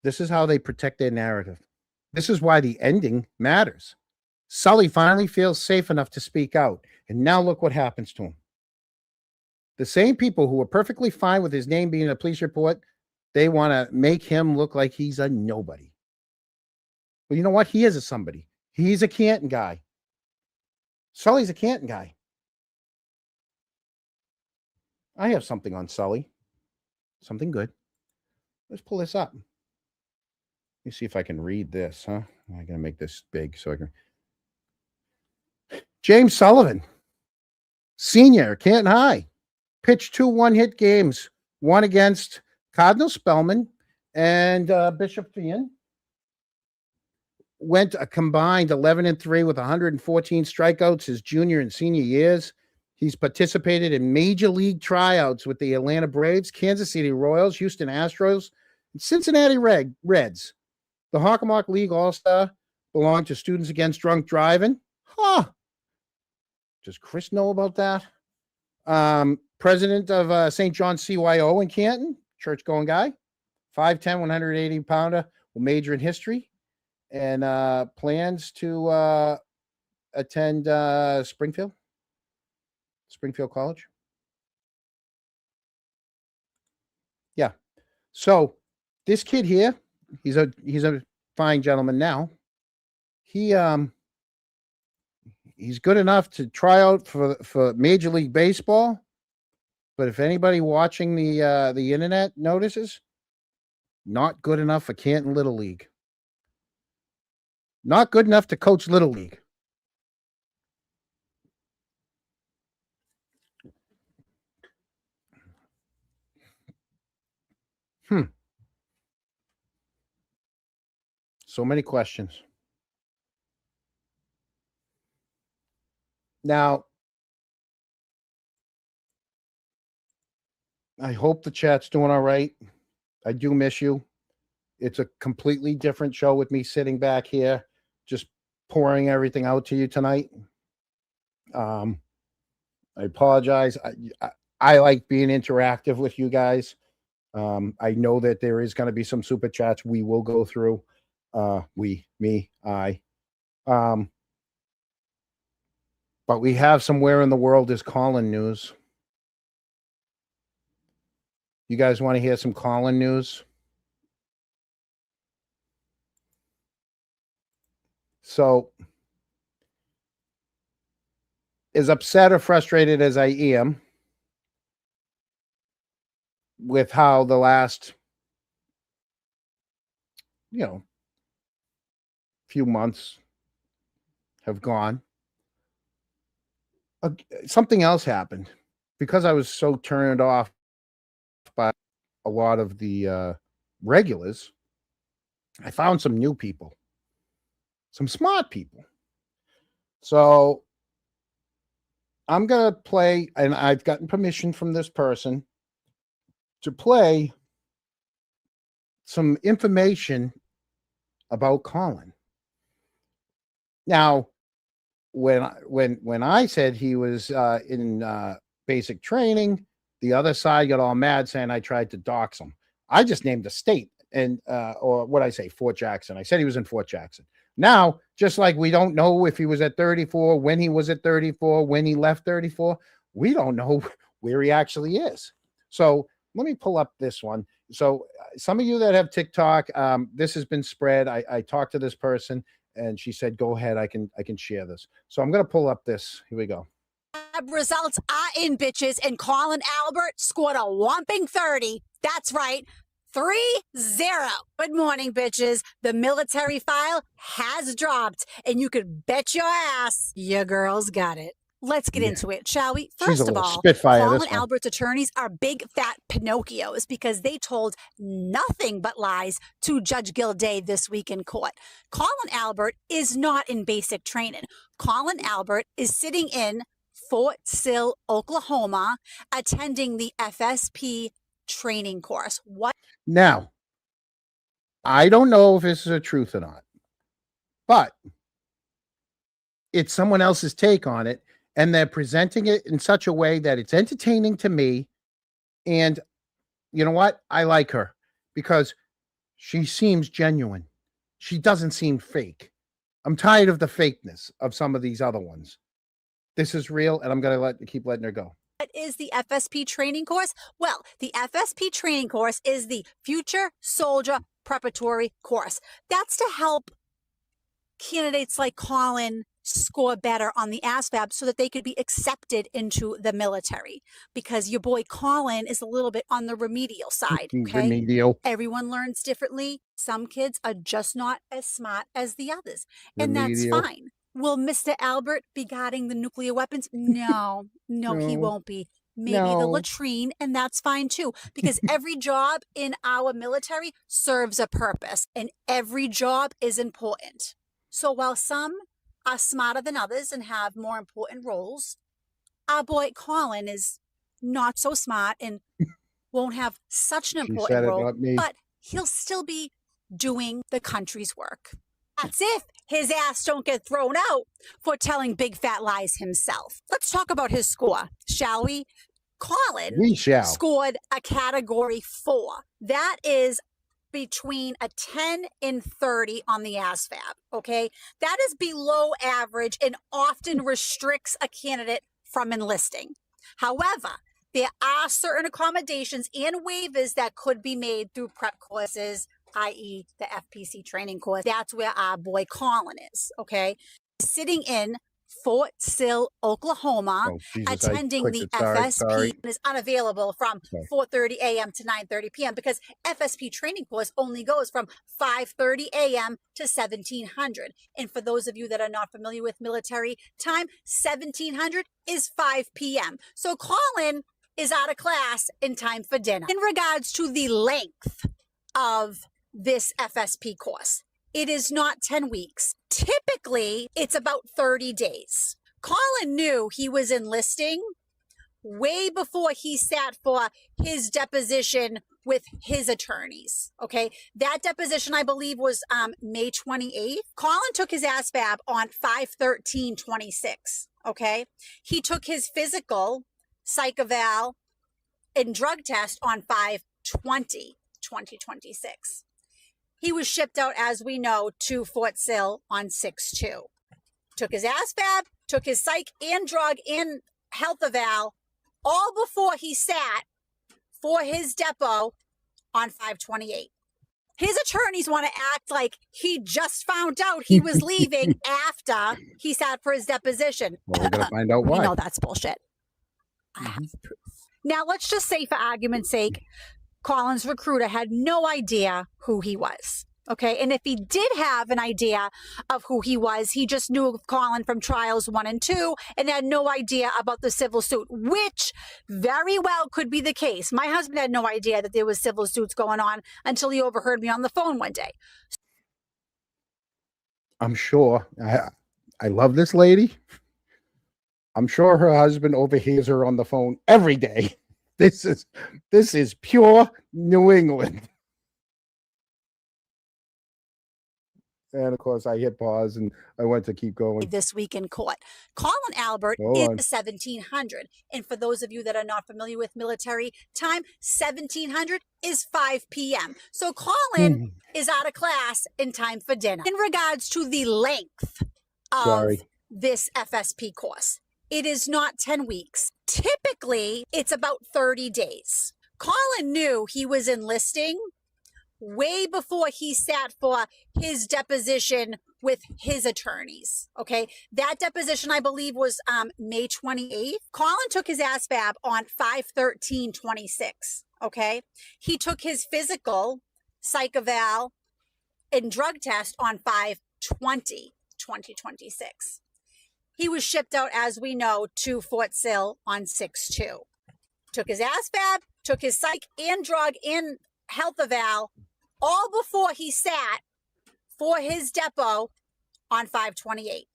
Speaker 1: This is how they protect their narrative. This is why the ending matters. Sully finally feels safe enough to speak out. And now look what happens to him. The same people who were perfectly fine with his name being in a police report, they want to make him look like he's a nobody. Well, you know what? He is a somebody. He's a Canton guy. Sully's a Canton guy. I have something on Sully. Something good. Let's pull this up. Let me see if I can read this, huh? I'm going to make this big so I can. James Sullivan, senior, Canton High, pitched 2 one-hit games, one against Cardinal Spellman and Bishop Fian. Went a combined 11-3 with 114 strikeouts his junior and senior years. He's participated in major league tryouts with the Atlanta Braves, Kansas City Royals, Houston Astros, and Cincinnati Reds. The Hockomock League All-Star belonged to Students Against Drunk Driving. Huh. Does Chris know about that? President of St. John's CYO in Canton, church-going guy. 5'10", 180-pounder, will major in history. And plans to attend Springfield College. Yeah. So this kid here, he's a fine gentleman now. He's good enough to try out for Major League Baseball. But if anybody watching the internet notices, not good enough for Canton Little League. Not good enough to coach Little League. So many questions. Now, I hope the chat's doing all right. I do miss you. It's a completely different show with me sitting back here, just pouring everything out to you tonight. I apologize. I like being interactive with you guys. I know that there is going to be some super chats we will go through. I. But we have some Where in the World is Colin news. You guys want to hear some Colin news? So, as upset or frustrated as I am with how the last, few months have gone, something else happened because I was so turned off by a lot of the regulars. I found some new people, some smart people. So I'm going to play, and I've gotten permission from this person to play some information about Colin. Now, when I said he was in basic training, the other side got all mad saying I tried to dox him. I just named a state and or what I say, Fort Jackson. I said he was in Fort Jackson. Now, just like we don't know if he was at 34, when he was at 34, when he left 34, we don't know where he actually is. So let me pull up this one. So some of you that have TikTok, this has been spread. I talked to this person and she said, go ahead, I can share this. So I'm going to pull up this. Here we go.
Speaker 10: Results are in, bitches, and Colin Albert scored a whopping 30. That's right. 3-0. Good morning, bitches. The military file has dropped, and you could bet your ass your girls got it. Let's get into it, shall we? First of all, Colin Albert's attorneys are big fat Pinocchios because they told nothing but lies to Judge Gilday this week in court. Colin Albert is not in basic training. Colin Albert is sitting in Fort Sill, Oklahoma, attending the FSP training course. What?
Speaker 1: Now, I don't know if this is a truth or not, but it's someone else's take on it, and they're presenting it in such a way that it's entertaining to me. And you know what? I like her because she seems genuine. She doesn't seem fake. I'm tired of the fakeness of some of these other ones. This is real, and I'm going to keep letting her go.
Speaker 10: What is the FSP training course? Well, the FSP training course is the Future Soldier Preparatory Course. That's to help candidates like Colin score better on the ASVAB so that they could be accepted into the military, because your boy Colin is a little bit on the remedial side. Okay?
Speaker 1: Remedial.
Speaker 10: Everyone learns differently. Some kids are just not as smart as the others, and that's
Speaker 1: Remedial.
Speaker 10: fine. Will Mr. Albert be guarding the nuclear weapons? No, he
Speaker 1: No.
Speaker 10: won't be. Maybe the
Speaker 1: No.
Speaker 10: latrine, and that's fine too, because every job in our military serves a purpose, and every job is important. So while some are smarter than others and have more important roles, our boy Colin is not so smart and won't have such an
Speaker 1: She
Speaker 10: important
Speaker 1: said it,
Speaker 10: role,
Speaker 1: not me.
Speaker 10: but he'll still be doing the country's work. That's if his ass don't get thrown out for telling big fat lies himself. Let's talk about his score, shall we? Colin
Speaker 1: We shall.
Speaker 10: scored a category 4. That is between a 10 and 30 on the ASVAB, okay? That is below average and often restricts a candidate from enlisting. However, there are certain accommodations and waivers that could be made through prep courses, i.e. the FPC training course. That's where our boy Colin is, okay? Sitting in Fort Sill, Oklahoma,
Speaker 1: Oh, Jesus, I
Speaker 10: attending
Speaker 1: clicked
Speaker 10: the
Speaker 1: it. Sorry,
Speaker 10: FSP
Speaker 1: sorry.
Speaker 10: and is unavailable from
Speaker 1: Sorry.
Speaker 10: 4:30 a.m. to 9:30 p.m. because FSP training course only goes from 5:30 a.m. to 1700. And for those of you that are not familiar with military time, 1700 is 5 p.m. So Colin is out of class in time for dinner. In regards to the length of this FSP course, it is not 10 weeks. Typically, it's about 30 days. Colin knew he was enlisting way before he sat for his deposition with his attorneys. Okay. That deposition, I believe, was May 28th. Colin took his ASVAB on 5/13/26. Okay. He took his physical, psych eval, and drug test on 5/20/2026. He was shipped out, as we know, to Fort Sill on 6/2. Took his ASVAB, took his psych and drug and health eval, all before he sat for his depot on 5/28. His attorneys want to act like he just found out he was leaving after he sat for his deposition.
Speaker 1: Well, we're going to find out
Speaker 10: We
Speaker 1: why.
Speaker 10: know that's bullshit. I have proof. Now, let's just say, for argument's sake, Colin's recruiter had no idea who he was. Okay. And if he did have an idea of who he was, he just knew of Colin from trials 1 and 2 and had no idea about the civil suit, which very well could be the case. My husband had no idea that there was civil suits going on until he overheard me on the phone one day.
Speaker 1: I'm sure. I love this lady. I'm sure her husband overhears her on the phone every day. This is pure New England. And of course, I hit pause and I went to keep going.
Speaker 10: This week in court, Colin Albert
Speaker 1: Hold
Speaker 10: is
Speaker 1: on.
Speaker 10: 1700. And for those of you that are not familiar with military time, 1700 is 5 p.m. So Colin is out of class in time for dinner. In regards to the length of this FSP course, it is not 10 weeks. Typically, it's about 30 days. Colin knew he was enlisting way before he sat for his deposition with his attorneys. Okay. That deposition, I believe, was May 28th. Colin took his ASVAB on 5/13/26. Okay. He took his physical, psych eval, and drug test on 5/20/2026. He was shipped out, as we know, to Fort Sill on 6/2. Took his ASVAB, took his psych and drug and health eval, all before he sat for his depot on 5/28.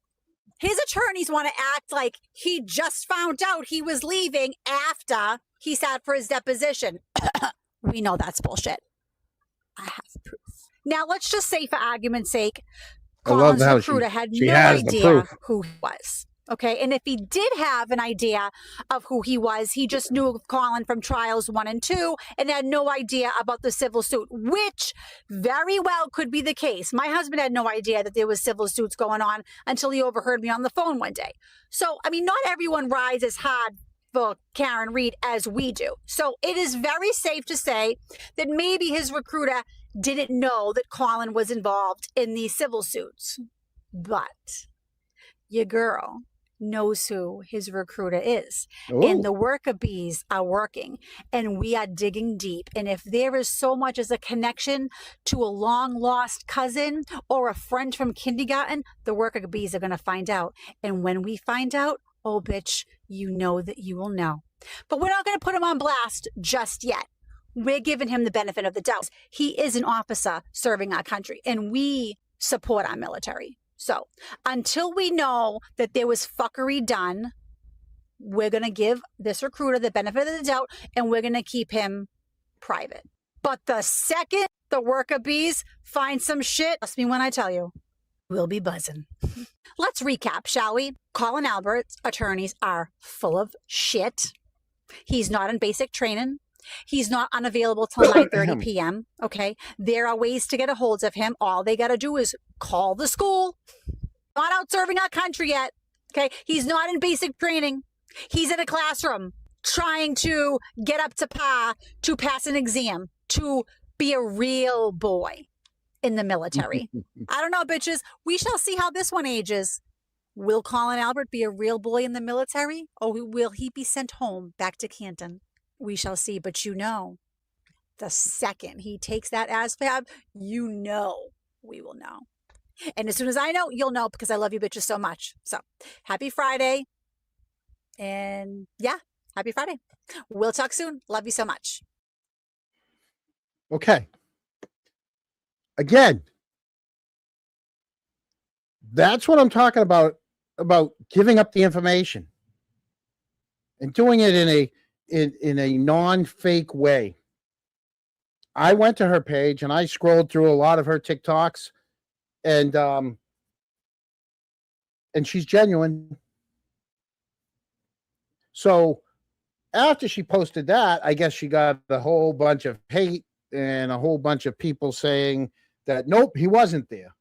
Speaker 10: His attorneys want to act like he just found out he was leaving after he sat for his deposition. We know that's bullshit. I have proof. Now, let's just say, for argument's sake,
Speaker 1: I love
Speaker 10: Colin's
Speaker 1: how
Speaker 10: recruiter had
Speaker 1: she
Speaker 10: no
Speaker 1: has the
Speaker 10: idea
Speaker 1: proof.
Speaker 10: who he was. Okay. And if he did have an idea of who he was, he just knew of Colin from trials 1 and 2 and had no idea about the civil suit, which very well could be the case. My husband had no idea that there was civil suits going on until he overheard me on the phone one day. So, I mean, not everyone rides as hard for Karen Reed as we do. So it is very safe to say that maybe his recruiter didn't know that Colin was involved in these civil suits. But your girl knows who his recruiter is. And the worker bees are working and we are digging deep. And if there is so much as a connection to a long lost cousin or a friend from kindergarten, the worker bees are going to find out. And when we find out, oh, bitch, you know that you will know. But we're not going to put him on blast just yet. We're giving him the benefit of the doubt. He is an officer serving our country and we support our military. So until we know that there was fuckery done, we're going to give this recruiter the benefit of the doubt and we're going to keep him private. But the second the worker bees find some shit, trust me when I tell you, we'll be buzzing. Let's recap, shall we? Colin Albert's attorneys are full of shit. He's not in basic training. He's not unavailable till 9:30 p.m. Okay. There are ways to get a hold of him. All they got to do is call the school. Not out serving our country yet. Okay. He's not in basic training. He's in a classroom trying to get up to par to pass an exam, to be a real boy in the military. I don't know, bitches. We shall see how this one ages. Will Colin Albert be a real boy in the military or will he be sent home back to Canton? We shall see, but you know, the second he takes that ASVAB, you know we will know. And as soon as I know, you'll know because I love you bitches so much. So happy Friday. And yeah, happy Friday. We'll talk soon. Love you so much.
Speaker 1: Okay. Again, that's what I'm talking about giving up the information and doing it in a non-fake way. I went to her page and I scrolled through a lot of her TikToks and she's genuine. So after she posted that, I guess she got a whole bunch of hate and a whole bunch of people saying that, nope, he wasn't there.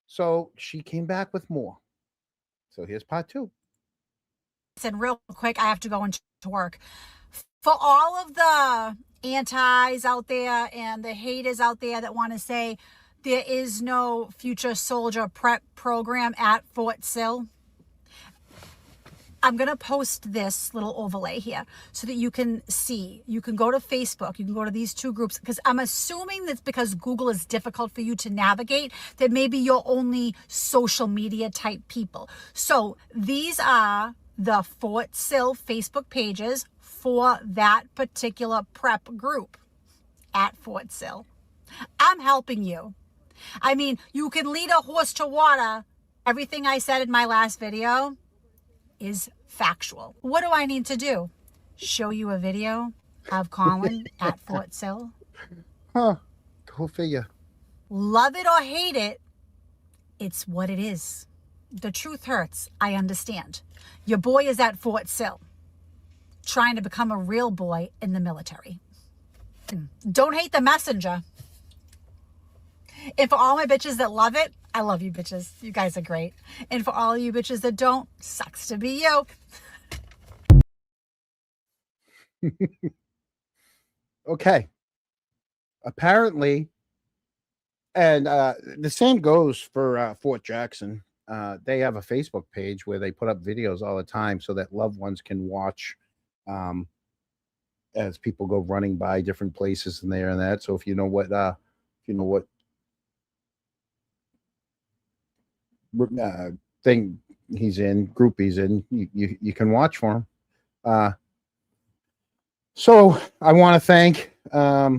Speaker 1: So she came back with more. So here's part 2.
Speaker 10: Listen, real quick, I have to go into work. For all of the antis out there and the haters out there that want to say there is no future soldier prep program at Fort Sill, I'm going to post this little overlay here so that you can see. You can go to Facebook. You can go to these 2 groups because I'm assuming that's because Google is difficult for you to navigate, that maybe you're only social media type people. So these are the Fort Sill Facebook pages for that particular prep group at Fort Sill. I'm helping you. I mean, you can lead a horse to water. Everything I said in my last video is factual. What do I need to do? Show you a video of Colin at Fort Sill?
Speaker 1: Huh. Go figure.
Speaker 10: Love it or hate it, it's what it is. The truth hurts. I understand. Your boy is at Fort Sill, trying to become a real boy in the military. Don't hate the messenger. And for all my bitches that love it, I love you bitches. You guys are great. And for all you bitches that don't, sucks to be you.
Speaker 1: Okay. Apparently, and the same goes for Fort Jackson. They have a Facebook page where they put up videos all the time so that loved ones can watch as people go running by different places and there and that. So if you know what thing he's in, group he's in, you can watch for him. So I want to thank I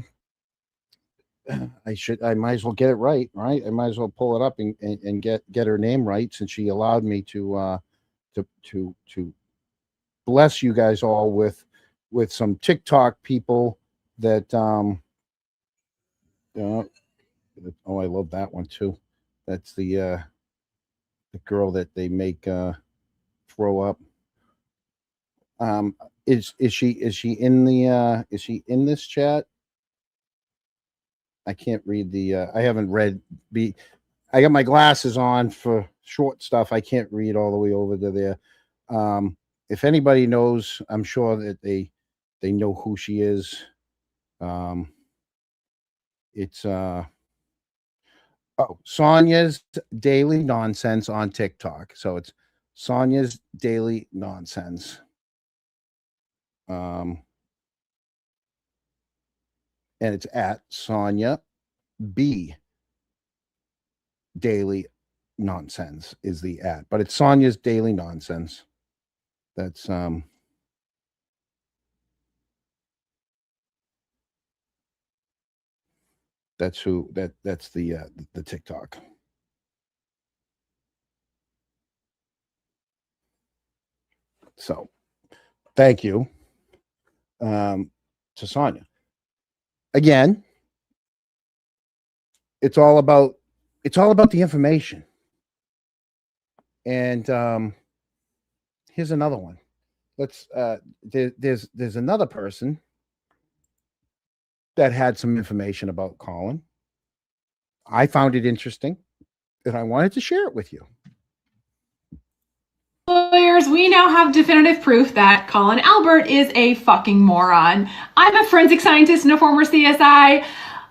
Speaker 1: might as well get it right. I might as well pull it up and get her name right, since she allowed me to bless you guys all with some TikTok people that oh, I love that one too. That's the the girl that they make throw up. Is she in the is she in this chat? I can't read the I haven't read I got my glasses on for short stuff. I can't read all the way over to there. If anybody knows, I'm sure that they know who she is. It's Sonia's Daily Nonsense on TikTok. So it's Sonia's Daily Nonsense. And it's at Sonia B Daily Nonsense is the at, but it's Sonia's Daily Nonsense. That's who that's the TikTok. So thank you to Sonia. Again, it's all about the information. And here's another one. Let's there's another person that had some information about Colin. I found it interesting and I wanted to share it with you.
Speaker 11: Lawyers, we now have definitive proof that Colin Albert is a fucking moron. I'm a forensic scientist and a former CSI.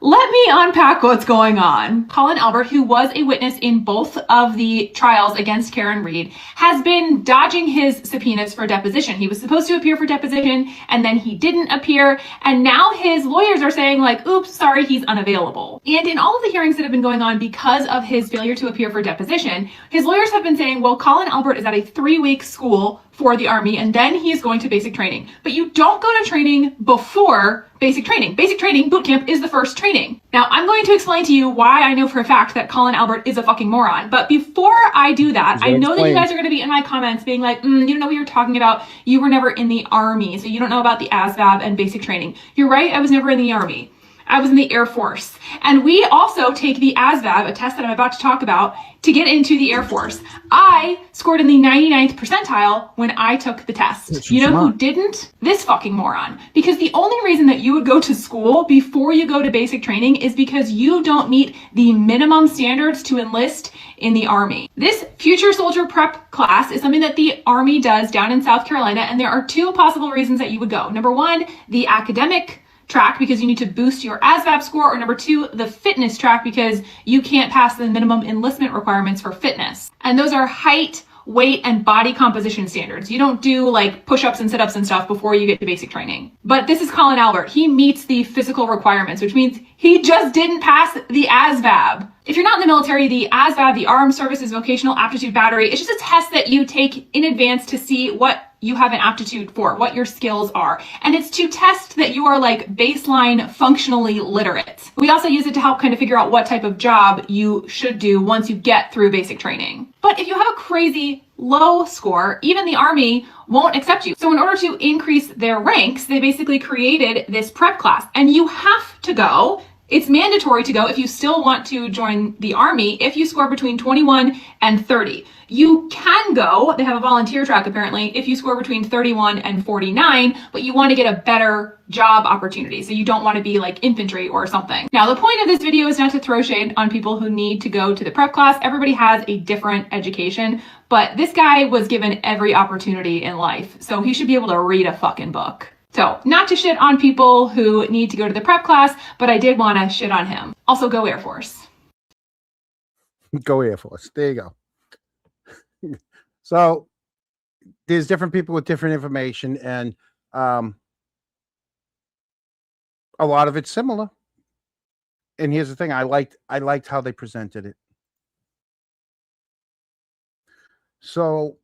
Speaker 11: Let me unpack what's going on. Colin Albert, who was a witness in both of the trials against Karen Read, has been dodging his subpoenas for deposition. He was supposed to appear for deposition and then he didn't appear. And now his lawyers are saying like, oops, sorry, he's unavailable. And in all of the hearings that have been going on because of his failure to appear for deposition, his lawyers have been saying, well, Colin Albert is at a 3-week school for the Army and then he's going to basic training. But you don't go to training before basic training. Basic training, boot camp, is the first training. Now, I'm going to explain to you why I know for a fact that Colin Albert is a fucking moron. But before I do that, I know that you guys are going to be in my comments being like, you don't know what you're talking about. You were never in the Army, so you don't know about the ASVAB and basic training. You're right, I was never in the Army. I was in the Air Force. And we also take the ASVAB, a test that I'm about to talk about, to get into the Air Force. I scored in the 99th percentile when I took the test. You know who didn't? This fucking moron. Because the only reason that you would go to school before you go to basic training is because you don't meet the minimum standards to enlist in the Army. This future soldier prep class is something that the Army does down in South Carolina, and there are 2 possible reasons that you would go. Number 1, the academic track because you need to boost your ASVAB score, or number 2, the fitness track because you can't pass the minimum enlistment requirements for fitness. And those are height, weight, and body composition standards. You don't do like push-ups and sit-ups and stuff before you get to basic training. But this is Colin Albert. He meets the physical requirements, which means he just didn't pass the ASVAB. If you're not in the military, the ASVAB, the Armed Services Vocational Aptitude Battery, it's just a test that you take in advance to see what you have an aptitude for, what your skills are. And it's to test that you are like baseline functionally literate. We also use it to help kind of figure out what type of job you should do once you get through basic training. But if you have a crazy low score, even the Army won't accept you. So in order to increase their ranks, they basically created this prep class, and you have to go. It's mandatory to go if you still want to join the Army if you score between 21 and 30. You can go, they have a volunteer track apparently, if you score between 31 and 49, but you want to get a better job opportunity. So you don't want to be like infantry or something. Now, the point of this video is not to throw shade on people who need to go to the prep class. Everybody has a different education, but this guy was given every opportunity in life. So he should be able to read a fucking book. So, not to shit on people who need to go to the prep class, but I did want to shit on him. Also, go Air Force.
Speaker 1: Go Air Force. There you go. So, there's different people with different information, and a lot of it's similar. And here's the thing: I liked how they presented it. So,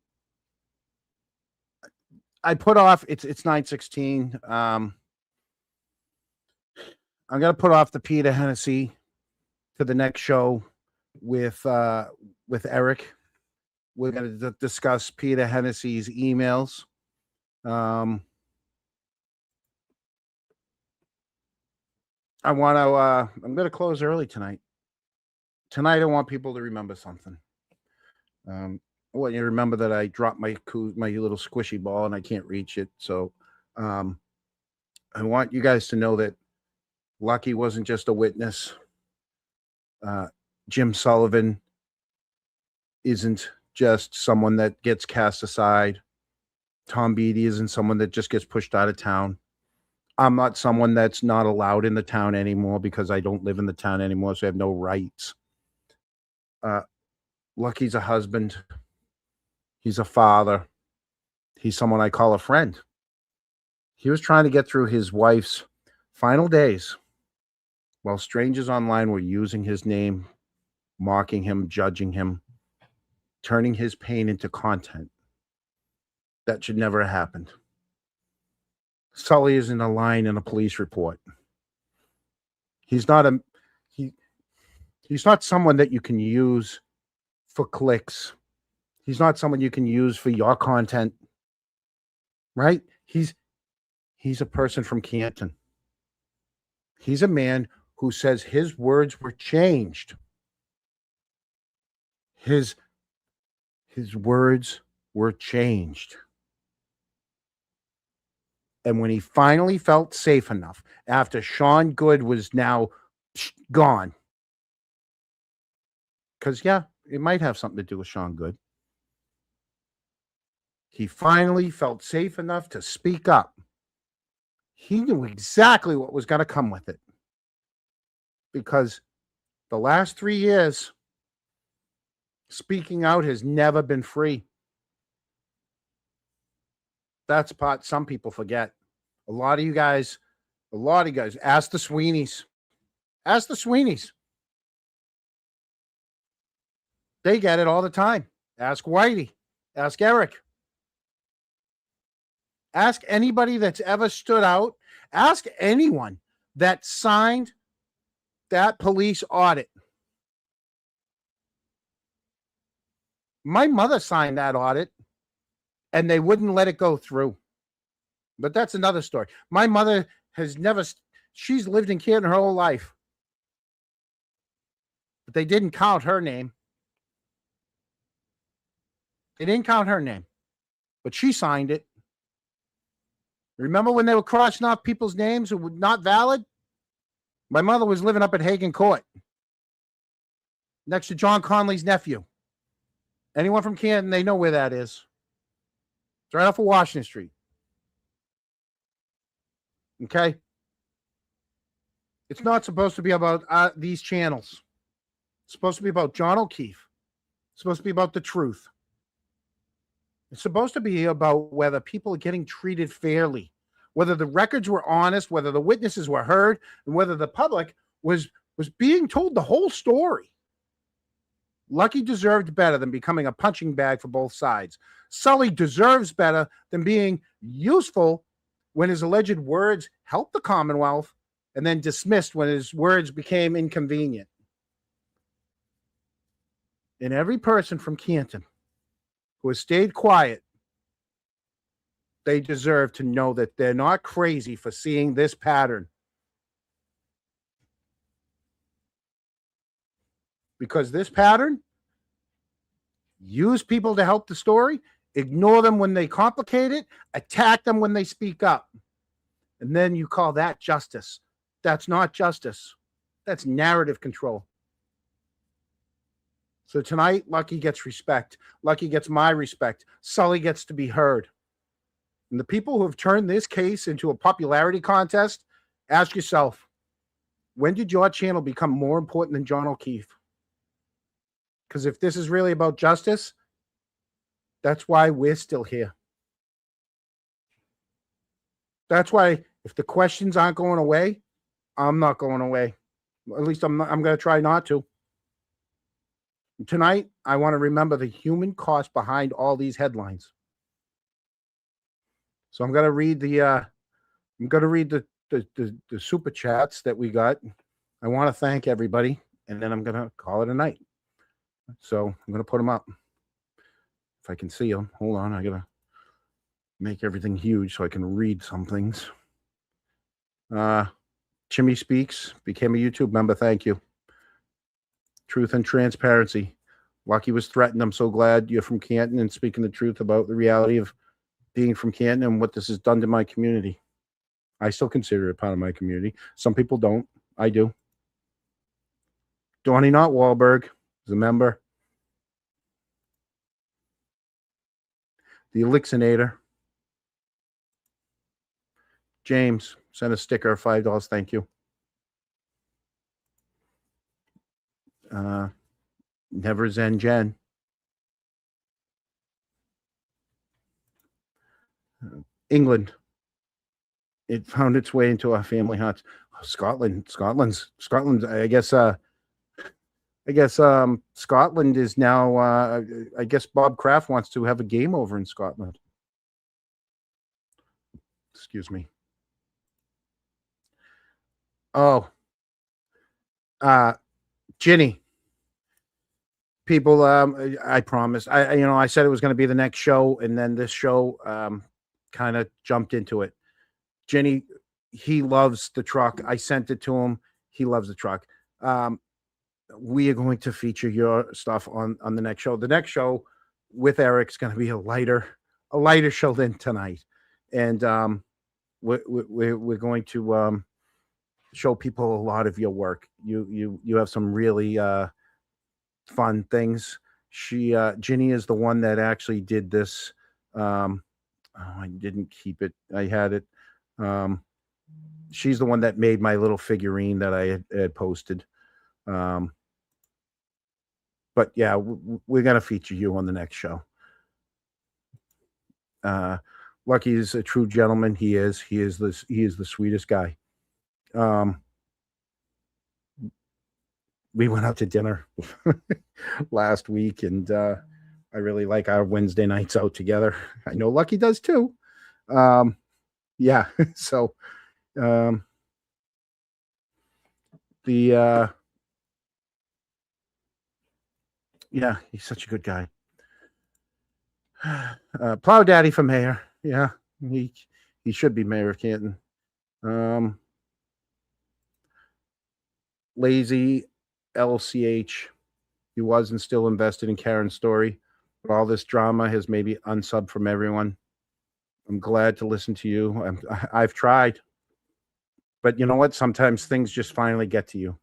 Speaker 1: I put off it's 9:16. I'm gonna put off the Peter Hennessy to the next show with Eric. We're gonna discuss Peter Hennessy's emails. I'm gonna close early tonight. Tonight I want people to remember something. I want you to remember that I dropped my little squishy ball and I can't reach it. So I want you guys to know that Lucky wasn't just a witness. Jim Sullivan isn't just someone that gets cast aside. Tom Beatty isn't someone that just gets pushed out of town. I'm not someone that's not allowed in the town anymore because I don't live in the town anymore, so I have no rights. Lucky's a husband. He's a father. He's someone I call a friend. He was trying to get through his wife's final days while strangers online were using his name, mocking him, judging him, turning his pain into content. That should never have happened. Sully isn't a line in a police report. He's not someone that you can use for clicks. He's not someone you can use for your content. Right? He's a person from Canton. He's a man who says his words were changed. His words were changed. And when he finally felt safe enough, after Sean Good was now gone, because, yeah, it might have something to do with Sean Good, he finally felt safe enough to speak up. He knew exactly what was going to come with it. Because the last 3 years, speaking out has never been free. That's part some people forget. A lot of you guys, ask the Sweeneys. Ask the Sweeneys. They get it all the time. Ask Whitey. Ask Eric. Ask anybody that's ever stood out. Ask anyone that signed that police audit. My mother signed that audit and they wouldn't let it go through. But that's another story. My mother she's lived in Canton her whole life. But they didn't count her name. They didn't count her name. But she signed it. Remember when they were crossing off people's names who were not valid? My mother was living up at Hagen Court, next to John Conley's nephew. Anyone from Canton, they know where that is. It's right off of Washington Street. Okay? It's not supposed to be about these channels. It's supposed to be about John O'Keefe. It's supposed to be about the truth. It's supposed to be about whether people are getting treated fairly, whether the records were honest, whether the witnesses were heard, and whether the public was being told the whole story. Lucky deserved better than becoming a punching bag for both sides. Sully deserves better than being useful when his alleged words helped the Commonwealth and then dismissed when his words became inconvenient. And every person from Canton who has stayed quiet, they deserve to know that they're not crazy for seeing this pattern. Because this pattern, use people to help the story, ignore them when they complicate it, attack them when they speak up. And then you call that justice. That's not justice. That's narrative control. So tonight, Lucky gets respect. Lucky gets my respect. Sully gets to be heard. And the people who have turned this case into a popularity contest, ask yourself, when did your channel become more important than John O'Keefe? Because if this is really about justice, that's why we're still here. That's why if the questions aren't going away, I'm not going away. At least I'm going to try not to. Tonight, I want to remember the human cost behind all these headlines. So I'm going to read the super chats that we got. I want to thank everybody, and then I'm going to call it a night. So I'm going to put them up. If I can see them. Hold on. I got to make everything huge so I can read some things. Chimmy Speaks became a YouTube member. Thank you. Truth and Transparency. Lucky was threatened. I'm so glad you're from Canton and speaking the truth about the reality of being from Canton and what this has done to my community. I still consider it part of my community. Some people don't. I do. Donnie Not Wahlberg is a member. The Elixinator. James sent a sticker, $5. Thank you. Never Zen Jen. England. It found its way into our family hearts. Oh, Scotland. I guess Scotland is now. I guess Bob Kraft wants to have a game over in Scotland. Excuse me. Oh, Ginny. People, I promised. I said it was going to be the next show, and then this show kind of jumped into it. Ginny, he loves the truck. I sent it to him. He loves the truck. We are going to feature your stuff on the next show. The next show with Eric's going to be a lighter show than tonight, and we're going to show people a lot of your work. You have some really fun things. Ginny is the one that actually did this. I didn't keep it. I had it. She's the one that made my little figurine that I had posted. But yeah, we're gonna feature you on the next show. Lucky is a true gentleman. He is the sweetest guy. We went out to dinner last week, and I really like our Wednesday nights out together. I know Lucky does too. Yeah. So, yeah, he's such a good guy. Plow Daddy for mayor. Yeah, he should be mayor of Canton. Lazy LCH. He was and still invested in Karen's story, but all this drama has maybe unsubbed from everyone. I'm glad to listen to you. I've tried, but you know what? Sometimes things just finally get to you.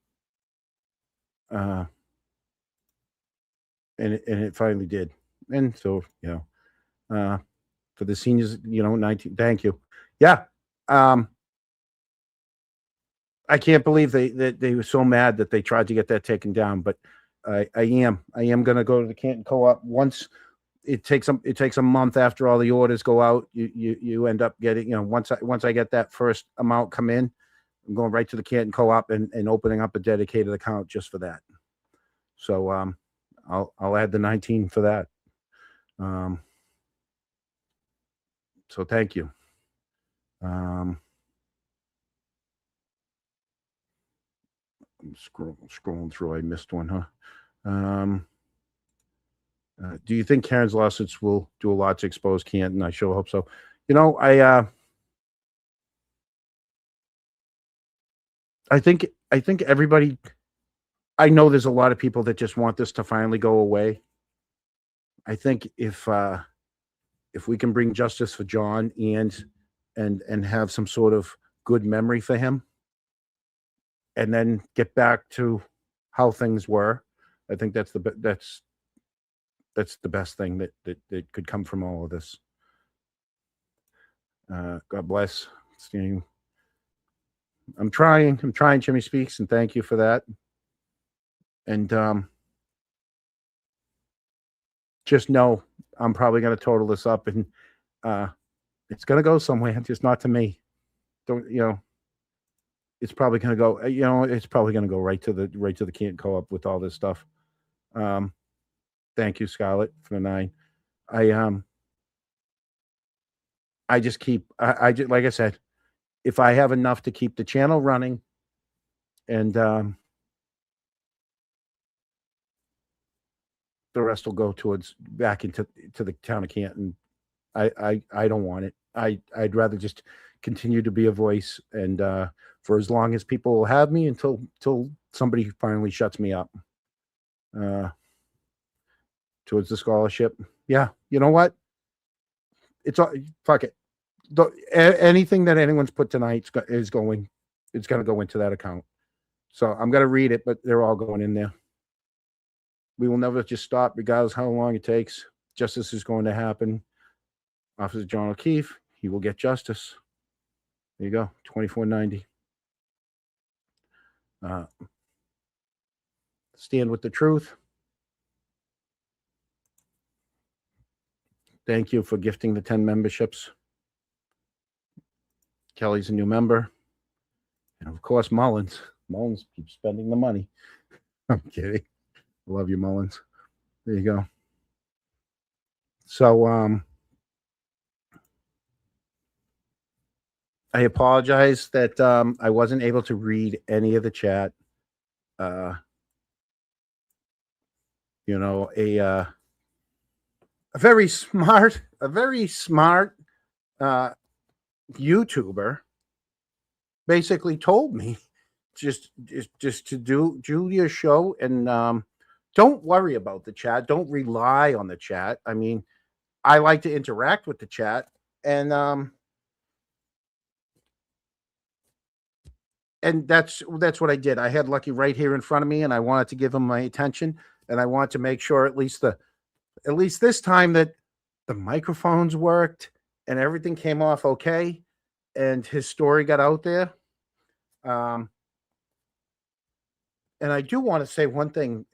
Speaker 1: And it finally did. And so, for the seniors, 19, thank you. Yeah. I can't believe they were so mad that they tried to get that taken down, but I am going to go to the Canton Co-op once. It takes a month after all the orders go out. You end up getting, once I get that first amount come in, I'm going right to the Canton Co-op and opening up a dedicated account just for that. So I'll add the 19 for that. So thank you. I'm scrolling through. I missed one, huh? Do you think Karen's lawsuits will do a lot to expose Canton? I sure hope so. I think everybody. I know there's a lot of people that just want this to finally go away. I think if we can bring justice for John and have some sort of good memory for him, and then get back to how things were, I think that's the best thing that could come from all of this. God bless. I'm trying, Jimmy Speaks, and thank you for that. And just know I'm probably going to total this up, and it's going to go somewhere, just not to me. It's probably going to go. It's probably going to go right to the Canton Co-op with all this stuff. Thank you, Scarlett, for the 9. I just keep. I just, like I said, if I have enough to keep the channel running, and the rest will go back into the town of Canton. I don't want it. I'd rather just continue to be a voice, and for as long as people will have me until somebody finally shuts me up. towards the scholarship. Yeah, you know what? It's all fuck it. Anything that anyone's put tonight is going. It's going to go into that account. So I'm going to read it, but they're all going in there. We will never just stop, regardless how long it takes. Justice is going to happen. Officer John O'Keefe, he will get justice. There you go, $24.90. Stand with the truth. Thank you for gifting the 10 memberships. Kelly's a new member. And of course, Mullins. Mullins keeps spending the money. I'm kidding. I love you, Mullins. There you go. So, I apologize that I wasn't able to read any of the chat. You know, a very smart YouTuber basically told me just to do Julia's show and don't worry about the chat. Don't rely on the chat. I mean, I like to interact with the chat, and that's what I did. I had Lucky right here in front of me, and I wanted to give him my attention, and I wanted to make sure at least this time that the microphones worked and everything came off okay, and his story got out there. And I do want to say one thing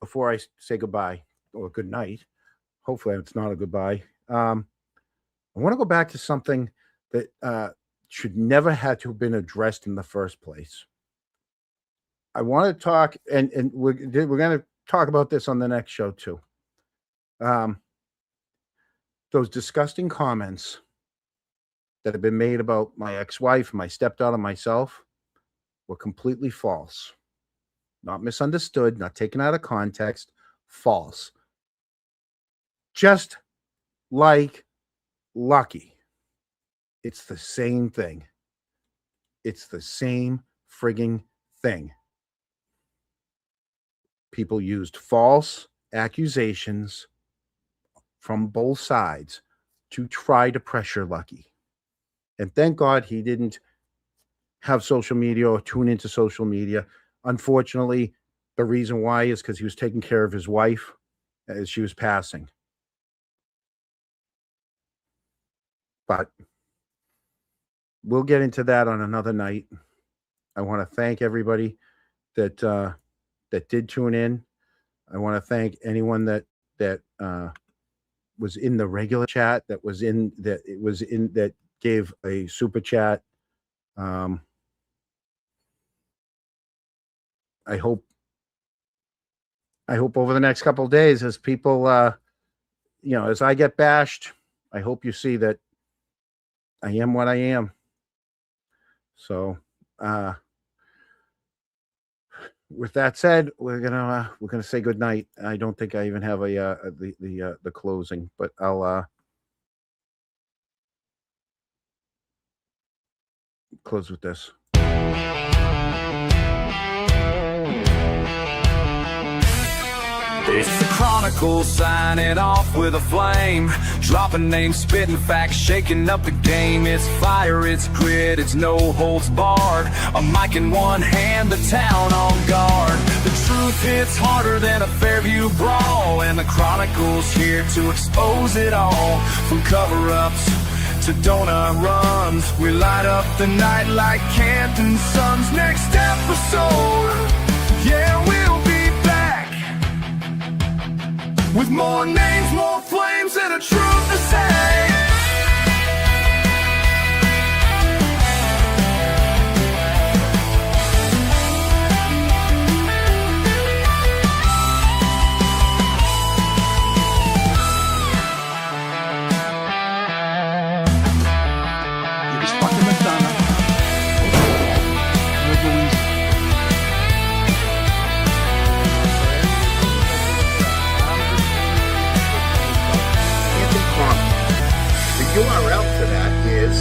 Speaker 1: before I say goodbye or good night. Hopefully it's not a goodbye. I want to go back to something that should never have to have been addressed in the first place. I want to talk, and we're going to talk about this on the next show too. Those disgusting comments that have been made about my ex-wife, my stepdaughter, myself were completely false. Not misunderstood, not taken out of context, false. Just like Lucky. It's the same thing. It's the same frigging thing. People used false accusations from both sides to try to pressure Lucky. And thank God he didn't have social media or tune into social media. Unfortunately, the reason why is because he was taking care of his wife as she was passing. But we'll get into that on another night. I want to thank everybody that did tune in. I want to thank anyone that was in the regular chat, that gave a super chat. I hope over the next couple of days, as people, as I get bashed, I hope you see that I am what I am. So, with that said, we're gonna say good night. I don't think I even have the closing, but I'll close with this.
Speaker 4: It's the Chronicle signing off with a flame, dropping names, spitting facts, shaking up the game. It's fire, it's grit, it's no holds barred. A mic in one hand, the town on guard. The truth hits harder than a Fairview brawl, and the Chronicle's here to expose it all. From cover-ups to donut runs, we light up the night like Canton Suns. Next episode, yeah, we'll be with more names, more flames, and a truth to say.
Speaker 1: It was fucking Madonna. The URL to that is